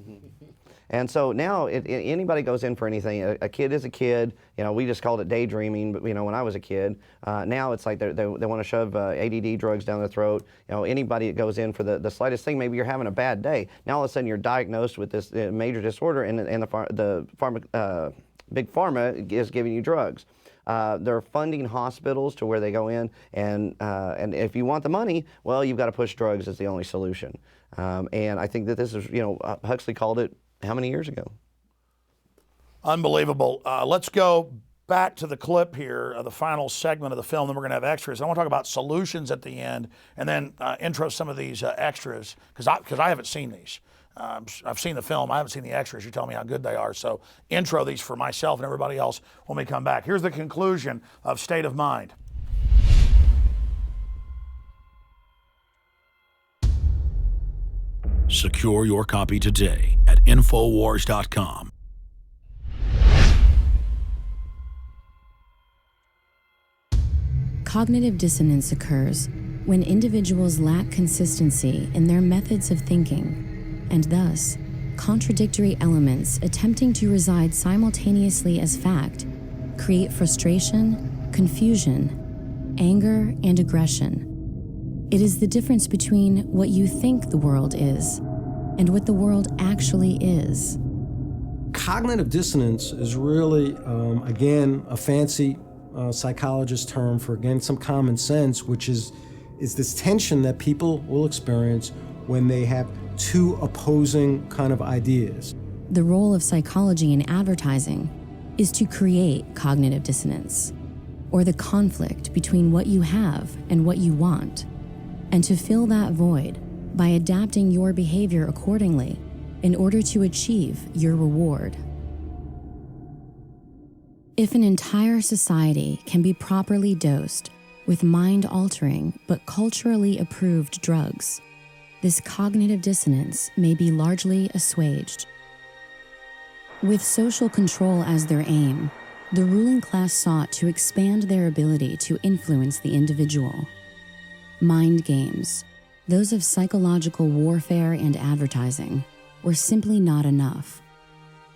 And so now anybody goes in for anything. A kid is a kid. You know, we just called it daydreaming, but, you know, when I was a kid. Now it's like they want to shove ADD drugs down their throat. You know, anybody that goes in for the slightest thing, maybe you're having a bad day. Now all of a sudden you're diagnosed with this major disorder, and Big Pharma is giving you drugs. They're funding hospitals to where they go in, and if you want the money, well, you've got to push drugs as the only solution. And I think that this is, you know, Huxley called it how many years ago? Unbelievable. Let's go back to the clip here, the final segment of the film, then we're going to have extras. I want to talk about solutions at the end, and then intro some of these extras, because I haven't seen these. I've seen the film. I haven't seen the extras. You tell me how good they are. So intro these for myself and everybody else when we come back. Here's the conclusion of State of Mind. Secure your copy today at Infowars.com. Cognitive dissonance occurs when individuals lack consistency in their methods of thinking, and thus, contradictory elements attempting to reside simultaneously as fact create frustration, confusion, anger, and aggression. It is the difference between what you think the world is and what the world actually is. Cognitive dissonance is really, again, a fancy psychologist term for, again, some common sense, which is this tension that people will experience when they have two opposing kind of ideas. The role of psychology in advertising is to create cognitive dissonance, or the conflict between what you have and what you want, and to fill that void by adapting your behavior accordingly in order to achieve your reward. If an entire society can be properly dosed with mind-altering but culturally approved drugs, this cognitive dissonance may be largely assuaged. With social control as their aim, the ruling class sought to expand their ability to influence the individual. Mind games, those of psychological warfare and advertising, were simply not enough.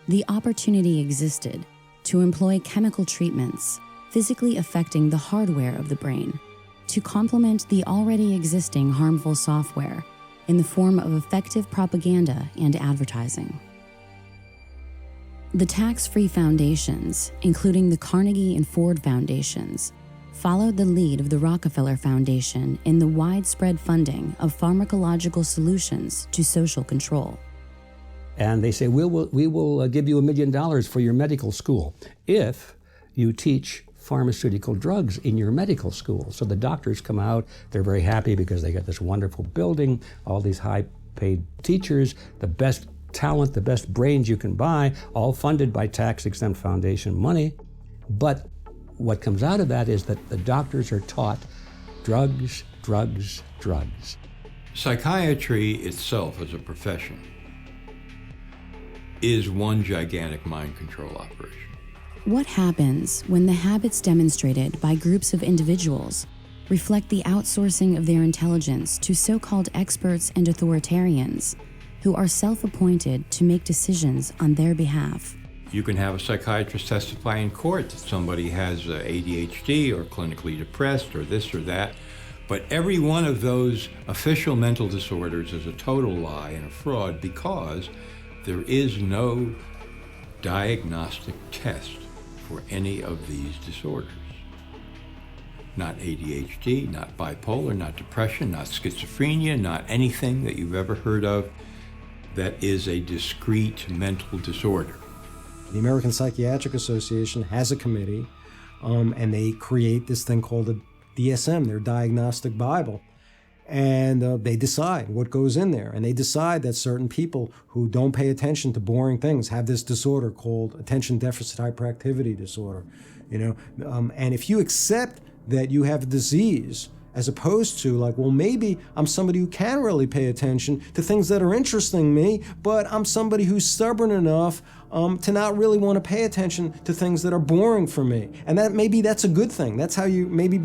The opportunity existed to employ chemical treatments, physically affecting the hardware of the brain, to complement the already existing harmful software in the form of effective propaganda and advertising. The tax-free foundations, including the Carnegie and Ford Foundations, followed the lead of the Rockefeller Foundation in the widespread funding of pharmacological solutions to social control. And they say, we will give you $1 million for your medical school if you teach pharmaceutical drugs in your medical school. So the doctors come out, they're very happy because they got this wonderful building, all these high-paid teachers, the best talent, the best brains you can buy, all funded by tax-exempt foundation money. But what comes out of that is that the doctors are taught drugs, drugs, drugs. Psychiatry itself as a profession is one gigantic mind control operation. What happens when the habits demonstrated by groups of individuals reflect the outsourcing of their intelligence to so-called experts and authoritarians who are self-appointed to make decisions on their behalf? You can have a psychiatrist testify in court that somebody has ADHD or clinically depressed or this or that, but every one of those official mental disorders is a total lie and a fraud because there is no diagnostic test for any of these disorders. Not ADHD, not bipolar, not depression, not schizophrenia, not anything that you've ever heard of that is a discrete mental disorder. The American Psychiatric Association has a committee, and they create this thing called the DSM, their Diagnostic Bible. And they decide what goes in there. And they decide that certain people who don't pay attention to boring things have this disorder called attention deficit hyperactivity disorder. And if you accept that you have a disease, as opposed to like, well, maybe I'm somebody who can really pay attention to things that are interesting me, but I'm somebody who's stubborn enough to not really want to pay attention to things that are boring for me. And that maybe that's a good thing. That's how you maybe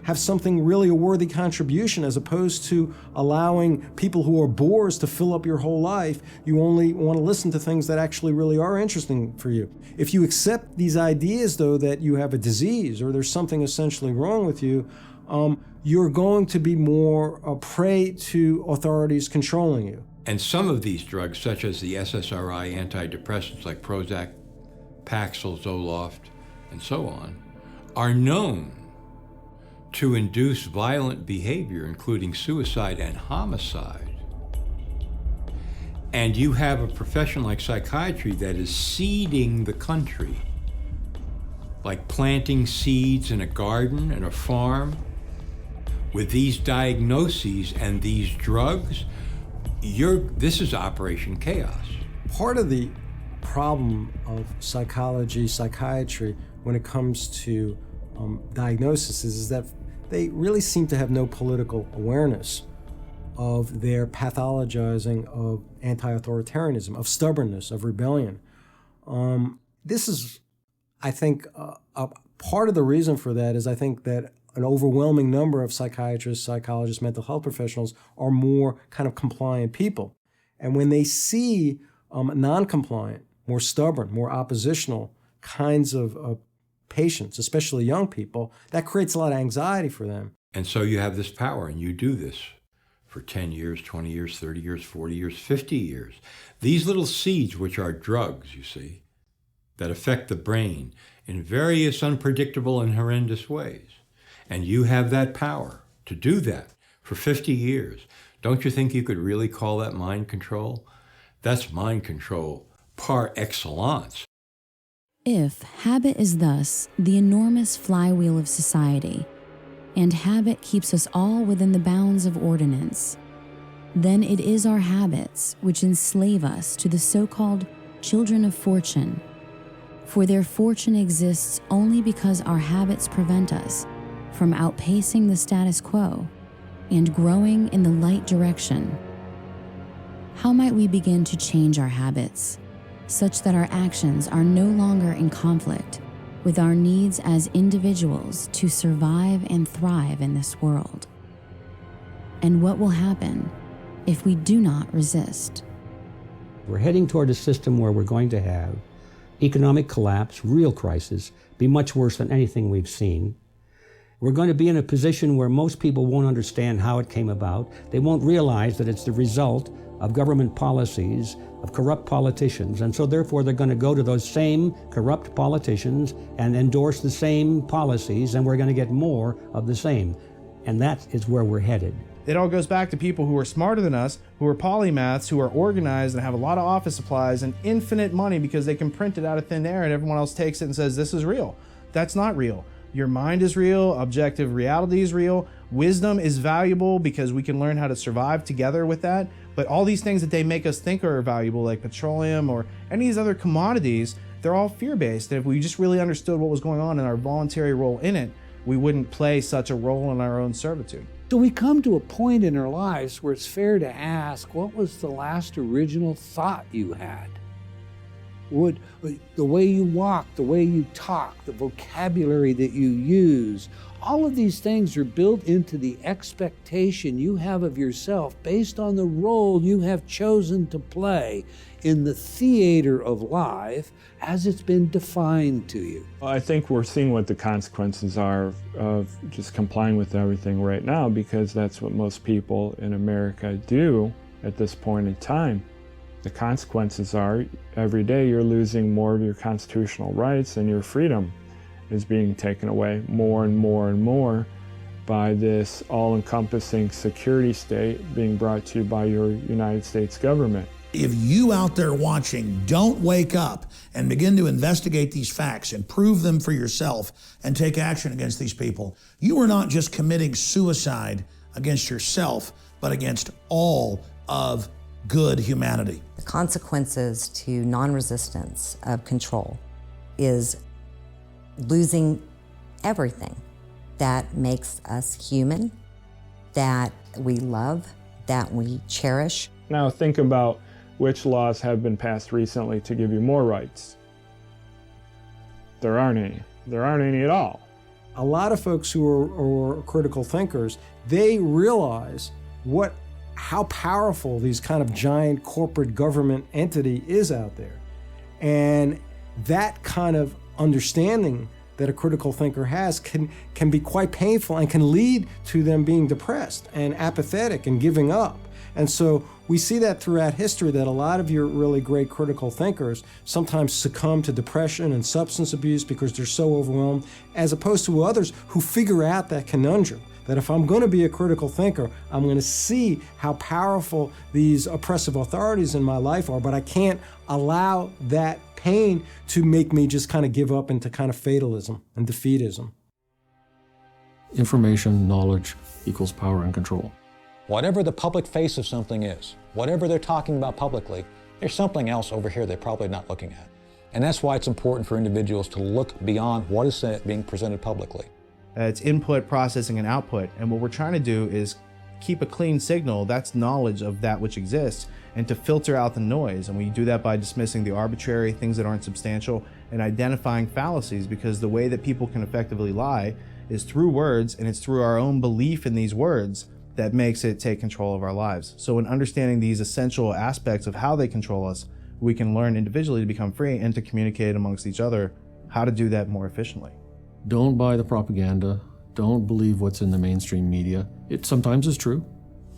have something really a worthy contribution, as opposed to allowing people who are bores to fill up your whole life. You only want to listen to things that actually really are interesting for you. If you accept these ideas, though, that you have a disease or there's something essentially wrong with you, you're going to be more a prey to authorities controlling you. And some of these drugs, such as the SSRI antidepressants like Prozac, Paxil, Zoloft, and so on, are known to induce violent behavior, including suicide and homicide. And you have a profession like psychiatry that is seeding the country, like planting seeds in a garden and a farm. With these diagnoses and these drugs, this is Operation Chaos. Part of the problem of psychiatry, when it comes to diagnosis is that they really seem to have no political awareness. of their pathologizing of anti-authoritarianism, of stubbornness, of rebellion. This is, I think, a part of the reason for that is I think that an overwhelming number of psychiatrists, psychologists, mental health professionals are more kind of compliant people. And when they see non-compliant, more stubborn, more oppositional kinds of patients, especially young people, that creates a lot of anxiety for them. And so you have this power, and you do this for 10 years, 20 years, 30 years, 40 years, 50 years. These little seeds, which are drugs, you see, that affect the brain in various unpredictable and horrendous ways. And you have that power to do that for 50 years. Don't you think you could really call that mind control? That's mind control par excellence. If habit is thus the enormous flywheel of society, and habit keeps us all within the bounds of ordinance, then it is our habits which enslave us to the so-called children of fortune. For their fortune exists only because our habits prevent us from outpacing the status quo and growing in the light direction. How might we begin to change our habits such that our actions are no longer in conflict with our needs as individuals to survive and thrive in this world? And what will happen if we do not resist? We're heading toward a system where we're going to have economic collapse, real crisis, be much worse than anything we've seen. We're going to be in a position where most people won't understand how it came about. They won't realize that it's the result of government policies, of corrupt politicians, and so therefore they're going to go to those same corrupt politicians and endorse the same policies, and we're going to get more of the same. And that is where we're headed. It all goes back to people who are smarter than us, who are polymaths, who are organized and have a lot of office supplies and infinite money because they can print it out of thin air and everyone else takes it and says, this is real. That's not real. Your mind is real, objective reality is real, wisdom is valuable because we can learn how to survive together with that. But all these things that they make us think are valuable, like petroleum or any of these other commodities, they're all fear-based. And if we just really understood what was going on and our voluntary role in it, we wouldn't play such a role in our own servitude. So we come to a point in our lives where it's fair to ask, what was the last original thought you had? The way you walk, the way you talk, the vocabulary that you use, all of these things are built into the expectation you have of yourself based on the role you have chosen to play in the theater of life as it's been defined to you. I think we're seeing what the consequences are of just complying with everything right now, because that's what most people in America do at this point in time. The consequences are every day you're losing more of your constitutional rights, and your freedom is being taken away more and more and more by this all-encompassing security state being brought to you by your United States government. If you out there watching don't wake up and begin to investigate these facts and prove them for yourself and take action against these people, you are not just committing suicide against yourself, but against all of good humanity. The consequences to non-resistance of control is losing everything that makes us human, that we love, that we cherish. Now think about which laws have been passed recently to give you more rights. There aren't any. There aren't any at all. A lot of folks who are critical thinkers, they realize how powerful these kind of giant corporate government entity is out there. And that kind of understanding that a critical thinker has can be quite painful and can lead to them being depressed and apathetic and giving up. And so we see that throughout history, that a lot of your really great critical thinkers sometimes succumb to depression and substance abuse because they're so overwhelmed, as opposed to others who figure out that conundrum, that if I'm going to be a critical thinker, I'm going to see how powerful these oppressive authorities in my life are, but I can't allow that pain to make me just kind of give up into kind of fatalism and defeatism. Information, knowledge equals power and control. Whatever the public face of something is, whatever they're talking about publicly, there's something else over here they're probably not looking at. And that's why it's important for individuals to look beyond what is being presented publicly. It's input, processing, and output. And what we're trying to do is keep a clean signal, that's knowledge of that which exists, and to filter out the noise. And we do that by dismissing the arbitrary, things that aren't substantial, and identifying fallacies, because the way that people can effectively lie is through words, and it's through our own belief in these words that makes it take control of our lives. So in understanding these essential aspects of how they control us, we can learn individually to become free and to communicate amongst each other how to do that more efficiently. Don't buy the propaganda. Don't believe what's in the mainstream media. It sometimes is true,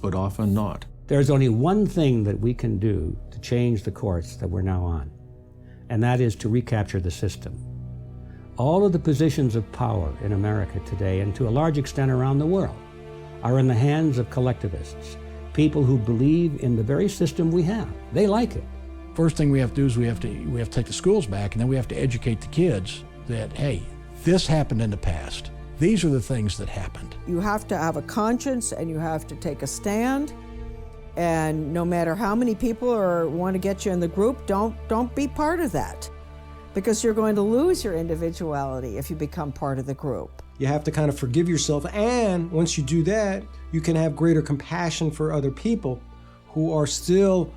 but often not. There's only one thing that we can do to change the course that we're now on, and that is to recapture the system. All of the positions of power in America today, and to a large extent around the world, are in the hands of collectivists, people who believe in the very system we have. They like it. First thing we have to do is we have to take the schools back, and then we have to educate the kids that, hey, this happened in the past. These are the things that happened. You have to have a conscience, and you have to take a stand. And no matter how many people want to get you in the group, don't be part of that, because you're going to lose your individuality if you become part of the group. You have to kind of forgive yourself, and once you do that, you can have greater compassion for other people who are still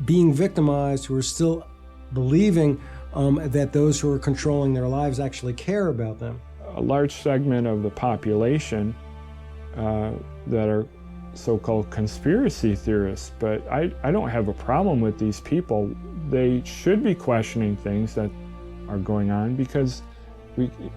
being victimized, who are still believing that those who are controlling their lives actually care about them. A large segment of the population that are so-called conspiracy theorists, but I don't have a problem with these people. They should be questioning things that are going on, because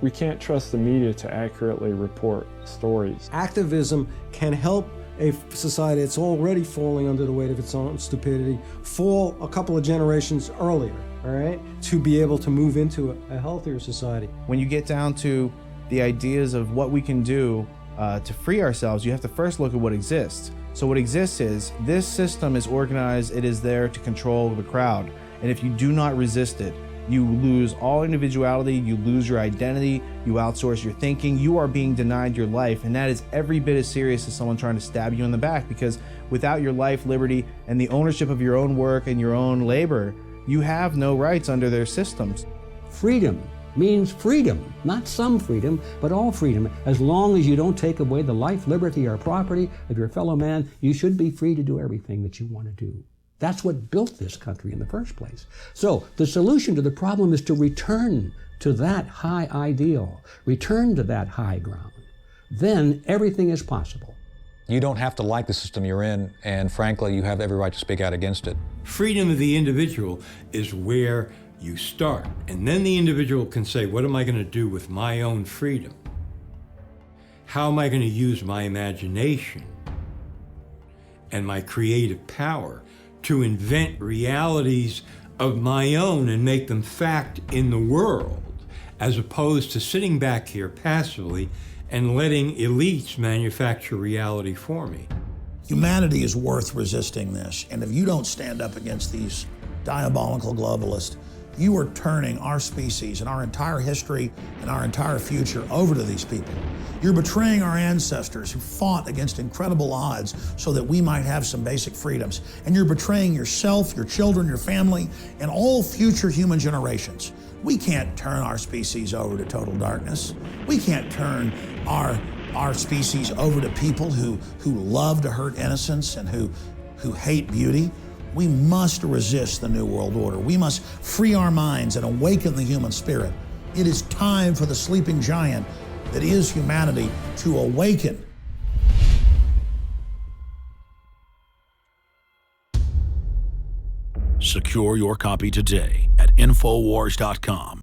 we can't trust the media to accurately report stories. Activism can help a society that's already falling under the weight of its own stupidity fall a couple of generations earlier, all right, to be able to move into a healthier society. When you get down to the ideas of what we can do to free ourselves, you have to first look at what exists. So what exists is this system is organized, it is there to control the crowd. And if you do not resist it, you lose all individuality, you lose your identity, you outsource your thinking, you are being denied your life. And that is every bit as serious as someone trying to stab you in the back, because without your life, liberty, and the ownership of your own work and your own labor, you have no rights under their systems. Freedom means freedom, not some freedom, but all freedom. As long as you don't take away the life, liberty, or property of your fellow man, you should be free to do everything that you want to do. That's what built this country in the first place. So the solution to the problem is to return to that high ideal, return to that high ground. Then everything is possible. You don't have to like the system you're in, and frankly, you have every right to speak out against it. Freedom of the individual is where you start, and then the individual can say, what am I going to do with my own freedom? How am I going to use my imagination and my creative power to invent realities of my own and make them fact in the world, as opposed to sitting back here passively and letting elites manufacture reality for me. Humanity is worth resisting this, and if you don't stand up against these diabolical globalists, you are turning our species and our entire history and our entire future over to these people. You're betraying our ancestors who fought against incredible odds so that we might have some basic freedoms. And you're betraying yourself, your children, your family, and all future human generations. We can't turn our species over to total darkness. We can't turn our species over to people who love to hurt innocence and who hate beauty. We must resist the New World Order. We must free our minds and awaken the human spirit. It is time for the sleeping giant that is humanity to awaken. Secure your copy today at Infowars.com.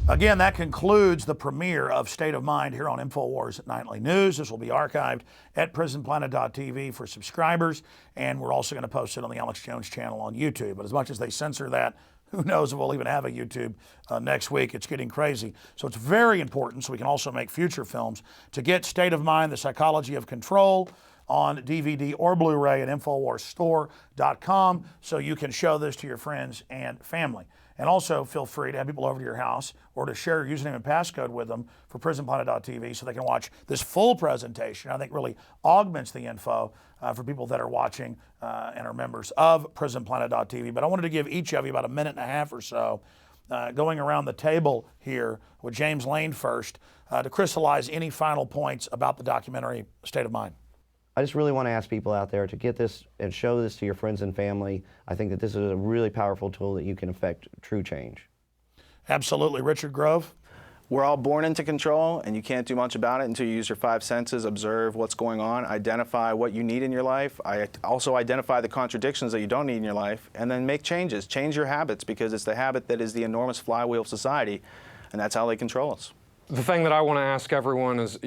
Again, that concludes the premiere of State of Mind here on InfoWars Nightly News. This will be archived at prisonplanet.tv for subscribers, and we're also going to post it on the Alex Jones channel on YouTube. But as much as they censor that, who knows if we'll even have a YouTube next week. It's getting crazy. So it's very important, so we can also make future films, to get State of Mind, The Psychology of Control, on DVD or Blu-ray at InfoWarsStore.com, so you can show this to your friends and family. And also feel free to have people over to your house or to share your username and passcode with them for prisonplanet.tv so they can watch this full presentation. I think really augments the info for people that are watching and are members of prisonplanet.tv. But I wanted to give each of you about a minute and a half or so going around the table here with James Lane first to crystallize any final points about the documentary State of Mind. I just really want to ask people out there to get this and show this to your friends and family. I think that this is a really powerful tool that you can affect true change. Absolutely. Richard Grove? We're all born into control, and you can't do much about it until you use your 5 senses, observe what's going on, identify what you need in your life. I also identify the contradictions that you don't need in your life, and then make changes. Change your habits, because it's the habit that is the enormous flywheel of society, and that's how they control us. The thing that I want to ask everyone is,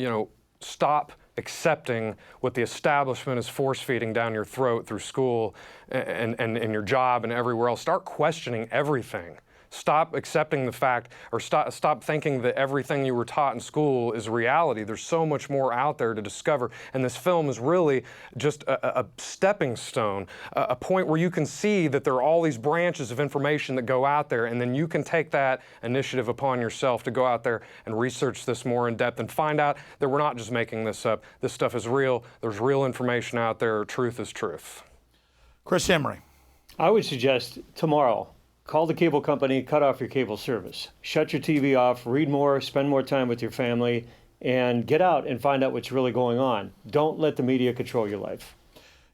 stop accepting what the establishment is force-feeding down your throat through school and your job and everywhere else. Start questioning everything. Stop accepting the fact, or stop thinking that everything you were taught in school is reality. There's so much more out there to discover, and this film is really just a stepping stone, a point where you can see that there are all these branches of information that go out there, and then you can take that initiative upon yourself to go out there and research this more in depth and find out that we're not just making this up. This stuff is real. There's real information out there. Truth is truth. Chris Emery. I would suggest tomorrow, call the cable company, cut off your cable service. Shut your TV off, read more, spend more time with your family, and get out and find out what's really going on. Don't let the media control your life.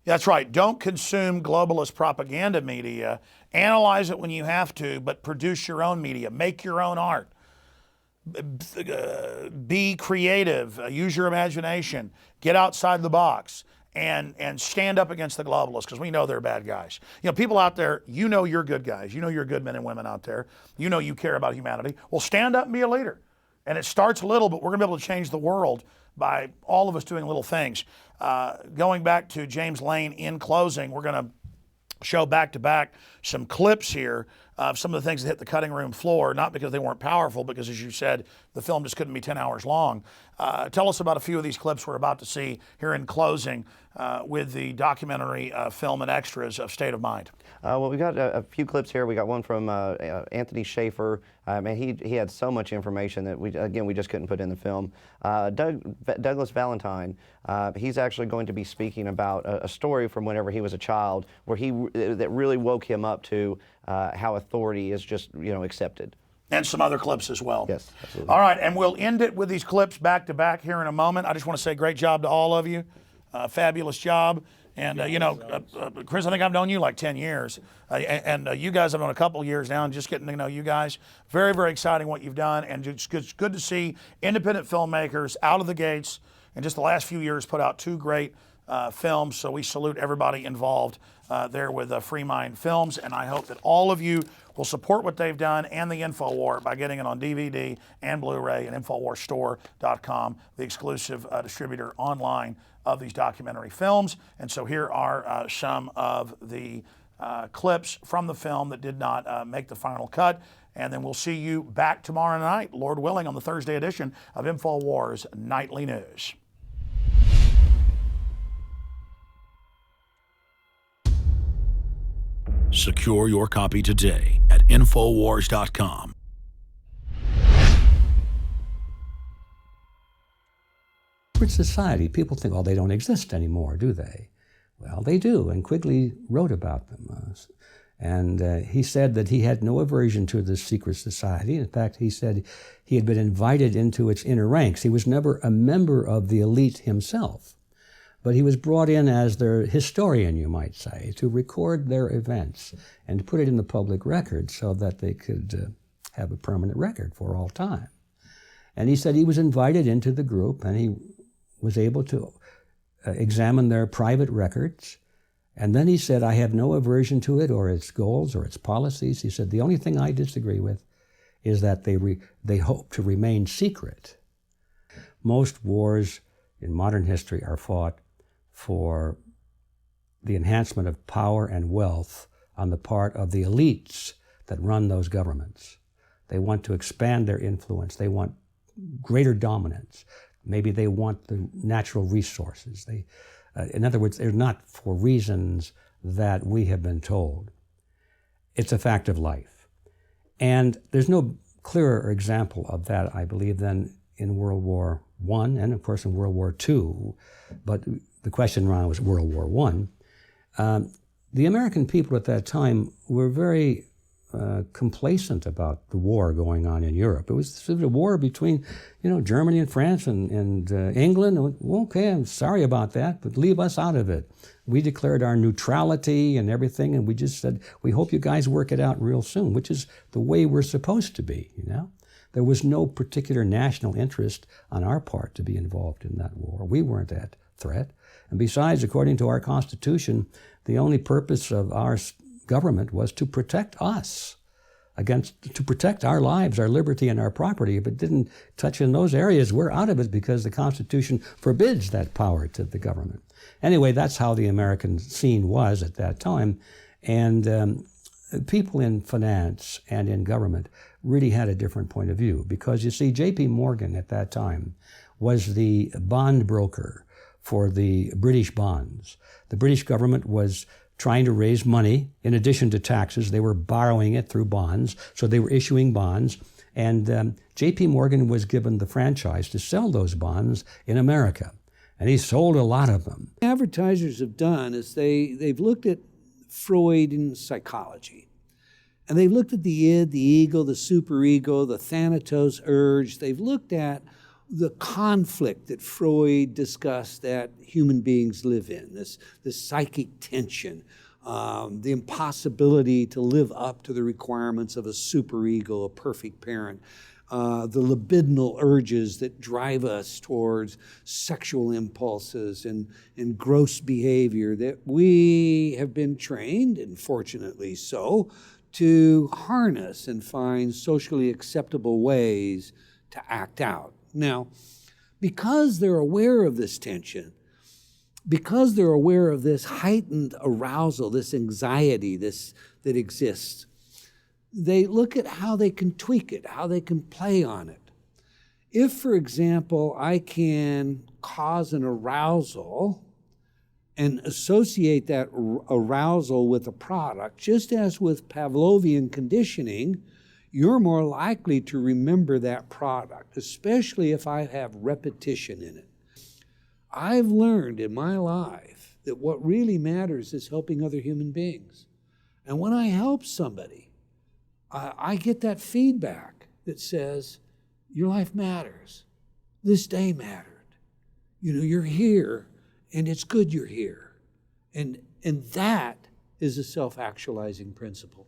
That's right. Don't consume globalist propaganda media. Analyze it when you have to, but produce your own media. Make your own art. Be creative. Use your imagination. Get outside the box. And stand up against the globalists, because we know they're bad guys. People out there, you're good guys. You're good men and women out there. You care about humanity. Well, stand up and be a leader. And it starts little, but we're going to be able to change the world by all of us doing little things. Going back to James Lane in closing, we're going to show back-to-back some clips here of some of the things that hit the cutting room floor, not because they weren't powerful, because, as you said, the film just couldn't be 10 hours long. Tell us about a few of these clips we're about to see here in closing with the documentary film and extras of State of Mind. Well, we got a few clips here. We got one from Anthony Schaefer. He had so much information that we just couldn't put in the film. Douglas Valentine, he's actually going to be speaking about a story from whenever he was a child, where that really woke him up to how authority is just accepted. And some other clips as well. Yes, absolutely. All right, and we'll end it with these clips back to back here in a moment. I just want to say great job to all of you. Fabulous job. And, Chris, I think I've known you like 10 years. And you guys have known a couple years now, and just getting to know you guys. Very, very exciting what you've done. And it's good to see independent filmmakers out of the gates in just the last few years put out 2 great films. So we salute everybody involved there with Free Mind Films. And I hope that all of you will support what they've done and the InfoWar by getting it on DVD and Blu-ray at InfoWarsStore.com, the exclusive distributor online of these documentary films. And so here are some of the clips from the film that did not make the final cut. And then we'll see you back tomorrow night, Lord willing, on the Thursday edition of InfoWars Nightly News. Secure your copy today at InfoWars.com. Secret society, people think, oh, they don't exist anymore, do they? Well, they do, and Quigley wrote about them. And he said that he had no aversion to this secret society. In fact, he said he had been invited into its inner ranks. He was never a member of the elite himself, but he was brought in as their historian, you might say, to record their events and to put it in the public record so that they could have a permanent record for all time. And he said he was invited into the group, and he was able to examine their private records. And then he said, I have no aversion to it or its goals or its policies. He said, the only thing I disagree with is that they hope to remain secret. Most wars in modern history are fought for the enhancement of power and wealth on the part of the elites that run those governments. They want to expand their influence. They want greater dominance. Maybe they want the natural resources. In other words, they're not for reasons that we have been told. It's a fact of life. And there's no clearer example of that, I believe, than in World War I and, of course, in World War II. But the question around was World War I. The American people at that time were very complacent about the war going on in Europe. It was a war between, Germany and France and England. Okay, I'm sorry about that, but leave us out of it. We declared our neutrality and everything, and we just said, we hope you guys work it out real soon, which is the way we're supposed to be, There was no particular national interest on our part to be involved in that war. We weren't that threat. And besides, according to our Constitution, the only purpose of our government was to protect us to protect our lives, our liberty, and our property. If it didn't touch in those areas, we're out of it because the Constitution forbids that power to the government. Anyway, that's how the American scene was at that time. And people in finance and in government really had a different point of view because, you see, J.P. Morgan at that time was the bond broker for the British bonds. The British government was trying to raise money in addition to taxes. They were borrowing it through bonds, so they were issuing bonds. And J.P. Morgan was given the franchise to sell those bonds in America. And he sold a lot of them. Advertisers have done is they've looked at Freud and psychology. And they've looked at the id, the ego, the superego, the thanatos urge. They've looked at the conflict that Freud discussed that human beings live in, this psychic tension, the impossibility to live up to the requirements of a superego, a perfect parent, the libidinal urges that drive us towards sexual impulses and gross behavior that we have been trained, and fortunately so, to harness and find socially acceptable ways to act out. Now, because they're aware of this tension, because they're aware of this heightened arousal, this anxiety that exists, they look at how they can tweak it, how they can play on it. If, for example, I can cause an arousal and associate that arousal with a product, just as with Pavlovian conditioning, you're more likely to remember that product, especially if I have repetition in it. I've learned in my life that what really matters is helping other human beings. And when I help somebody, I get that feedback that says, your life matters. This day mattered. You're here, and it's good you're here. And that is a self-actualizing principle.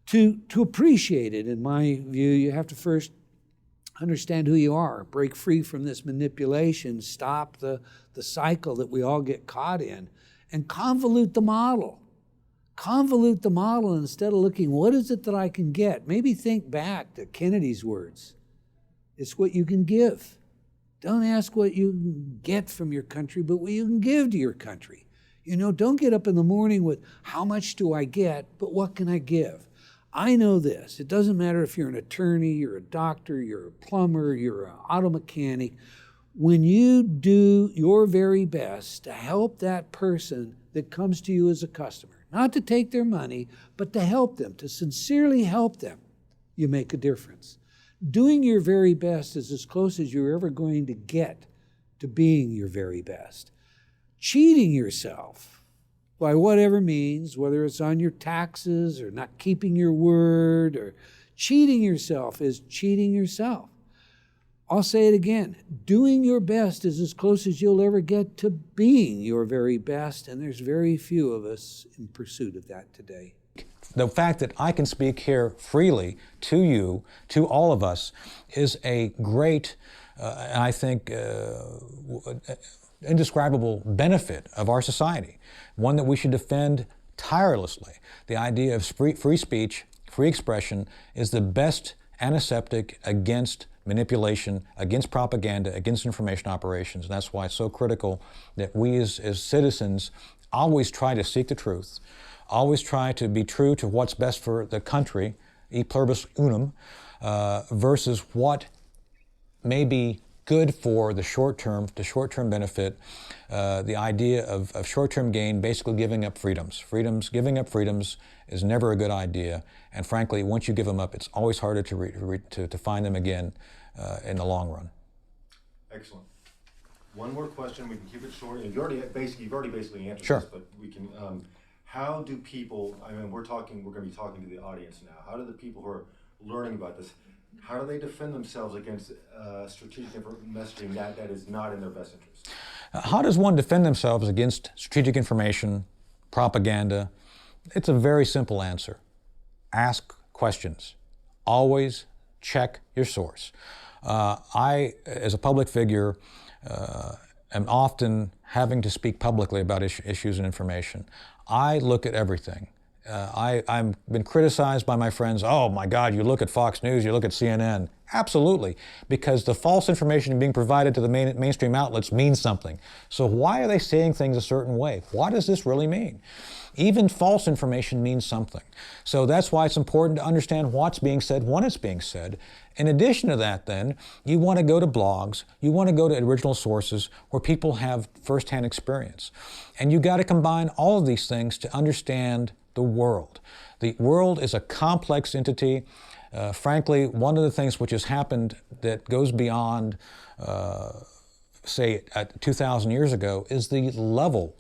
To appreciate it, in my view, you have to first understand who you are, break free from this manipulation, stop the cycle that we all get caught in, and convolute the model. Convolute the model instead of looking, what is it that I can get? Maybe think back to Kennedy's words. It's what you can give. Don't ask what you can get from your country, but what you can give to your country. Don't get up in the morning with, how much do I get, but what can I give? I know this. It doesn't matter if you're an attorney, you're a doctor, you're a plumber, you're an auto mechanic. When you do your very best to help that person that comes to you as a customer, not to take their money, but to help them, to sincerely help them, you make a difference. Doing your very best is as close as you're ever going to get to being your very best. Cheating yourself by whatever means, whether it's on your taxes or not keeping your word or cheating yourself, is cheating yourself. I'll say it again. Doing your best is as close as you'll ever get to being your very best, and there's very few of us in pursuit of that today. The fact that I can speak here freely to you, to all of us, is a great, I think, indescribable benefit of our society, one that we should defend tirelessly. The idea of free speech, free expression is the best antiseptic against manipulation, against propaganda, against information operations. And that's why it's so critical that we as citizens always try to seek the truth, always try to be true to what's best for the country, e pluribus unum, versus what may be good for the short-term benefit, the idea of short-term gain, basically giving up freedoms. Giving up freedoms is never a good idea, and frankly, once you give them up, it's always harder to find them again in the long run. Excellent. One more question. We can keep it short. You've already basically answered Sure. this, but we can. how do people, I mean, we're going to be talking to the audience now. How do the people who are learning about this, how do they defend themselves against strategic messaging that is not in their best interest? How does one defend themselves against strategic information, propaganda? It's a very simple answer. Ask questions. Always check your source. I, as a public figure, am often having to speak publicly about issues and information. I look at everything. I've been criticized by my friends, oh my God, you look at Fox News, you look at CNN. Absolutely, because the false information being provided to the mainstream outlets means something. So why are they saying things a certain way? What does this really mean? Even false information means something. So that's why it's important to understand what's being said, when it's being said. In addition to that, then, you want to go to blogs, you want to go to original sources where people have firsthand experience. And you got to combine all of these things to understand the world. The world is a complex entity. Frankly, one of the things which has happened that goes beyond, say, 2,000 years ago is the level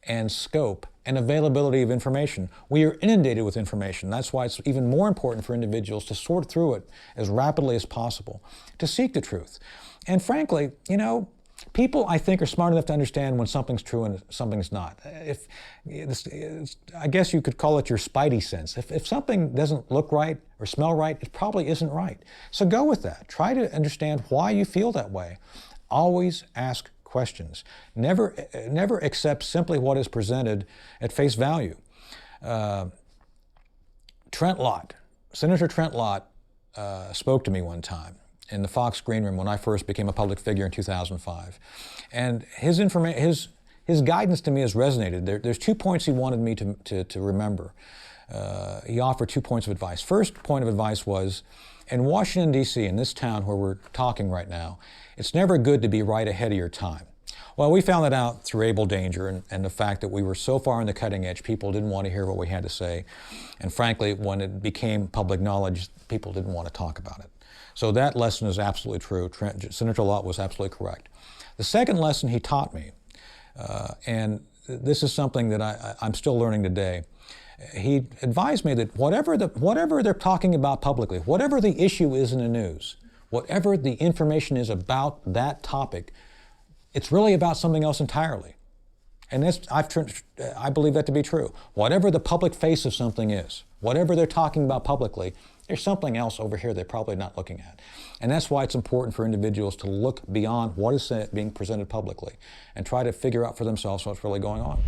and scope and availability of information. We are inundated with information. That's why it's even more important for individuals to sort through it as rapidly as possible, to seek the truth. And frankly, you know, people, I think, are smart enough to understand when something's true and something's not. I guess you could call it your spidey sense. If something doesn't look right or smell right, it probably isn't right. So go with that. Try to understand why you feel that way. Always ask questions. Never accept simply what is presented at face value. Trent Lott, Senator Trent Lott spoke to me one time in the Fox Green Room when I first became a public figure in 2005. And his guidance to me has resonated. There's 2 points he wanted me to remember. He offered 2 points of advice. First point of advice was, in Washington, D.C., in this town where we're talking right now, it's never good to be right ahead of your time. Well, we found that out through Able Danger and the fact that we were so far on the cutting edge, people didn't want to hear what we had to say. And frankly, when it became public knowledge, people didn't want to talk about it. So that lesson is absolutely true. Senator Lott was absolutely correct. The second lesson he taught me, and this is something that I'm still learning today, he advised me that whatever they're talking about publicly, whatever the issue is in the news, whatever the information is about that topic, it's really about something else entirely. And I believe that to be true. Whatever the public face of something is, whatever they're talking about publicly, there's something else over here they're probably not looking at. And that's why it's important for individuals to look beyond what is being presented publicly and try to figure out for themselves what's really going on.